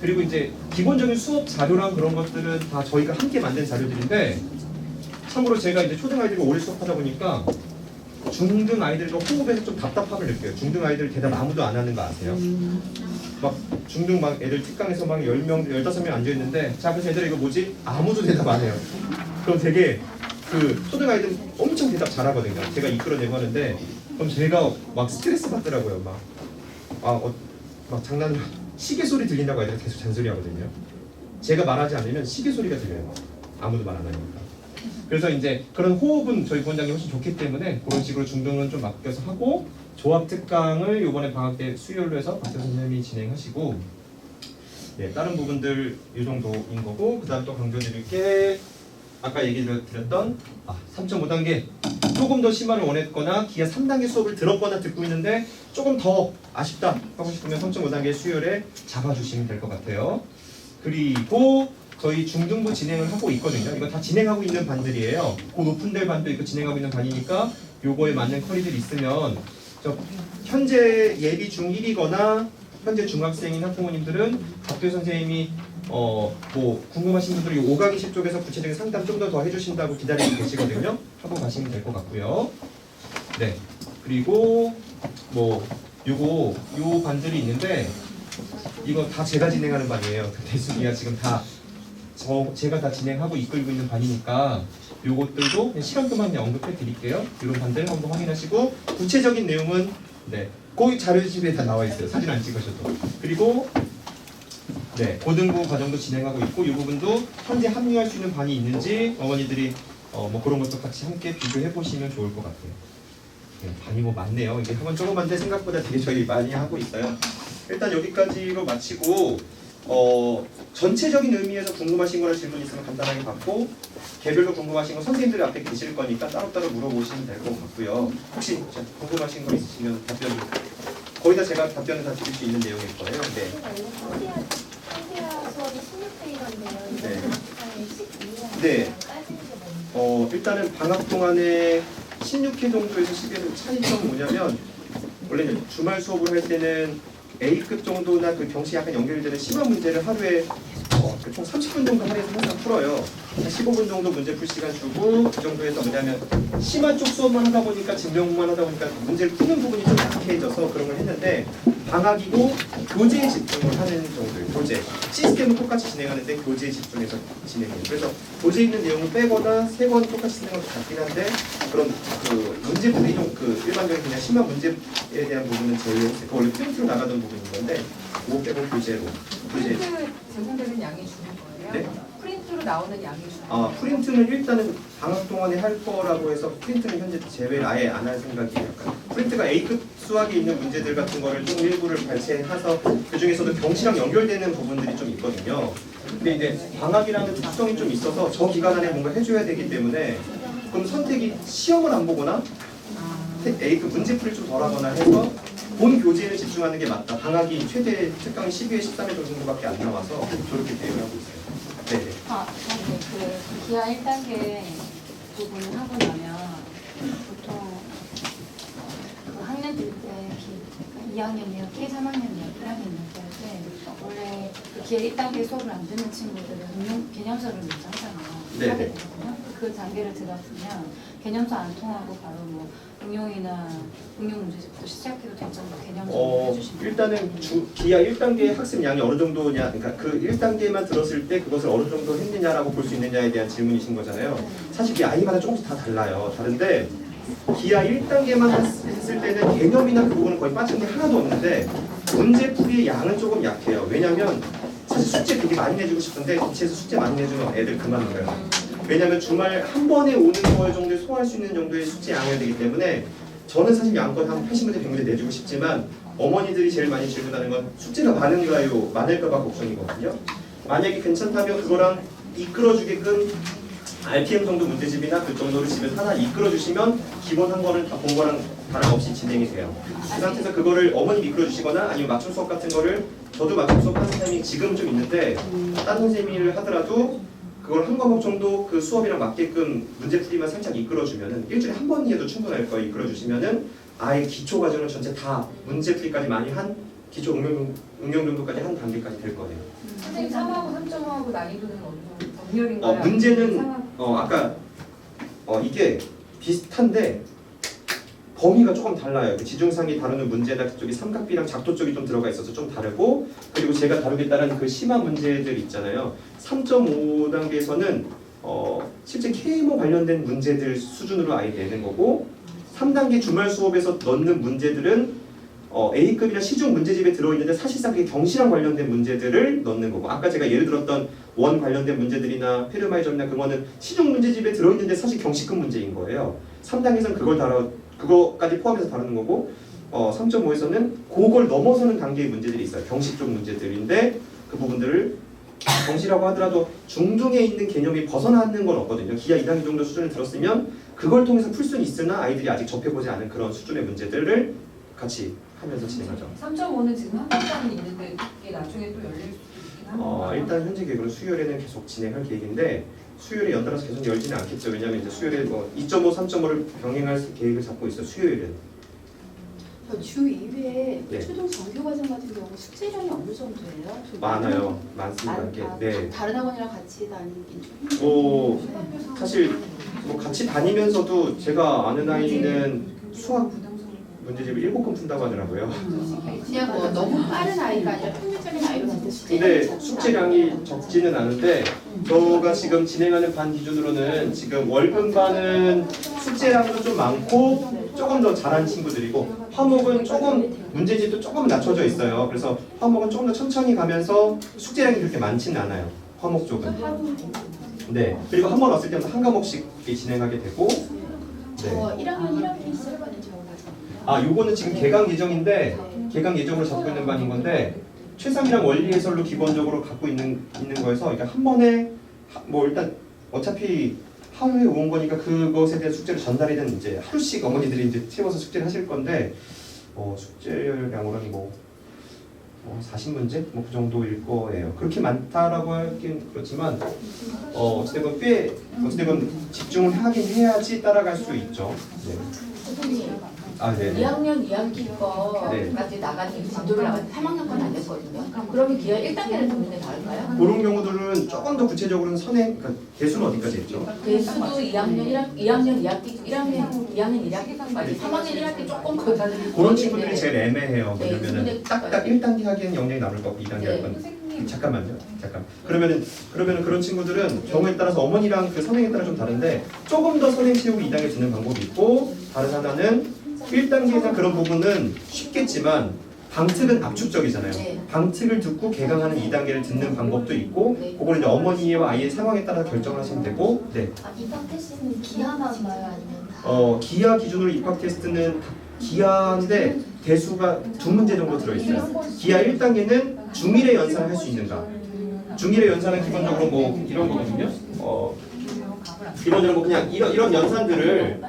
그리고 이제 기본적인 수업 자료랑 그런 것들은 다 저희가 함께 만든 자료들인데 참고로 제가 이제 초등 아이들과 오래 수업하다 보니까 중등 아이들과 호흡에서 좀 답답함을 느껴요. 중등 아이들 대답 아무도 안 하는 거 아세요? 막 중등 막 애들 특강에서 막 10명, 15명 앉아있는데 자 그래서 얘들아 이거 뭐지? 아무도 대답 안 해요. 그럼 되게 그 초등 아이들 엄청 대답 잘하거든요. 제가 이끌어내고 하는데 그럼 제가 막 스트레스 받더라고요. 막 장난으로 시계 소리 들린다고 아이들이 계속 잔소리 하거든요. 제가 말하지 않으면 시계 소리가 들려요. 아무도 말 안 하니까. 그래서 이제 그런 호흡은 저희 부원장이 훨씬 좋기 때문에 그런 식으로 중등은 좀 맡겨서 하고 조합 특강을 이번에 방학 때 수요일로 해서 박태 선생님이 진행하시고 다른 부분들 이 정도인 거고 그 다음 또 강조드릴 게 아까 얘기 드렸던 3.5단계 조금 더 심화를 원했거나 기하 3단계 수업을 들었거나 듣고 있는데 조금 더 아쉽다 하고 싶으면 3.5단계 수요일에 잡아주시면 될 것 같아요. 그리고 저희 중등부 진행을 하고 있거든요. 이거 다 진행하고 있는 반들이에요. 그 높은 데 반도 이거 진행하고 있는 반이니까 요거에 맞는 커리들이 있으면 현재 예비 중1이거나 현재 중학생인 학부모님들은 박대 선생님이 뭐 궁금하신 분들이 5강의실 쪽에서 구체적인 상담 좀 더 해주신다고 기다리고 계시거든요. 하고 가시면 될 것 같고요. 네. 그리고 뭐 요 반들이 있는데 이거 다 제가 진행하는 반이에요. 그 대수기가 지금 다 제가 다 진행하고 이끌고 있는 반이니까 요것들도 그냥 시간표만 그냥 언급해 드릴게요. 이런 반들 한번 확인하시고 구체적인 내용은 네 거기 자료집에 다 나와 있어요. 사진 안 찍으셔도. 그리고 네 고등부 과정도 진행하고 있고 이 부분도 현재 합류할 수 있는 반이 있는지 어머니들이 뭐 그런 것도 같이 함께 비교해 보시면 좋을 것 같아요. 네, 반이 뭐 많네요. 이게 학원 조그만데 생각보다 되게 저희 많이 하고 있어요. 일단 여기까지로 마치고 전체적인 의미에서 궁금하신 거나 질문 있으면 간단하게 받고 개별로 궁금하신 거 선생님들 앞에 계실 거니까 따로따로 물어보시면 될 것 같고요. 혹시 궁금하신 거 있으시면 답변 거의 다 제가 답변을 다 드릴 수 있는 내용일 거예요. 네. 상대화 수업이 16회이던데요. 네. 12회. 네. 일단은 방학 동안에 16회 정도에서 10회는 차이점이 뭐냐면 원래 주말 수업을 할 때는 A급 정도나 그 경시 약간 연결되는 심화 문제를 하루에 총 30분 정도 할애해서 항상 풀어요. 한 15분 정도 문제 풀 시간 주고 그 정도에서 뭐냐면 심화 쪽 수업만 하다 보니까 증명만 하다 보니까 문제를 푸는 부분이 좀 약해져서 그런 걸 했는데 방학이고 교재에 집중을 하는 정도예요. 교재. 시스템은 똑같이 진행하는데 교재에 집중해서 진행해요. 그래서 교재에 있는 내용을 빼거나 세 번 똑같이 진행하는 것도 같긴 한데 그런 그 문제풀이 좀 그 일반적인 그냥 심화 문제에 대한 부분은 제외했어요. 그 원래 프린트로 나가던 부분인 건데 그거 빼고 교재로. 교재. 프린트 제공되는 양이 주는 거예요? 네? 프린트로 나오는 양이 주는 거예요? 프린트는 일단은 방학 동안에 할 거라고 해서 프린트는 현재 제외를 아예 안 할 생각이에요. 약간. 프린트가 A급 수학에 있는 문제들 같은 거를 좀 일부를 발췌해서 그 중에서도 경시랑 연결되는 부분들이 좀 있거든요. 근데 이제 방학이라는 특성이 좀 있어서 저 기간 안에 뭔가 해줘야 되기 때문에 그럼 선택이 시험을 안 보거나 A급 문제풀이를 좀 덜 하거나 해서 본 교재에 집중하는 게 맞다. 방학이 최대 특강이 12회, 13회 정도밖에 안 나와서 저렇게 계획을 하고 있어요. 네네. 그 기하 1단계 부분을 하고 나면 보통 그 학년들 때 2학년이었기, 3학년이었기, 1학년이었기 때 원래 그 기하 1단계 수업을 안 듣는 친구들은 개념서를 먼저 하잖아요. 네네. 하게 되거든요. 그 단계를 들었으면 개념서 안 통하고 바로 뭐 응용이나 응용 문제집부터 시작해도 될 정도 개념서 해주시면 일단은 기하 1단계 학습 양이 어느 정도냐, 그러니까 그 1단계만 들었을 때 그것을 어느 정도 했느냐라고 볼 수 있느냐에 대한 질문이신 거잖아요. 사실 이 아이마다 조금씩 다 달라요. 다른데 기하 1단계만 했을 때는 개념이나 그 부분은 거의 빠진 게 하나도 없는데 문제풀이의 양은 조금 약해요. 왜냐면 사실 숙제 되게 많이 내주고 싶은데 기체에서 숙제 많이 내주면 애들 그만 놀아요. 왜냐면 주말 한 번에 오는 거 정도에 소화할 수 있는 정도의 숙제 양이 되기 때문에 저는 사실 양껏 한 80문제, 100문제 내주고 싶지만 어머니들이 제일 많이 질문하는 건 숙제가 많은가요? 많을까봐 걱정이거든요. 만약에 괜찮다면 그거랑 이끌어주게끔 RPM 정도 문제집이나 그 정도를 집에서 하나 이끌어주시면 기본 한 거는 다 본 거랑 다름없이 진행이 돼요. 그 상태에서 그거를 어머니 이끌어주시거나 아니면 맞춤 수업 같은 거를 저도 맞춤 수업 하는 타이밍이 지금 좀 있는데 다른 선생님이 하더라도 그걸 한 과목 정도 그 수업이랑 맞게끔 문제풀이만 살짝 이끌어주면은 일주일에 한 번이라도 충분할 거예요. 이끌어주시면은 아예 기초 과정을 전체 다 문제풀이까지 많이 한 기초 응용 정도까지 한 단계까지 될 거예요. 선생님 3하고 3.5하고 난이도는 어느 정도 정렬인가요? 문제는 아까 이게 비슷한데 범위가 조금 달라요. 그 지중상이 다루는 문제나 그쪽이 삼각비랑 작도 쪽이 좀 들어가 있어서 좀 다르고 그리고 제가 다루겠다는 그 심화 문제들 있잖아요. 3.5단계에서는 실제 KMO 관련된 문제들 수준으로 아예 내는 거고 3단계 주말 수업에서 넣는 문제들은 A급이나 시중 문제집에 들어있는데 사실상 그게 경시랑 관련된 문제들을 넣는 거고 아까 제가 예를 들었던 원 관련된 문제들이나 페르마이점이나 그거는 시중 문제집에 들어있는데 사실 경시급 문제인 거예요. 3단계에서는 그거까지 포함해서 다루는 거고 3.5에서는 그걸 넘어서는 단계의 문제들이 있어요. 경시 쪽 문제들인데 그 부분들을 경시라고 하더라도 중중에 있는 개념이 벗어나는 건 없거든요. 기하 2단계 정도 수준을 들었으면 그걸 통해서 풀 수는 있으나 아이들이 아직 접해보지 않은 그런 수준의 문제들을 같이 하면서 진행하죠. 3.5는 지금 한 학점이 있는데 이게 나중에 또 열릴 수도 있긴 한가요? 일단 현재 계획으로 수요일에는 계속 진행할 계획인데 수요일에 연달아서 계속 열지는 않겠죠. 왜냐하면 이제 수요일에 2.5, 3.5를 병행할 계획을 잡고 있어요. 수요일은. 주 2회 네. 초등 정규 과정 같은 경우 숙제량이 어느 정도예요? 많아요. 많습니다. 이게. 네. 다른 학원이랑 같이 다니긴 좀 힘들어요. 사실 같이 다니면서도 제가 아는 아이는 수학 문제집을 7권 푼다고 하더라고요. 그냥 뭐 너무 빠른 아이가 아니라 평균적인 아이로 봤을 때 근데 숙제량이 적지는 않은데 저가 지금 진행하는 반 기준으로는 지금 월급반은 숙제량도 좀 많고 조금 더 잘하는 친구들이고 화목은 조금 문제집도 조금 낮춰져 있어요. 그래서 화목은 조금 더 천천히 가면서 숙제량이 그렇게 많지는 않아요. 화목 쪽은. 네. 그리고 한 번 왔을 때마다 한 과목씩 이렇게 진행하게 되고. 저 1학년 1학기 쓰러가는 저거 아, 요거는 지금 개강 예정인데 개강 예정으로 잡고 있는 반인 건데 최상이랑 원리 해설로 기본적으로 갖고 있는 거에서 그러니까 한 번에 뭐 일단 어차피 하루에 온 거니까 그것에 대한 숙제를 전달이든 이제 하루씩 어머니들이 이제 채워서 숙제를 하실 건데 숙제량으로는 뭐 40문제 뭐 그 정도일 거예요. 그렇게 많다라고 하긴 그렇지만 어쨌든 어쨌든 집중을 하긴 해야지 따라갈 수 있죠. 네. 선생님 아, 네. 2학년 2학기 네. 거까지 나가는 진도를 나가는 3학년 건 안 됐거든요. 그러면 기하 1단계를 듣는 게 나을까요? 그런 경우들은 조금 더 구체적으로는 그러니까 개수는 어디까지 했죠? 대수도 2학년 2학기 2학년 1학기까지 3학년 1학기 조금 더 그런 친구들이 제일 애매해요. 네, 왜냐면은 근데 딱딱 1단계 하기엔 영향이 남을 것 같고 2단계 할 건. 잠깐만요. 그러면은 그런 친구들은 경우에 따라서 어머니랑 그 선생에 따라 좀 다른데 조금 더 선생 채우고 2단계 듣는 방법이 있고 다른 하나는 1단계에서 그런 부분은 쉽겠지만 방특은 압축적이잖아요. 네. 방특을 듣고 개강하는 2단계를 듣는 방법도 있고 네. 그거는 이제 어머니와 아이의 상황에 따라 결정을 하시면 되고 네. 입학 테스트는 기하만 봐요? 아니면 다? 기하 기준으로 입학 테스트는 기하인데 대수가 2문제 정도 들어있어요. 기하 1단계는 중일의 연산을 할 수 있는가. 중일의 연산은 기본적으로 뭐 이런 거거든요. 기본적으로 뭐 그냥 이런 연산들을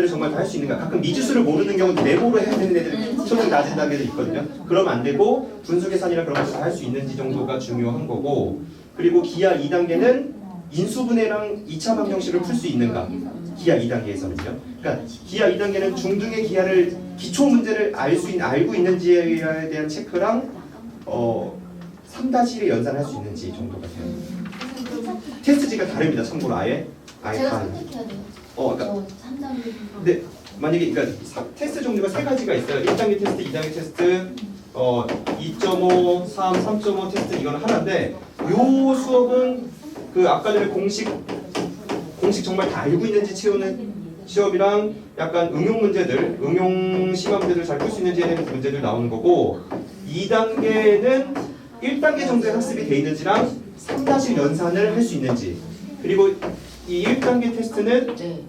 정말 다 할 수 있는가. 가끔 미지수를 모르는 경우도 내보로 해야 되는 애들 초등 낮은 단계도 있거든요. 그러면 안 되고 분수 계산이나 그런 것을 다 할 수 있는지 정도가 중요한 거고 그리고 기하 2단계는 인수분해랑 2차 방정식을 풀 수 있는가. 기하 2단계에서는요. 그러니까 기하 2단계는 중등의 기하를 기초 문제를 알고 있는지에 대한 체크랑 3-1의 연산을 할 수 있는지 정도가 돼요. 테스트지가 다릅니다. 참고로 아예 제가 다른. 선택해야 돼요. 그러니까 저 3단계. 근데 만약에 그러니까 테스트 종류가 3가지가 있어요. 1단계 테스트, 2단계 테스트, 2.5, 3, 3.5 테스트 이거는 하나인데 요 수업은 그 아까 전에 공식 정말 다 알고 있는지 채우는 시험이랑 약간 응용 문제들, 응용 심화 문제들 잘 풀 수 있는지에 대한 문제들 나오는 거고 2단계는 1단계 정도의 학습이 돼 있는지랑 3-1 연산을 할 수 있는지 그리고 이 1단계 테스트는 네.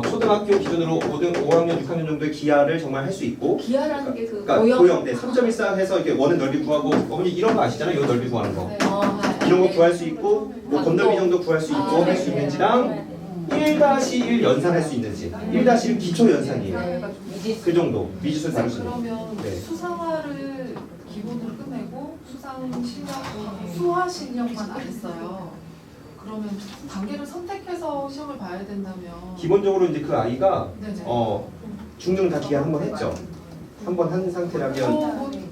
초등학교 기준으로 5학년, 6학년 정도의 기하를 정말 할 수 있고 기하라는 게 그 그러니까 고형, 네, 3.14 해서 이렇게 원의 넓이 구하고 어머니 이런 거 아시잖아요? 요 넓이 구하는 거 이런 거 구할 수 있고 뭐 건너비 정도 구할 수 있고 할 수 있는지랑 1-1 연산할 수 있는지 1-1 기초 연산이에요. 그 정도 미지수 다룰 수 있는. 그러면 네. 수상화를 기본으로 끝내고 수화 실력만 안 했어요. 그러면 단계를 선택해서 시험을 봐야 된다면 기본적으로 이제 그 아이가 네네. 중등 다 기하 한 번 했죠. 한 번 한 상태라면 수업은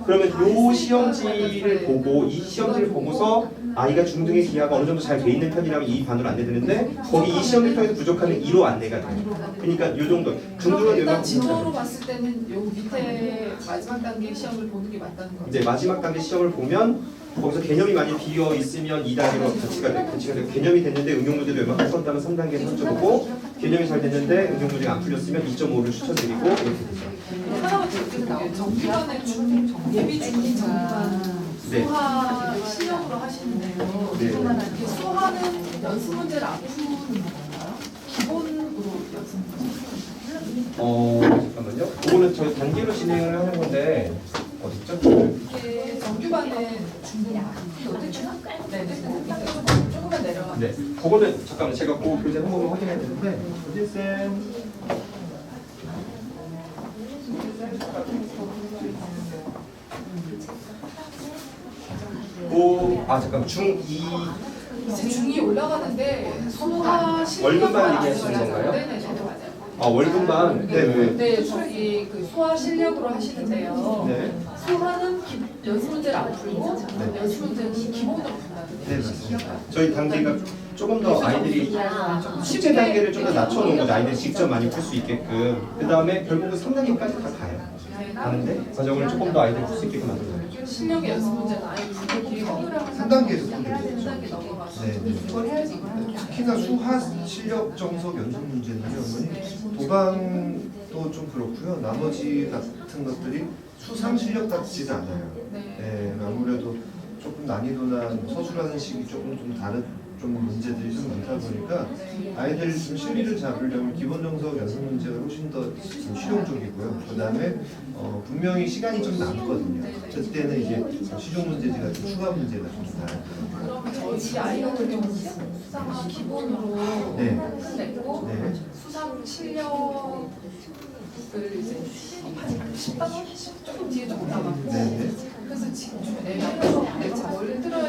그러면 요 시험지를 보고 이 시험지를 보고서 아이가 중등의 기하가 어느 정도 잘 돼 있는 편이라면 이 반으로 안내되는데 거기 이 시험을 통해서 부족하면 2로 안내가 돼요. 그러니까 요 정도 그럼 중등은 일단 요만큼 진도로 봤을 때는 요 밑에 마지막 단계 시험을 보는 게 맞다는 거죠. 이제 마지막 단계 시험을 보면 거기서 개념이 많이 비어 있으면 2단계로 배치가 되고 개념이 됐는데 응용 문제도 웬만큼 풀었다면 3단계에서 선점하고 개념이 잘 됐는데 응용 문제가 안 풀렸으면 2.5를 추천드리고 이렇게 되죠. 하나만 더 드릴게요. 정규반의 예비 중기 정규반 네. 수화 실력으로 하시는데요. 네. 이렇게 수화는 연습 문제를 안 푸는 건가요? 기본으로 연습 문제. 잠깐만요. 그거는 저희 단계로 진행을 하는 건데 어딨죠? 이게 정규반은 중등 조금만 내려가. 네. 그거는 잠깐만 제가 그 교재 한 번만 확인해야 되는데 교재쌤 잠깐만 중2 이제 중이 올라가는데 수화 실력만 월급만 얘기하시는 건가요? 네네 맞아요. 월급만 네. 네 저기 그 수화 실력으로 하시는데요. 네. 수화는 연습 문제를 안 풀고 네. 연습 문제는 기본으로 푼다는 네, 맞습니다. 저희 단계가 조금 더 아이들이 숙제 단계를 좀 더 낮춰놓은 거죠. 아이들이 직접 많이 풀 수 있게끔. 그 다음에 결국은 3단계까지 다 가요. 가는데 과정을 조금 더 아이들이 풀 수 있게끔 만든 거죠. 실력의 연습 문제는 아예 풀 기회가 없는 3단계에서 풀게 되죠. 3단계 넘어가서 네, 네. 이걸 해야지 이걸 하는 게 아니라 특히나 수학 실력 정석 연습 문제는요, 어머니 도방도 좀 그렇고요. 나머지 같은 것들이 수상 실력 같지는 않아요. 네, 아무래도 조금 난이도나 서술하는 식이 조금 좀 다른 좀 문제들이 좀 많다 보니까 아이들 좀 실리를 잡으려면 기본 정석 연습 문제가 훨씬 더 실용적이고요. 그 다음에 분명히 시간이 좀 남거든요. 그때는 이제 실용 문제지 같은 추가 문제가 좀 나요. 그러면 저희 아이 같은 경우는 수상 기본으로 네. 끝냈고 네. 수상 실력을 이제 한 10단 조금 뒤에 조금 남았고 네. 그래서 지금 좀 애매해서 내가 원래 들어야